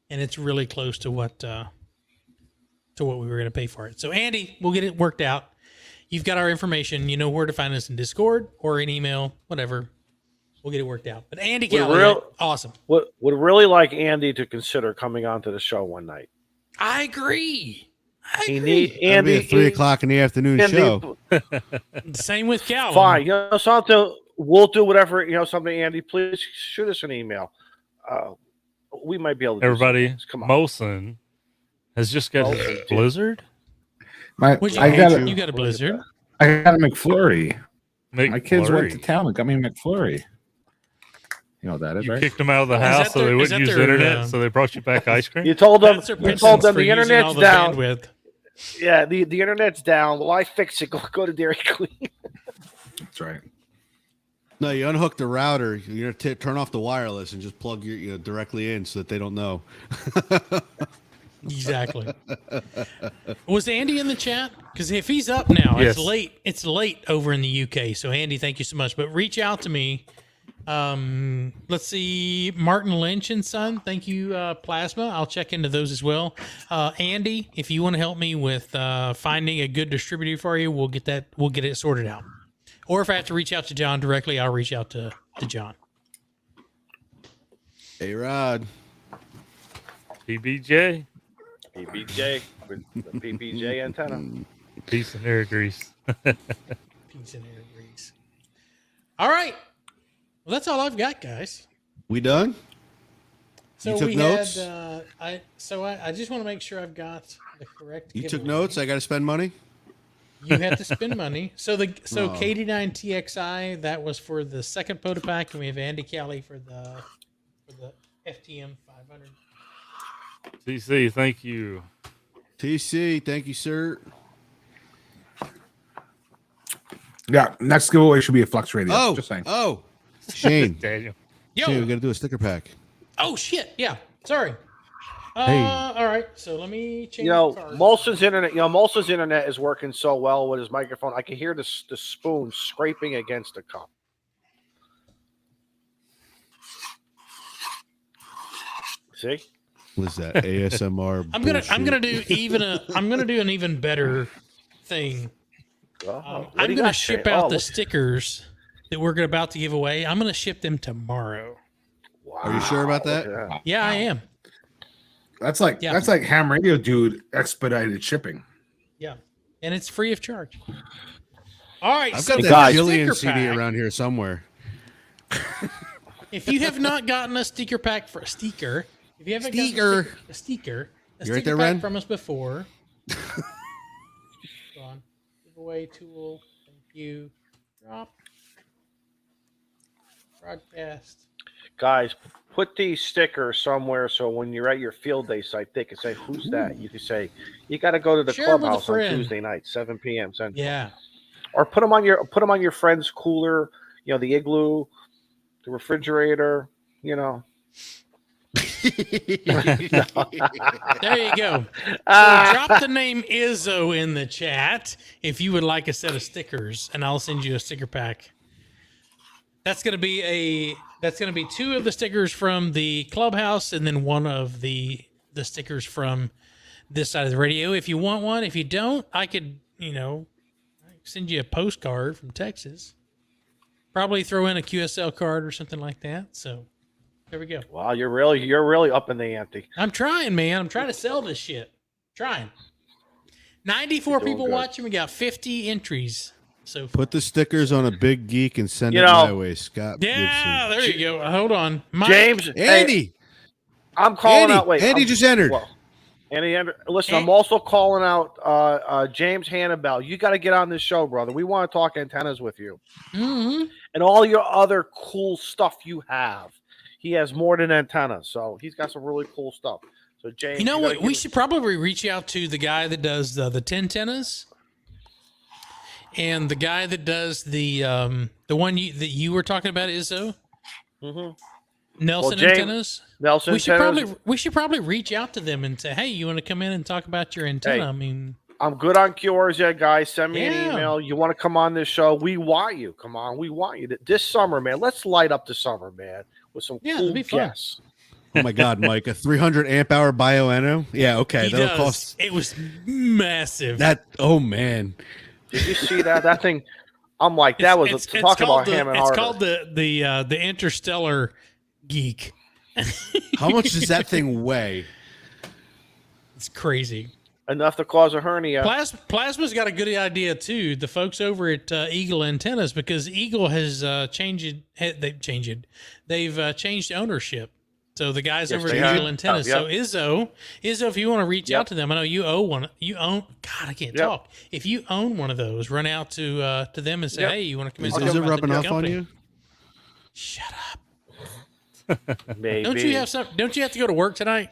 and it's really close to what we were going to pay for it. So, Andy, we'll get it worked out. You've got our information. You know where to find us in Discord or an email, whatever. We'll get it worked out. But Andy Gallagher, awesome. Would really like Andy to consider coming onto the show one night. I agree. It'll be a 3 o'clock in the afternoon Andy, show. Same with Cal. Fine, something. We'll do whatever. Something. Andy, please shoot us an email. We might be able to. Everybody, come on. Molson has just got his Blizzard. I You got a Blizzard. I got a McFlurry. McFlurry. My kids went to town and got me a McFlurry. You know what that is, You right? kicked them out of the house so they wouldn't use the internet, so they brought you back ice cream. You told them. That's their You told them penance for the using internet's all the down. bandwidth. Yeah, the internet's down. Well, I fix it. Go to Dairy Queen. That's right. No, you unhook the router. You're gonna turn off the wireless and just plug your directly in so that they don't know. Exactly. Was Andy in the chat? Because if he's up now, Yes. it's late over in the UK. So Andy, thank you so much. But reach out to me. Let's see, Martin Lynch and Son. Thank you, Plasma. I'll check into those as well. Andy, if you want to help me with finding a good distributor for you, we'll get it sorted out. Or if I have to reach out to John directly, I'll reach out to John. Hey, Rod. PBJ. PPJ with the PPJ antenna. Piece of air grease. Peace and air grease. All right. Well, that's all I've got, guys. We done? So You took we notes? had. I just want to make sure I've got the correct. You took giveaway. notes? I got to spend money? You had to spend money. So Oh. KD9 TXI, that was for the second Poda Pack, and we have Andy Callie for the FTM 500. CC, thank you. TC, thank you, sir. Yeah, next giveaway should be a Flux Radio. Oh, Just saying. Shane. Daniel. Yo. Shane, we got to do a sticker pack. Oh shit! Yeah. Sorry. All right. So let me change. You know, the card. Molson's internet is working so well with his microphone. I can hear the spoon scraping against the cup. See? Was that ASMR? I'm gonna do an even better thing. I'm gonna ship out the stickers that we're about to give away. I'm gonna ship them tomorrow. Wow. Are you sure about that? Yeah, I am. That's like Ham Radio dude expedited shipping. Yeah, and it's free of charge. All right, I've so got the that sticker Jillian CD pack, around here somewhere. If you have not gotten a sticker pack for a sticker, if you haven't gotten a sticker You right there, pack Ren? from us before, go on, giveaway tool. Thank you. Drop. Broadcast. Guys, put these stickers somewhere so when you're at your field day site, they can say, "Who's that?" You can say, "You got to go to the Share 'em with a clubhouse on friend. Tuesday night, 7 p.m. Central." Yeah. Or put them on your friend's cooler. You know, the igloo, the refrigerator. You know. There you go. So drop the name Izzo in the chat if you would like a set of stickers, and I'll send you a sticker pack. That's gonna be two of the stickers from the clubhouse, and then one of the stickers from this side of the radio. If you want one, if you don't, I could send you a postcard from Texas. Probably throw in a QSL card or something like that. So there we go. Wow, you're really up in the ante. I'm trying, man. I'm trying to sell this shit. Trying. 94 people good. watching. We got 50 entries. So Put the stickers on a big geek and send it my way, Scott. yeah, Gibson. there you go. Hold on, Mike. James, Andy, hey, I'm calling Andy, out. Wait, Andy just entered. Well, Andy, listen, I'm also calling out James Hannibal. You got to get on this show, brother. We want to talk antennas with you Mm-hmm. and all your other cool stuff you have. He has more than antennas, so he's got some really cool stuff. So James, You know what? We should probably reach out to the guy that does the 10 antennas, and the guy that does the one that you were talking about, Izzo. Mm-hmm. Nelson James, antennas. Nelson We should probably reach out to them and say, hey, you want to come in and talk about your antenna? Hey. I mean, I'm good on QRZ, yeah, guys. Send me Yeah. an email. You want to come on this show? We want you. Come on, we want you. This summer, man. Let's light up the summer, man, with some Yeah, cool it'd be fun. guests. Oh my God, Mike, a 300 amp hour Bioenno? Yeah, okay, he that'll does. cost It was massive. that. Oh man, Did you see that? That thing. I'm like, that was talk about ham and It's harder. called the Interstellar Geek. how much does that thing weigh? It's crazy. Enough to cause a hernia. Plasma's got a good idea too. The folks over at Eagle Antennas, because Eagle has changed ownership. So the guys Yes, over they at have. Eagle Antennas. Yep. So Izzo, if you want to reach Yep. out to them, I know you own one. You own. God, I can't Yep. talk. If you own one of those, run out to them and say, Yep. hey, you want to come in? Is and it talk about rubbing the off on company? you? Shut up. Maybe. Don't you have to go to work tonight?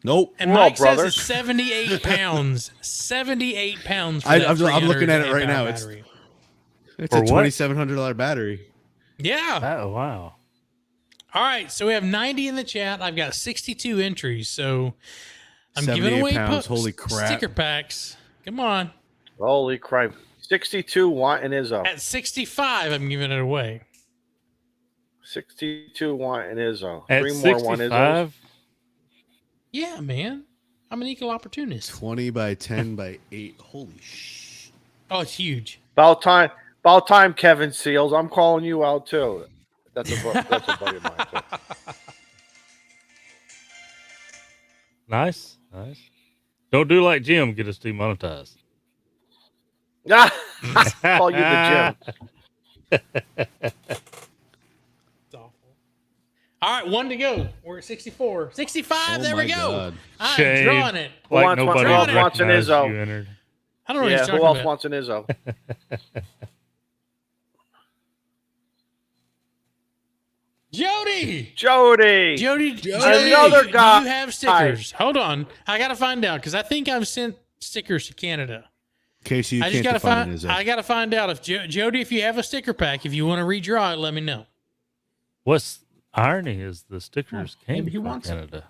Nope. And We're all Mike says brothers. it's 78 pounds. 78 pounds. For I'm that looking at it 300 right now. amp-hour It's battery. it's For a what? $2,700 battery. Yeah. Oh wow. All right. So we have 90 in the chat. I've got 62 entries. So I'm giving 78 away pounds. Holy crap. sticker packs. Come on. Holy crap! 62 want and Izzo. At 65, I'm giving it away. 62 want and Izzo. At 3 more want Izzo. 65, Yeah, man. I'm an equal opportunist. 20 by 10 by 8. Holy sh! Oh, it's huge. About time, Kevin Seals. I'm calling you out too. That's a buddy of mine too. nice. Don't do like Jim. Get us demonetized. Ah, call you the gym. It's awful. All right, one to go. We're at 64. 65. Oh there we my go. God. I'm Shame. drawing it. Like wants one? nobody Who else else wants an recognized Izzo? you entered. I don't know what Yeah, he's talking who else about. wants an Izzo? Jody. Jody. Do Another guy. you have stickers? Hold on. I got to find out because I think I've sent stickers to Canada. Casey, you I just can't got to define find. it as I got to find out if Jody, if you have a sticker pack, if you want to redraw it, let me know. What's irony is the stickers came maybe he from wants it. Canada.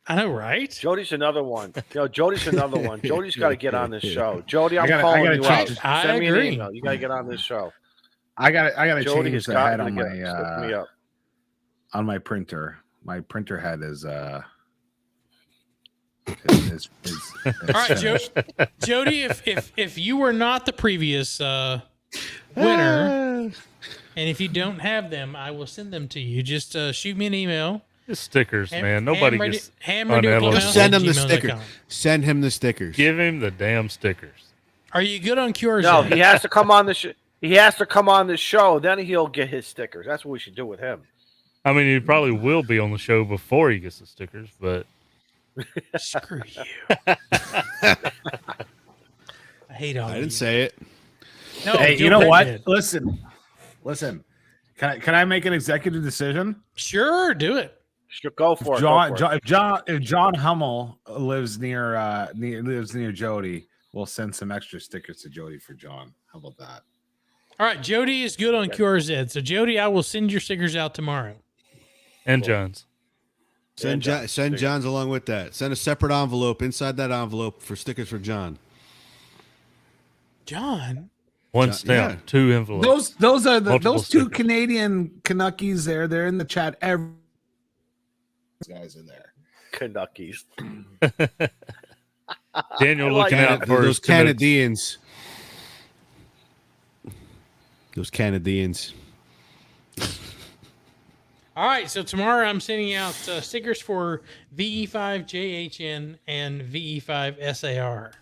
I know, right? Jody's another one. Jody's another one. Jody's got to get on this show. Jody, I'm I calling gotta you change- out. I Send me agree. an email. You got to get on this show. I gotta Jody change has the got head to on look me up. my printer. My printer head is All right, Jody. If you were not the previous winner, and if you don't have them, I will send them to you. Just shoot me an email. Just stickers, man. Nobody gets HamRadio Just send him the sticker. Send him the stickers. Give him the damn stickers. Are you good on QRZ? No, he has to come on the He has to come on the show. Then he'll get his stickers. That's what we should do with him. I mean, he probably will be on the show before he gets the stickers, but Screw you. I hate all I of didn't you. say it. No, Hey, Joe you know Britt what? did. Listen. Can I make an executive decision? Sure, do it. Should go for it. If John Hummel lives near Jody, we'll send some extra stickers to Jody for John. How about that? All right, Jody is good on QRZ. So, Jody, I will send your stickers out tomorrow. and John's. Send John's along with that. Send a separate envelope inside that envelope for stickers for John. John? One stamp, yeah. 2 envelopes. Those are Multiple those two stickers. Canadian Canuckies there. They're in the chat. Every guys are there. Canuckies. Daniel I like looking out that. for Those his Canucks. Canadians. Those Canadians. All right, so tomorrow I'm sending out stickers for VE5JHN and VE5SAR.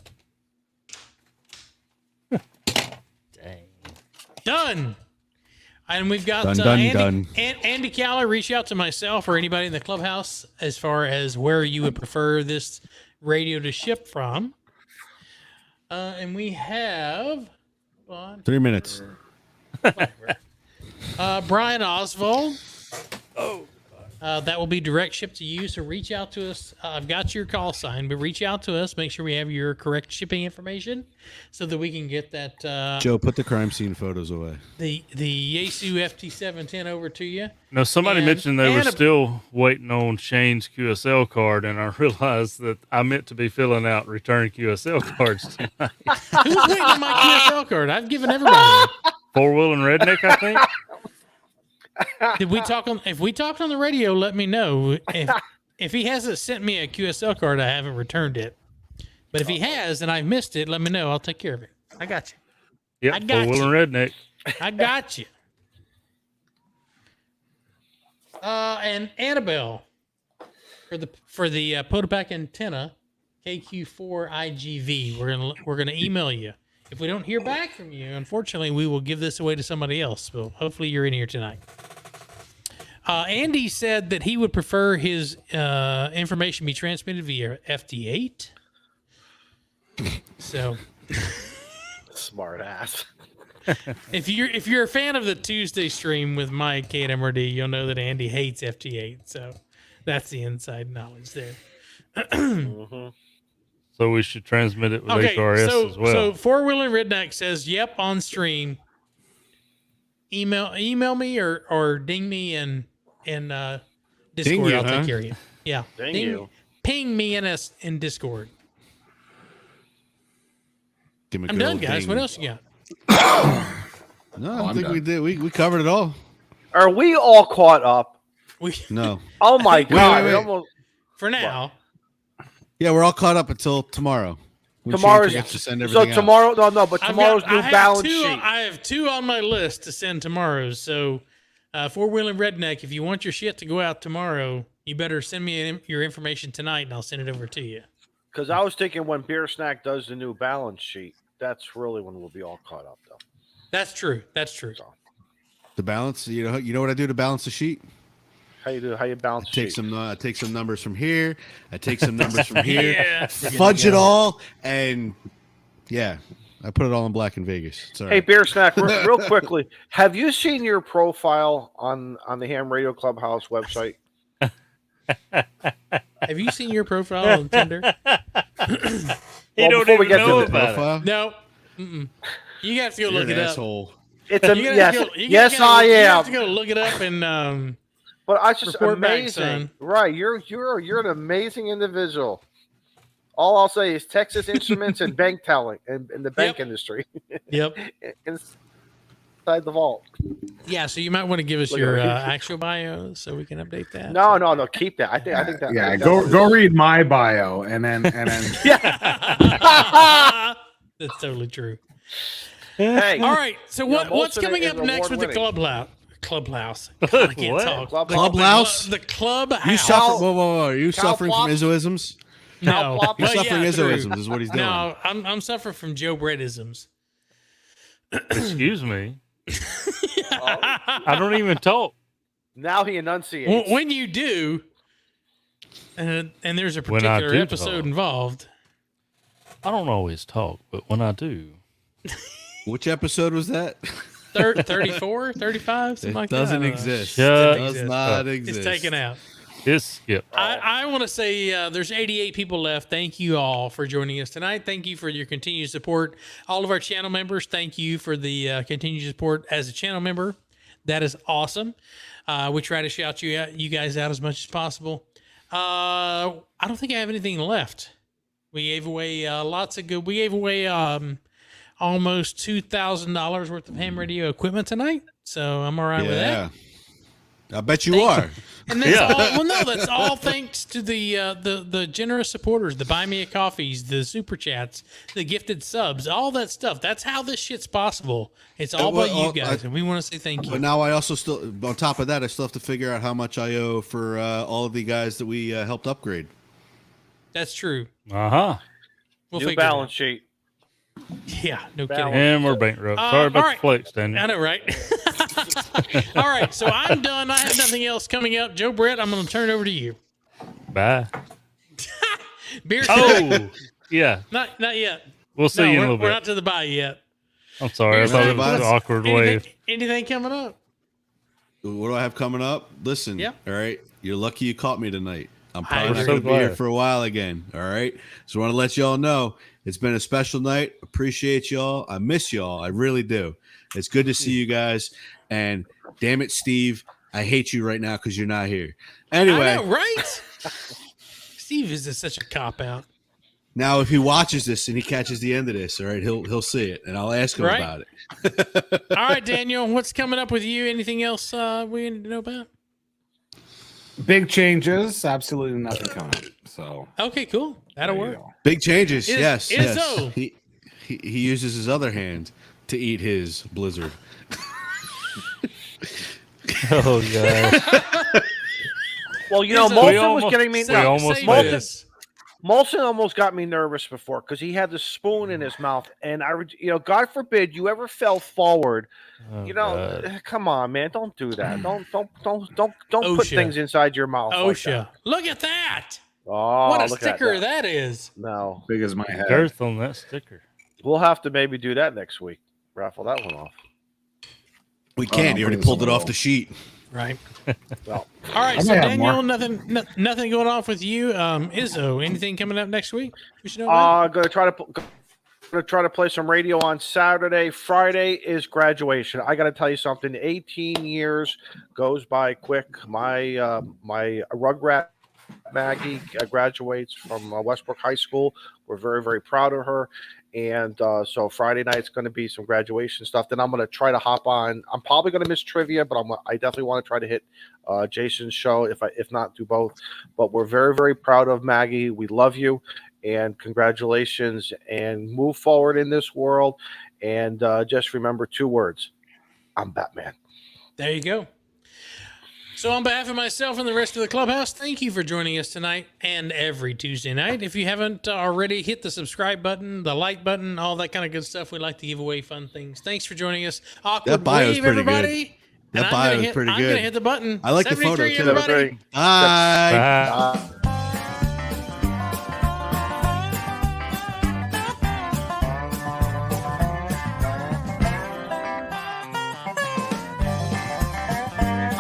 Dang. Done. And we've got Done. Andy Cowler. Reach out to myself or anybody in the clubhouse as far as where you would prefer this radio to ship from. And we have... Hold on. 3 minutes. Brian Oswald. That will be direct ship to you. So reach out to us. I've got your call sign, but reach out to us. Make sure we have your correct shipping information so that we can get that Joe, put the crime scene photos away. the Yaesu FT710 over to you. Now, somebody And- mentioned they were and a- still waiting on Shane's QSL card, and I realized that I meant to be filling out return QSL cards tonight. Who's waiting on my QSL card? I've given everybody. 4-wheeling redneck, I think. Did we talk on? If we talked on the radio, let me know. If he hasn't sent me a QSL card, I haven't returned it. But if he has and I missed it, let me know. I'll take care of it. I got you. I Yep, got 4-wheeling redneck. I got you. And Annabelle for the Potopac antenna KQ4 IGV. We're gonna email you. If we don't hear back from you, unfortunately, we will give this away to somebody else. So hopefully you're in here tonight. Andy said that he would prefer his information be transmitted via FT8. So Smart ass. if you're a fan of the Tuesday stream with Mike at MRD, you'll know that Andy hates FT8. So that's the inside knowledge there. So we should transmit it with Okay, HRS as well. So 4-wheeler redneck says, "Yep, on stream." Email me or ding me in Discord. Ding you, I'll huh? take care of you. Yeah, Ding you. Ping me in Discord. Give him a I'm good done, old guys. ding. What else you got? No, I don't I'm think done. we did. We covered it all. Are we all caught up? We No. Oh my god! wait. it almost- for now. Yeah, we're all caught up until tomorrow. When Shane Tomorrow's forgets to send so everything out. tomorrow. No, but I've tomorrow's got- new I have balance two- sheet. I have 2 on my list to send tomorrow. So 4-wheeler redneck, if you want your shit to go out tomorrow, you better send me your information tonight, and I'll send it over to you. Because I was thinking when Beer Snack does the new balance sheet, that's really when we'll be all caught up, though. That's true. That's true. The balance, you know what I do to balance the sheet? How you do? How you balance? I take sheet? some I take some numbers from here. I take some numbers from here. Yeah. Fudge it all, and yeah, I put it all in black in Vegas. Sorry. Hey, Beer Snack, real quickly, have you seen your profile on the Ham Radio Clubhouse website? Have you seen your profile on Tinder? He Well, don't before we even get to know the about it. Profile? No. Mm-mm. You have to go You're look an it up. asshole. It's a You gotta yes, go- you yes, gotta- I You am. have to go look it up and But I just Report back, amazing, son. right? You're an amazing individual. All I'll say is Texas Instruments and bank telling in the bank industry. Yep. Inside the vault. Yeah, so you might want to give us Look your at me. actual bio so we can update that. No, keep that. I think that. Yeah, go read my bio and then That's totally true. Hey, All right, so what's Molson coming is up next with the award-winning. Clubhouse? God, I can't What? talk. Clubhouse? The Clubhouse. You suffer? Whoa! Are you Cow suffering from plops? isoisms? No, Cow You're but suffering yeah, true. isoisms, is what he's doing. No, I'm suffering from Joe Brettisms. Excuse me. I don't even talk. Now he enunciates. When you do, and there's a When I particular do episode talk. involved. I don't always talk, but when I do, Which episode was that? 34, 35, something It like that. doesn't I don't know. exist. Shut It does up. not exist. It's taken out. it's skip. I want to say there's 88 people left. Thank you all for joining us tonight. Thank you for your continued support. All of our channel members, thank you for the continued support as a channel member. That is awesome. We try to shout you guys out as much as possible. I don't think I have anything left. We gave away We gave away almost $2,000 worth of ham radio equipment tonight. So I'm all right with that. I bet you are. And that's all. Well, no, that's all thanks to the generous supporters, the buy me a coffees, the super chats, the gifted subs, all that stuff. That's how this shit's possible. It's all by you guys, and we want to say thank you. But now I also still, on top of that, I still have to figure out how much I owe for all of the guys that we helped upgrade. That's true. We'll New figure it out. balance sheet. Yeah, no Balance. kidding. And we're bankrupt. Sorry about all right. the flex, Daniel. I know, right? All right, so I'm done. I have nothing else coming up. Joe Brett, I'm going to turn it over to you. Bye. Beer. Oh, yeah. Not yet. We'll see you in a little we're bit. not to the bye yet. I'm sorry. I thought it was an awkward wave. Anything coming up? What do I have coming up? Listen, Yeah. all right, you're lucky you caught me tonight. I'm probably We're not so going to be here glad. for a while again. All right, so I want to let y'all know it's been a special night. Appreciate y'all. I miss y'all. I really do. It's good to see you guys. And damn it, Steve, I hate you right now because you're not here. Anyway, I know, right? Steve is just such a cop out. now if he watches this and he catches the end of this, all right, he'll see it, and I'll ask him Right. about it. All right, Daniel, what's coming up with you? Anything else we need to know about? big changes. Absolutely nothing coming up. So Okay, cool. That'll there you work. go. Big changes. Is Yes. so. He uses his other hand to eat his blizzard. Oh, God. Well, you know, Is it- Molson was getting me. we almost Save made it. this. Molson almost got me nervous before because he had the spoon in his mouth, and God forbid you ever fell forward. Oh, You know, God. come on, man, don't do that. Don't put OSHA. things inside your mouth. like OSHA. that. Look at that. Oh, What a look at sticker that is. No, Big as my head. Girth on that sticker. we'll have to maybe do that next week. Raffle that one off. We Oh, can't. no, He already put this pulled on it the off the sheet. Right. Well, All right, I so may have Daniel, more. nothing going on with you. Izzo, anything coming up next week? We should know about? gonna try to play some radio on Saturday. Friday is graduation. I got to tell you something. 18 years goes by quick. My my Rugrat Maggie graduates from Westbrook High School. We're very, very proud of her. And so Friday night's going to be some graduation stuff. Then I'm going to try to hop on. I'm probably going to miss trivia, but I definitely want to try to hit Jason's show if not do both. But we're very, very proud of Maggie. We love you, and congratulations. And move forward in this world. And just remember 2 words: I'm Batman. There you go. So on behalf of myself and the rest of the clubhouse, thank you for joining us tonight and every Tuesday night. If you haven't already, hit the subscribe button, the like button, all that kind of good stuff. We like to give away fun things. Thanks for joining us. Awkward That bio's wave, pretty good. everybody. That And bio is I'm pretty going good. to hit the button. I like the photo, 73, too. everybody. Bye. Bye.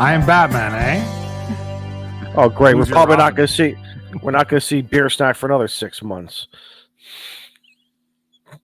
I am Batman, eh? Oh, great! Who's We're your probably not Robin? going to see. We're not going to see Beer Snack for another 6 months.